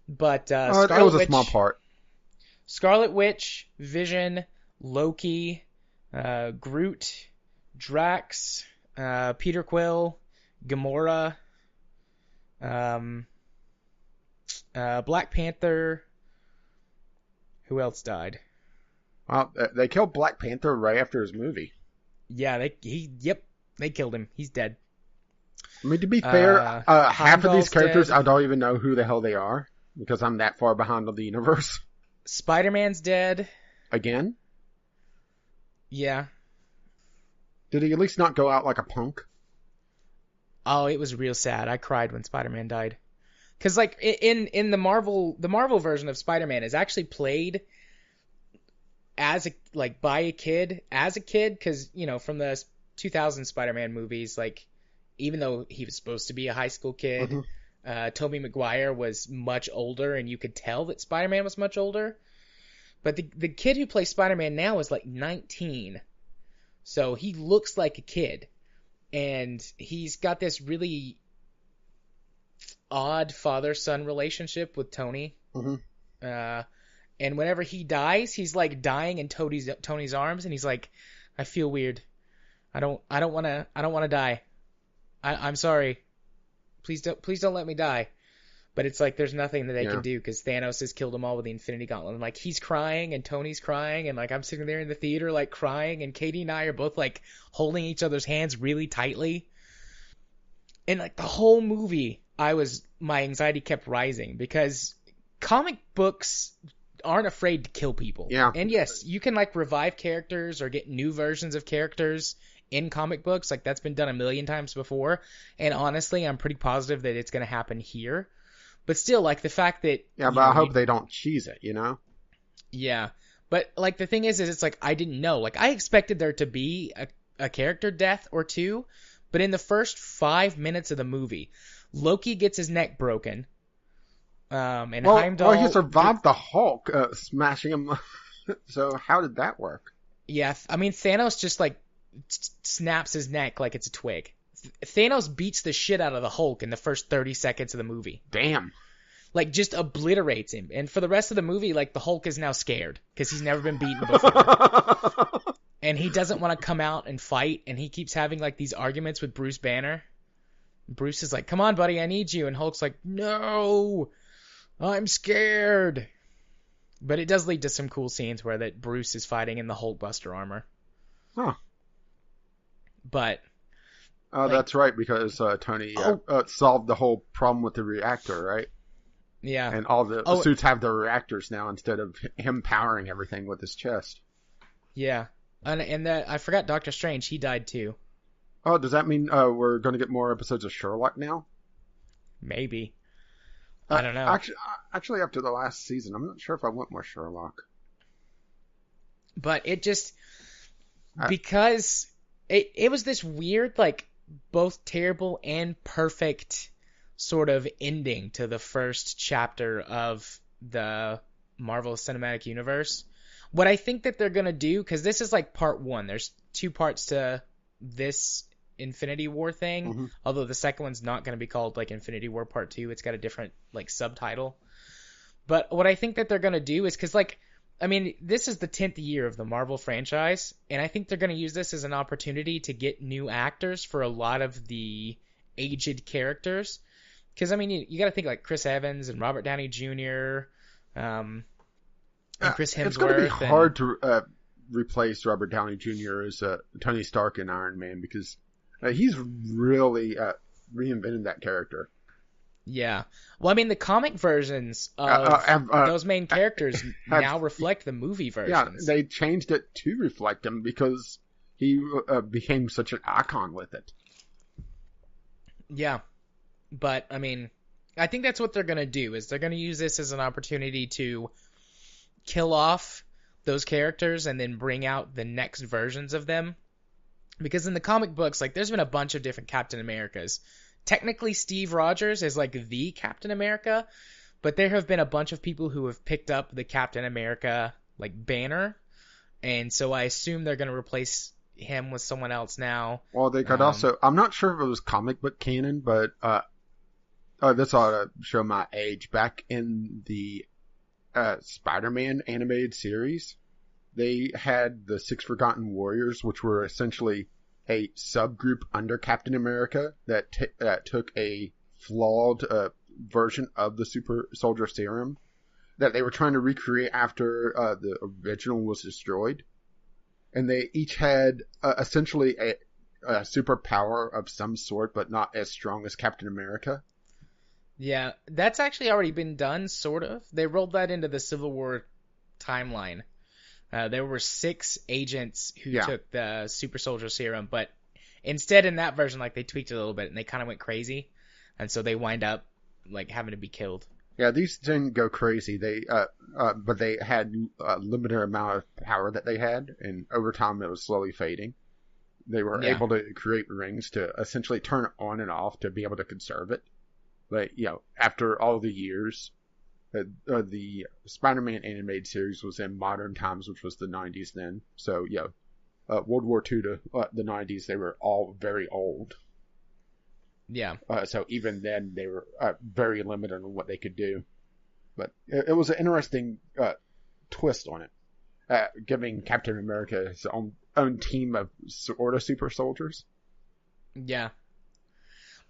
But Scarlet was a small part. Scarlet Witch, Vision, Loki, Groot, Drax, Peter Quill, Gamora, Black Panther. Who else died? Well, they killed Black Panther right after his movie. Yeah, they killed him. He's dead. I mean, to be fair, half of these characters, dead. I don't even know who the hell they are because I'm that far behind on the universe. Spider-Man's dead. Again? Yeah. Did he at least not go out like a punk? Oh, it was real sad. I cried when Spider-Man died. Because, in the Marvel version of Spider-Man is actually played by a kid, because, from the 2000 Spider-Man movies, even though he was supposed to be a high school kid, mm-hmm. Tobey Maguire was much older, and you could tell that Spider-Man was much older. But the kid who plays Spider-Man now is 19. So he looks like a kid. And he's got this really odd father-son relationship with Tony. Mm-hmm. And whenever he dies, he's dying in Tony's arms, and he's like, I feel weird. I don't want to die. I'm sorry. Please don't let me die. But it's there's nothing that they can do because Thanos has killed them all with the Infinity Gauntlet. And he's crying and Tony's crying and I'm sitting there in the theater crying, and Katie and I are both holding each other's hands really tightly. And the whole movie, my anxiety kept rising because comic books aren't afraid to kill people. Yeah. And yes, you can revive characters or get new versions of characters in comic books. That's been done a million times before. And honestly, I'm pretty positive that it's going to happen here. But still, the fact that... Yeah, but I hope they don't cheese it, Yeah. But, the thing is it's I didn't know. I expected there to be a character death or two. But in the first 5 minutes of the movie, Loki gets his neck broken. And Heimdall... Well, he survived the Hulk smashing him. So how did that work? Yeah, I mean, Thanos just, snaps his neck like it's a twig. Thanos beats the shit out of the Hulk in the first 30 seconds of the movie. Damn. Just obliterates him. And for the rest of the movie, the Hulk is now scared because he's never been beaten before. And he doesn't want to come out and fight, and he keeps having these arguments with Bruce Banner. Bruce is come on, buddy, I need you. And Hulk's no, I'm scared. But it does lead to some cool scenes where that Bruce is fighting in the Hulkbuster armor. Huh. But... Oh, that's right, because Tony solved the whole problem with the reactor, right? Yeah. And all the suits have the reactors now instead of him powering everything with his chest. Yeah. And I forgot Doctor Strange, he died too. Oh, does that mean we're going to get more episodes of Sherlock now? Maybe. I don't know. Actually, after the last season, I'm not sure if I want more Sherlock. But it just... because it was this weird, both terrible and perfect sort of ending to the first chapter of the Marvel Cinematic Universe. What I think that they're going to do, because this is part one. There's 2 parts to this Infinity War thing, mm-hmm. although the second one's not going to be called Infinity War Part 2. It's got a different subtitle. But what I think that they're going to do is because, like, I mean, this is the 10th year of the Marvel franchise, and I think they're going to use this as an opportunity to get new actors for a lot of the aged characters. Because, I mean, you got to think like Chris Evans and Robert Downey Jr., and Chris Hemsworth. It's going to be hard to replace Robert Downey Jr. as Tony Stark in Iron Man because he's really reinvented that character. Yeah. Well, I mean, the comic versions of those main characters now reflect the movie versions. Yeah, they changed it to reflect him because he became such an icon with it. Yeah. But, I mean, I think that's what they're going to do, is they're going to use this as an opportunity to kill off those characters and then bring out the next versions of them. Because in the comic books, like, there's been a bunch of different Captain Americas. Technically, Steve Rogers is like the Captain America, but there have been a bunch of people who have picked up the Captain America like banner, and so I assume they're going to replace him with someone else now. Well, they could also. I'm not sure if it was comic book canon, but this ought to show my age. Back in the Spider-Man animated series, they had the Six Forgotten Warriors, which were essentially a subgroup under Captain America that took a flawed version of the super soldier serum that they were trying to recreate after the original was destroyed. And they each had essentially a superpower of some sort, but not as strong as Captain America. Yeah, that's actually already been done, sort of. They rolled that into the Civil War timeline. There were 6 agents who took the super soldier serum, but instead in that version, like, they tweaked it a little bit and they kind of went crazy, and so they wind up like having to be killed. Yeah, these didn't go crazy. They but they had a limited amount of power that they had, and over time it was slowly fading. They were able to create rings to essentially turn it on and off to be able to conserve it. But after all the years. The Spider-Man animated series was in modern times, which was the 90s then. So, World War II to the 90s, they were all very old. Yeah. So even then, they were very limited on what they could do. But it was an interesting twist on it, giving Captain America his own team of sort of super soldiers. Yeah.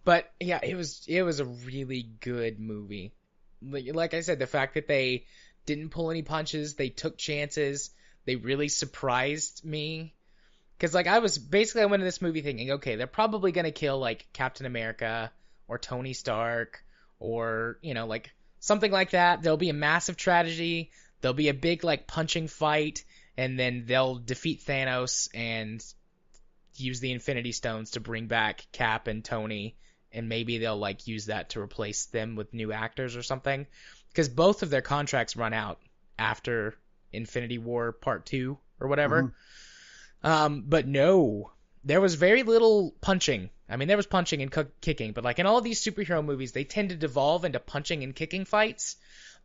But, yeah, it was a really good movie. Like I said, the fact that they didn't pull any punches, they took chances, they really surprised me. Because, like, I went into this movie thinking, okay, they're probably going to kill, like, Captain America or Tony Stark or, like, something like that. There'll be a massive tragedy, there'll be a big, like, punching fight, and then they'll defeat Thanos and use the Infinity Stones to bring back Cap and Tony. And maybe they'll, like, use that to replace them with new actors or something. Because both of their contracts run out after Infinity War Part 2 or whatever. Mm-hmm. But no, there was very little punching. I mean, there was punching and kicking. But, like, in all of these superhero movies, they tend to devolve into punching and kicking fights.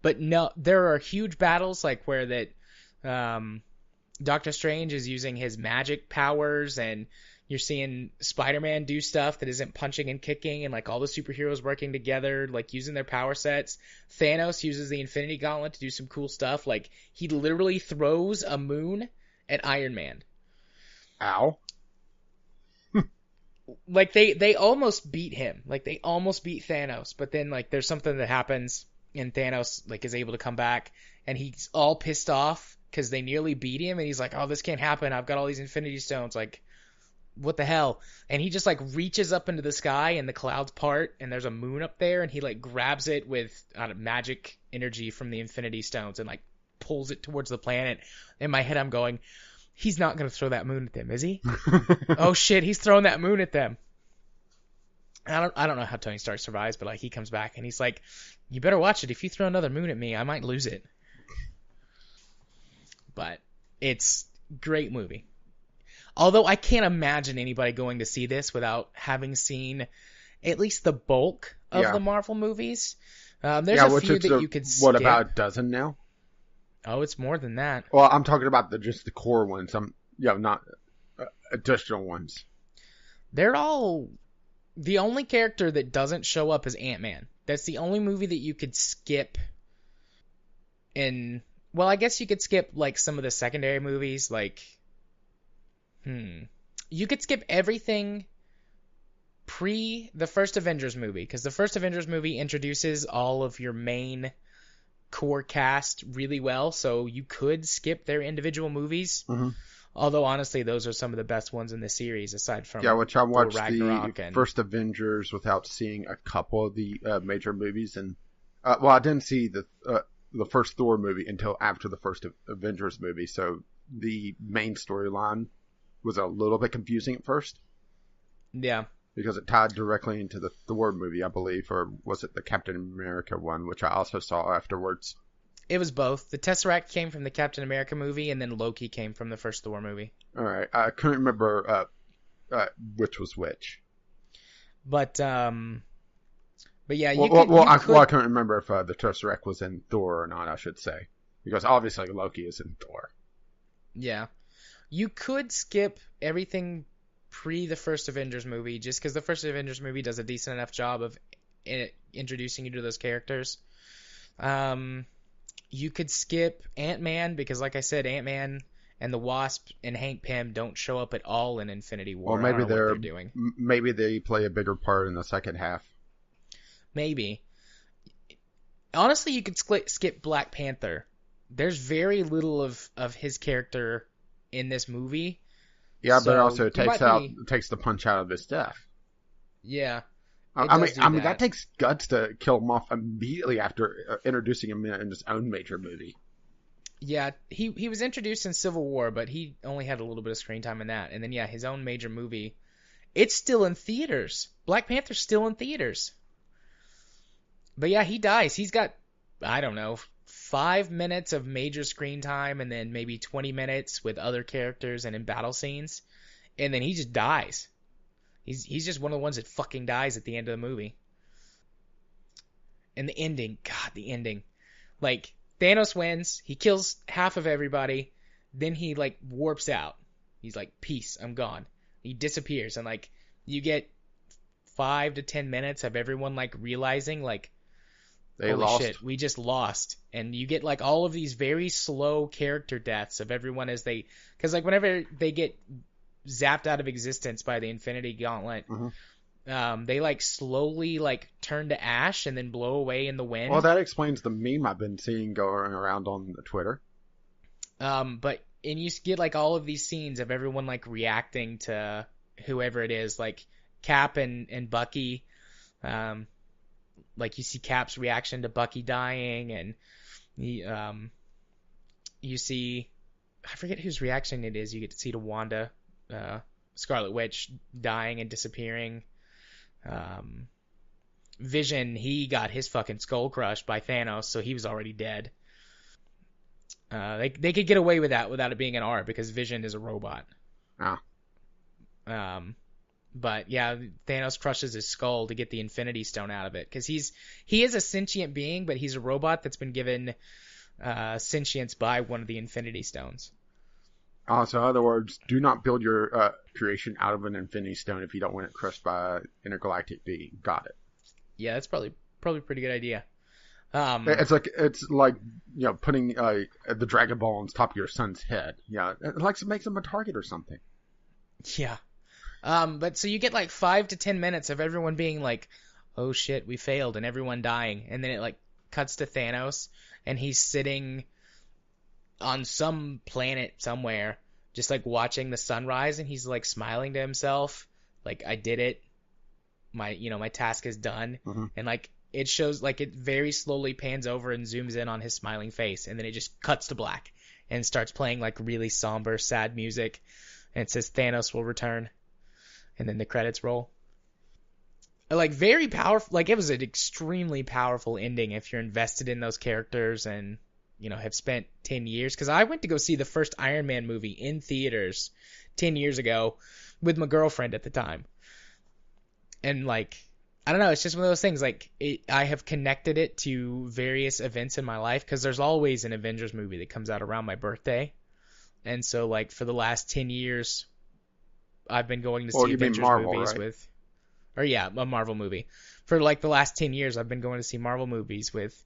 But no, there are huge battles, like, where that Doctor Strange is using his magic powers, and you're seeing Spider-Man do stuff that isn't punching and kicking, and, like, all the superheroes working together, like, using their power sets. Thanos uses the Infinity Gauntlet to do some cool stuff. Like, he literally throws a moon at Iron Man. Ow. Like, they almost beat him. Like, they almost beat Thanos, but then, like, there's something that happens, and Thanos, like, is able to come back, and he's all pissed off because they nearly beat him, and he's like, oh, this can't happen. I've got all these Infinity Stones. Like, what the hell? And he just, like, reaches up into the sky, and the clouds part, and there's a moon up there, and he, like, grabs it with magic energy from the Infinity Stones and, like, pulls it towards the planet. In my head, I'm going, he's not going to throw that moon at them, is he? Oh, shit, he's throwing that moon at them. I don't know how Tony Stark survives, but, like, he comes back, and he's like, you better watch it. If you throw another moon at me, I might lose it. But it's a great movie. Although I can't imagine anybody going to see this without having seen at least the bulk of the Marvel movies. There's a few that you could skip. What, about a dozen now? Oh, it's more than that. Well, I'm talking about just the core ones. Not additional ones. They're all... The only character that doesn't show up is Ant-Man. That's the only movie that you could skip And well, I guess you could skip like some of the secondary movies, like you could skip everything pre the first Avengers movie, because the first Avengers movie introduces all of your main core cast really well, so you could skip their individual movies. Mm-hmm. Although honestly, those are some of the best ones in the series, aside from Yeah, which I Thor watched Ragnarok the and first Avengers without seeing a couple of the major movies, and well, I didn't see the first Thor movie until after the first Avengers movie, so the main storyline was a little bit confusing at first. yeah. Because it tied directly into the Thor movie, I believe, or was it the Captain America one, which I also saw afterwards. It was both. The Tesseract came from the Captain America movie, and then Loki came from the first Thor movie. All right, I couldn't remember which was which. But yeah, Well, I couldn't remember if the Tesseract was in Thor or not, I should say, because obviously Loki is in Thor. Yeah, you could skip everything pre the first Avengers movie, just because the first Avengers movie does a decent enough job of introducing you to those characters. You could skip Ant-Man because, like I said, Ant-Man and the Wasp and Hank Pym don't show up at all in Infinity War. Well, maybe I don't know what they're doing. Maybe they play a bigger part in the second half. Maybe. Honestly, you could skip Black Panther. There's very little of his character in this movie. Yeah, so but also it takes the punch out of his death. Yeah. I mean that takes guts to kill him off immediately after introducing him in his own major movie. Yeah, he was introduced in Civil War, but he only had a little bit of screen time in that. And then yeah, his own major movie. It's still in theaters. Black Panther's still in theaters. But yeah, he dies. He's got, I don't know, 5 minutes of major screen time and then maybe 20 minutes with other characters and in battle scenes. And then he just dies. He's just one of the ones that fucking dies at the end of the movie. And the ending, God, the ending. Like, Thanos wins, he kills half of everybody, then he, like, warps out. He's like, peace, I'm gone. He disappears, and, like, you get 5 to 10 minutes of everyone, like, realizing, like, they holy lost. Shit, we just lost. And you get, like, all of these very slow character deaths of everyone as they... Because, like, whenever they get zapped out of existence by the Infinity Gauntlet, they like slowly like turn to ash and then blow away in the wind. Well, that explains the meme I've been seeing going around on Twitter. And you get like all of these scenes of everyone like reacting to whoever it is, like Cap and Bucky. Like you see Cap's reaction to Bucky dying, and you see, I forget whose reaction it is. You get to see to Wanda. Scarlet Witch dying and disappearing. Vision, he got his fucking skull crushed by Thanos, so he was already dead. They could get away with that without it being an R because Vision is a robot. Ah. But yeah, Thanos crushes his skull to get the Infinity Stone out of it because he is a sentient being, but he's a robot that's been given sentience by one of the Infinity Stones. So in other words, do not build your creation out of an Infinity Stone if you don't want it crushed by an intergalactic being. Got it. Yeah, that's probably a pretty good idea. It's like putting the Dragon Ball on top of your son's head. Yeah, it makes him a target or something. Yeah. But so you get like 5 to 10 minutes of everyone being like, "Oh shit, we failed," and everyone dying, and then it like cuts to Thanos, and he's sitting on some planet somewhere, just like watching the sunrise, and he's like smiling to himself, like, I did it, my task is done. And like it shows, like it very slowly pans over and zooms in on his smiling face, and then it just cuts to black and starts playing like really somber, sad music, and it says Thanos will return, and then the credits roll. Like very powerful, like it was an extremely powerful ending if you're invested in those characters and have spent 10 years, because I went to go see the first Iron Man movie in theaters 10 years ago with my girlfriend at the time. And like, I don't know, it's just one of those things, like I have connected it to various events in my life, because there's always an Avengers movie that comes out around my birthday. And so like for the last 10 years, I've been going to see Avengers Marvel, movies, right? A Marvel movie. For like the last 10 years, I've been going to see Marvel movies with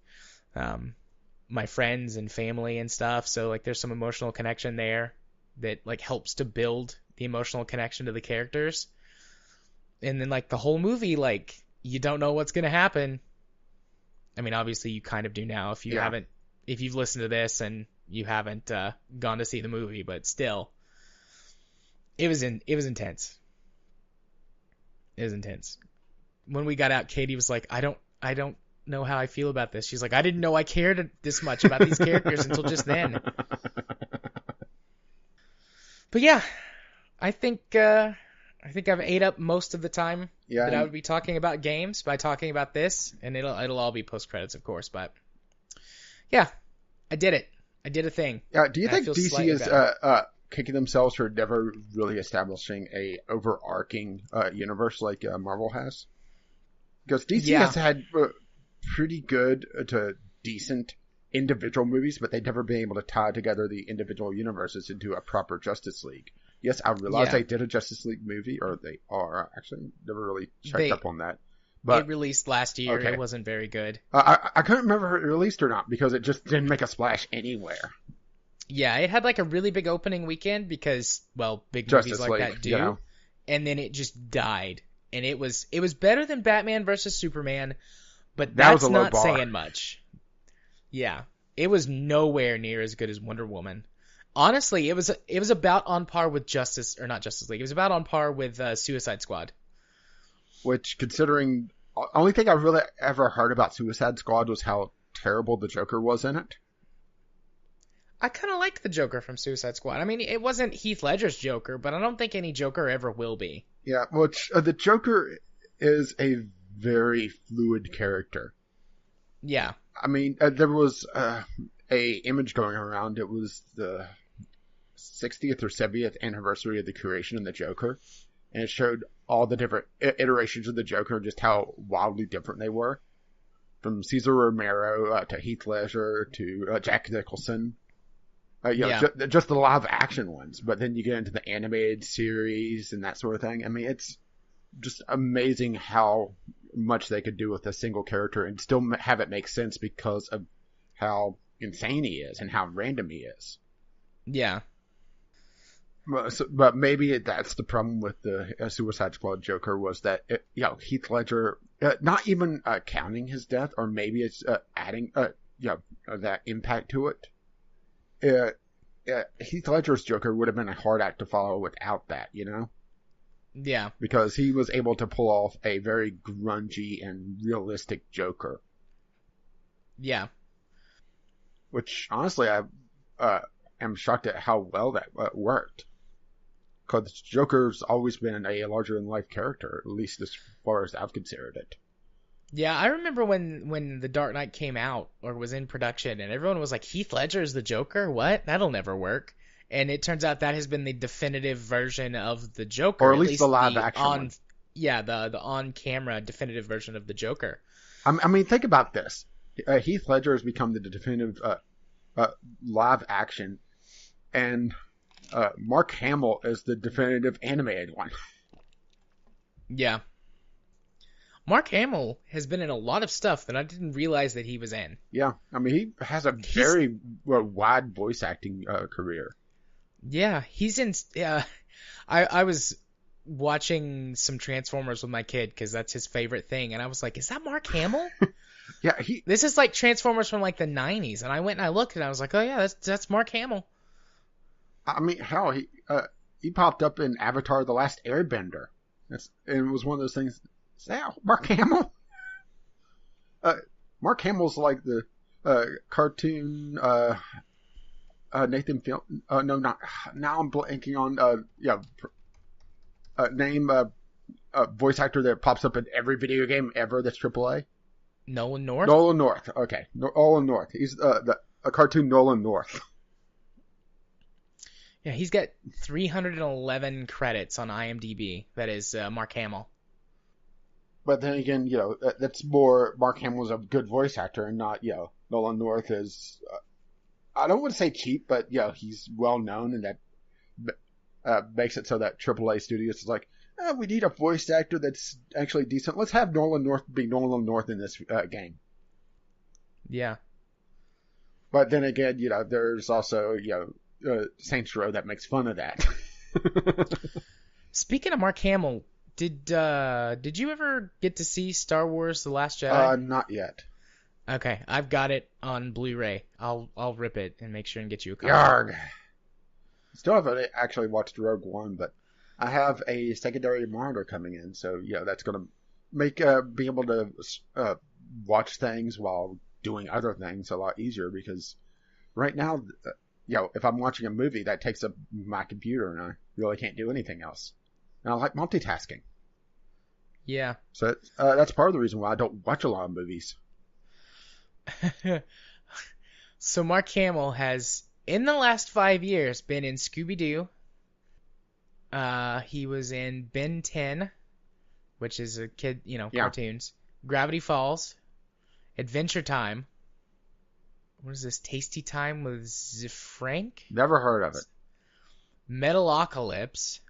my friends and family and stuff. So like there's some emotional connection there that like helps to build the emotional connection to the characters. And then like the whole movie, like you don't know what's gonna happen. I mean, obviously you kind of do now if you Yeah. haven't, if you've listened to this and you haven't gone to see the movie, but still, it was intense. It was intense. When we got out, Katie was like, I don't know how I feel about this. She's like, I didn't know I cared this much about these characters until just then. But yeah, I think I've ate up most of the time Yeah, that I would be talking about games by talking about this, and it'll all be post credits, of course. But yeah, I did it. I did a thing. yeah. Do you And I think feel DC slightly is better. kicking themselves for never really establishing a overarching universe like Marvel has? Because DC Yeah, has had pretty good to decent individual movies, but they've never been able to tie together the individual universes into a proper Justice League. Yes, I realize yeah. they did a Justice League movie, or they are actually never really checked They up on that. It But released last year. okay, It wasn't very good. I couldn't remember if it released or not because it just didn't make a splash anywhere. Yeah, it had like a really big opening weekend because, well, big movies Justice like League, that do. you know. And then it just died. And it was better than Batman versus Superman, but That was that's a low not bar. saying much. Yeah, it was nowhere near as good as Wonder Woman. Honestly, it was about on par with Justice League. It was about on par with Suicide Squad. Which, considering, only thing I really ever heard about Suicide Squad was how terrible the Joker was in it. I kind of liked the Joker from Suicide Squad. I mean, it wasn't Heath Ledger's Joker, but I don't think any Joker ever will be. Yeah, which the Joker is a very fluid character. Yeah, I mean, there was a image going around. It was the 60th or 70th anniversary of the creation of the Joker, and it showed all the different iterations of the Joker and just how wildly different they were. From Cesar Romero to Heath Ledger to Jack Nicholson. Yeah. Just the live action ones. But then you get into the animated series and that sort of thing. I mean, it's just amazing how much they could do with a single character and still have it make sense because of how insane he is and how random he is. Yeah. But maybe that's the problem with the Suicide Squad Joker was that, Heath Ledger, not even counting his death, or maybe it's adding that impact to it. Heath Ledger's Joker would have been a hard act to follow without that, you know? Yeah. Because he was able to pull off a very grungy and realistic Joker. Yeah. Which, honestly, I am shocked at how well that worked. Because Joker's always been a larger-than-life character, at least as far as I've considered it. Yeah, I remember when The Dark Knight came out or was in production and everyone was like, Heath Ledger is the Joker? What? That'll never work. And it turns out that has been the definitive version of the Joker. Or at least the live-action one. Yeah, the on-camera definitive version of the Joker. I mean, think about this. Heath Ledger has become the definitive live-action, and Mark Hamill is the definitive animated one. Yeah. Mark Hamill has been in a lot of stuff that I didn't realize that he was in. Yeah, I mean, he has a very wide voice acting career. Yeah, he's in. I was watching some Transformers with my kid because that's his favorite thing, and I was like, "Is that Mark Hamill?" Yeah, This is like Transformers from like the '90s, and I went and I looked, and I was like, "Oh yeah, that's Mark Hamill." I mean, hell, he popped up in Avatar: The Last Airbender. And it was one of those things. Is that Mark Hamill? Mark Hamill's like the cartoon Nathan Film. No, not now. I'm blanking on name voice actor that pops up in every video game ever that's AAA. Nolan North. Nolan North. Okay, Nolan North. He's a cartoon Nolan North. Yeah, he's got 311 credits on IMDb. That is Mark Hamill. But then again, that's more Mark Hamill's a good voice actor and not, Nolan North is, I don't want to say cheap, but, he's well known and that makes it so that AAA studios is like, we need a voice actor that's actually decent. Let's have Nolan North be Nolan North in this game. Yeah. But then again, there's also, Saints Row that makes fun of that. Speaking of Mark Hamill, did you ever get to see Star Wars: The Last Jedi? Not yet. Okay, I've got it on Blu-ray. I'll rip it and make sure and get you a copy. Yarg! Still haven't actually watched Rogue One, but I have a secondary monitor coming in, so that's going to make being able to watch things while doing other things a lot easier, because right now, if I'm watching a movie, that takes up my computer and I really can't do anything else. And I like multitasking. Yeah. So that's part of the reason why I don't watch a lot of movies. So Mark Hamill has, in the last 5 years, been in Scooby-Doo. He was in Ben 10, which is a kid, cartoons. Gravity Falls. Adventure Time. What is this? Tasty Time with Frank? Never heard of it. Metalocalypse.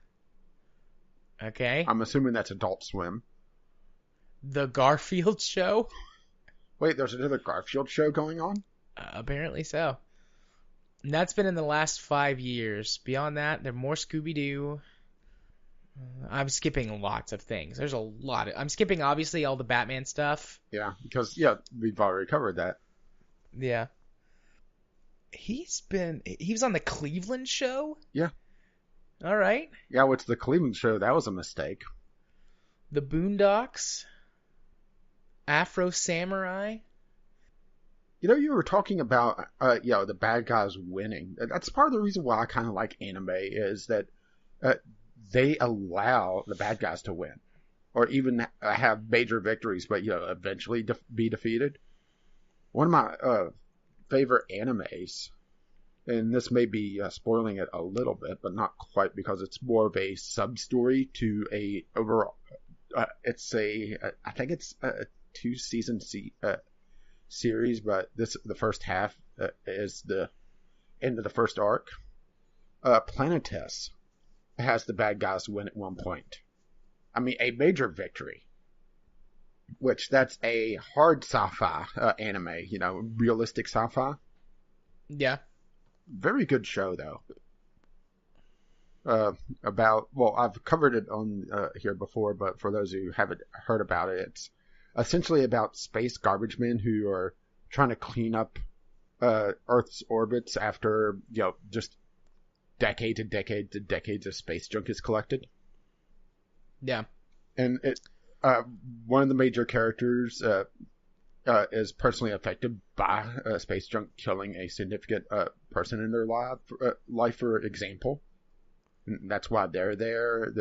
Okay. I'm assuming that's Adult Swim. The Garfield Show. Wait, there's another Garfield show going on? Apparently so. And that's been in the last 5 years. Beyond that, there's more Scooby-Doo. I'm skipping lots of things. There's a lot. I'm skipping, obviously, all the Batman stuff. Yeah, because, we've already covered that. Yeah. He was on the Cleveland Show? Yeah. All right. Yeah, what's the Cleveland Show? That was a mistake. The Boondocks. Afro Samurai. You were talking about, the bad guys winning. That's part of the reason why I kind of like anime, is that they allow the bad guys to win. Or even have major victories, but, eventually be defeated. One of my favorite animes, and this may be spoiling it a little bit, but not quite, because it's more of a sub-story to a overall... I think it's a 2-season series, but the first half is the end of the first arc. Planetes has the bad guys win at one point. I mean, a major victory. Which, that's a hard sci-fi anime, realistic sci-fi. Yeah. Very good show, though. I've covered it on here before, but for those who haven't heard about it, it's essentially about space garbage men who are trying to clean up Earth's orbits after, just decades and decades and decades of space junk is collected. Yeah. And one of the major characters is personally affected by space junk killing a significant person in their life, for example. And that's why they're there.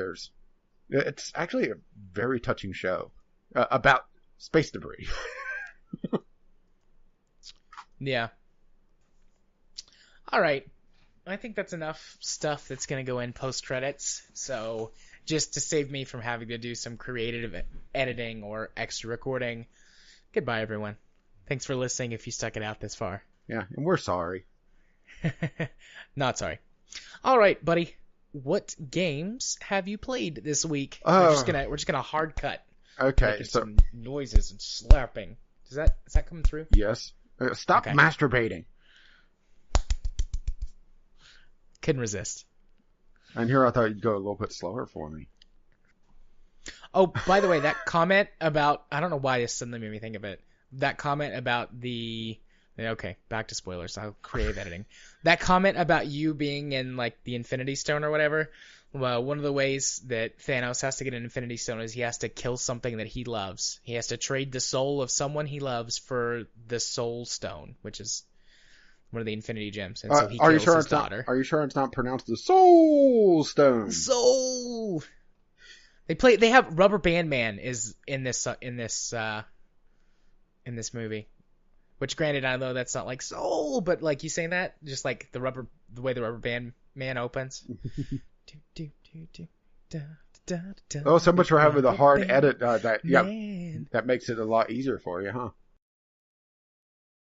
It's actually a very touching show about space debris. Yeah. All right. I think that's enough stuff that's going to go in post-credits. So just to save me from having to do some creative editing or extra recording, goodbye, everyone. Thanks for listening if you stuck it out this far. Yeah, and we're sorry. Not sorry. All right, buddy. What games have you played this week? We're just gonna hard cut. Okay, making some noises and slapping. Is that coming through? Yes. Stop masturbating. Couldn't resist. And here I thought you'd go a little bit slower for me. Oh, by the way, that comment about, I don't know why this suddenly made me think of it. That comment about okay, back to spoilers. I'll create editing. That comment about you being in like the Infinity Stone or whatever. Well, one of the ways that Thanos has to get an Infinity Stone is he has to kill something that he loves. He has to trade the soul of someone he loves for the Soul Stone, which is one of the Infinity Gems. And so he kills his daughter. Are you sure it's not pronounced the Soul Stone? Soul. They have Rubber Band Man is in this movie. Which, granted, I know that's not like soul, but like you saying that, just like the way the Rubber Band Man opens. Oh, so much for having the hard edit that makes it a lot easier for you, huh?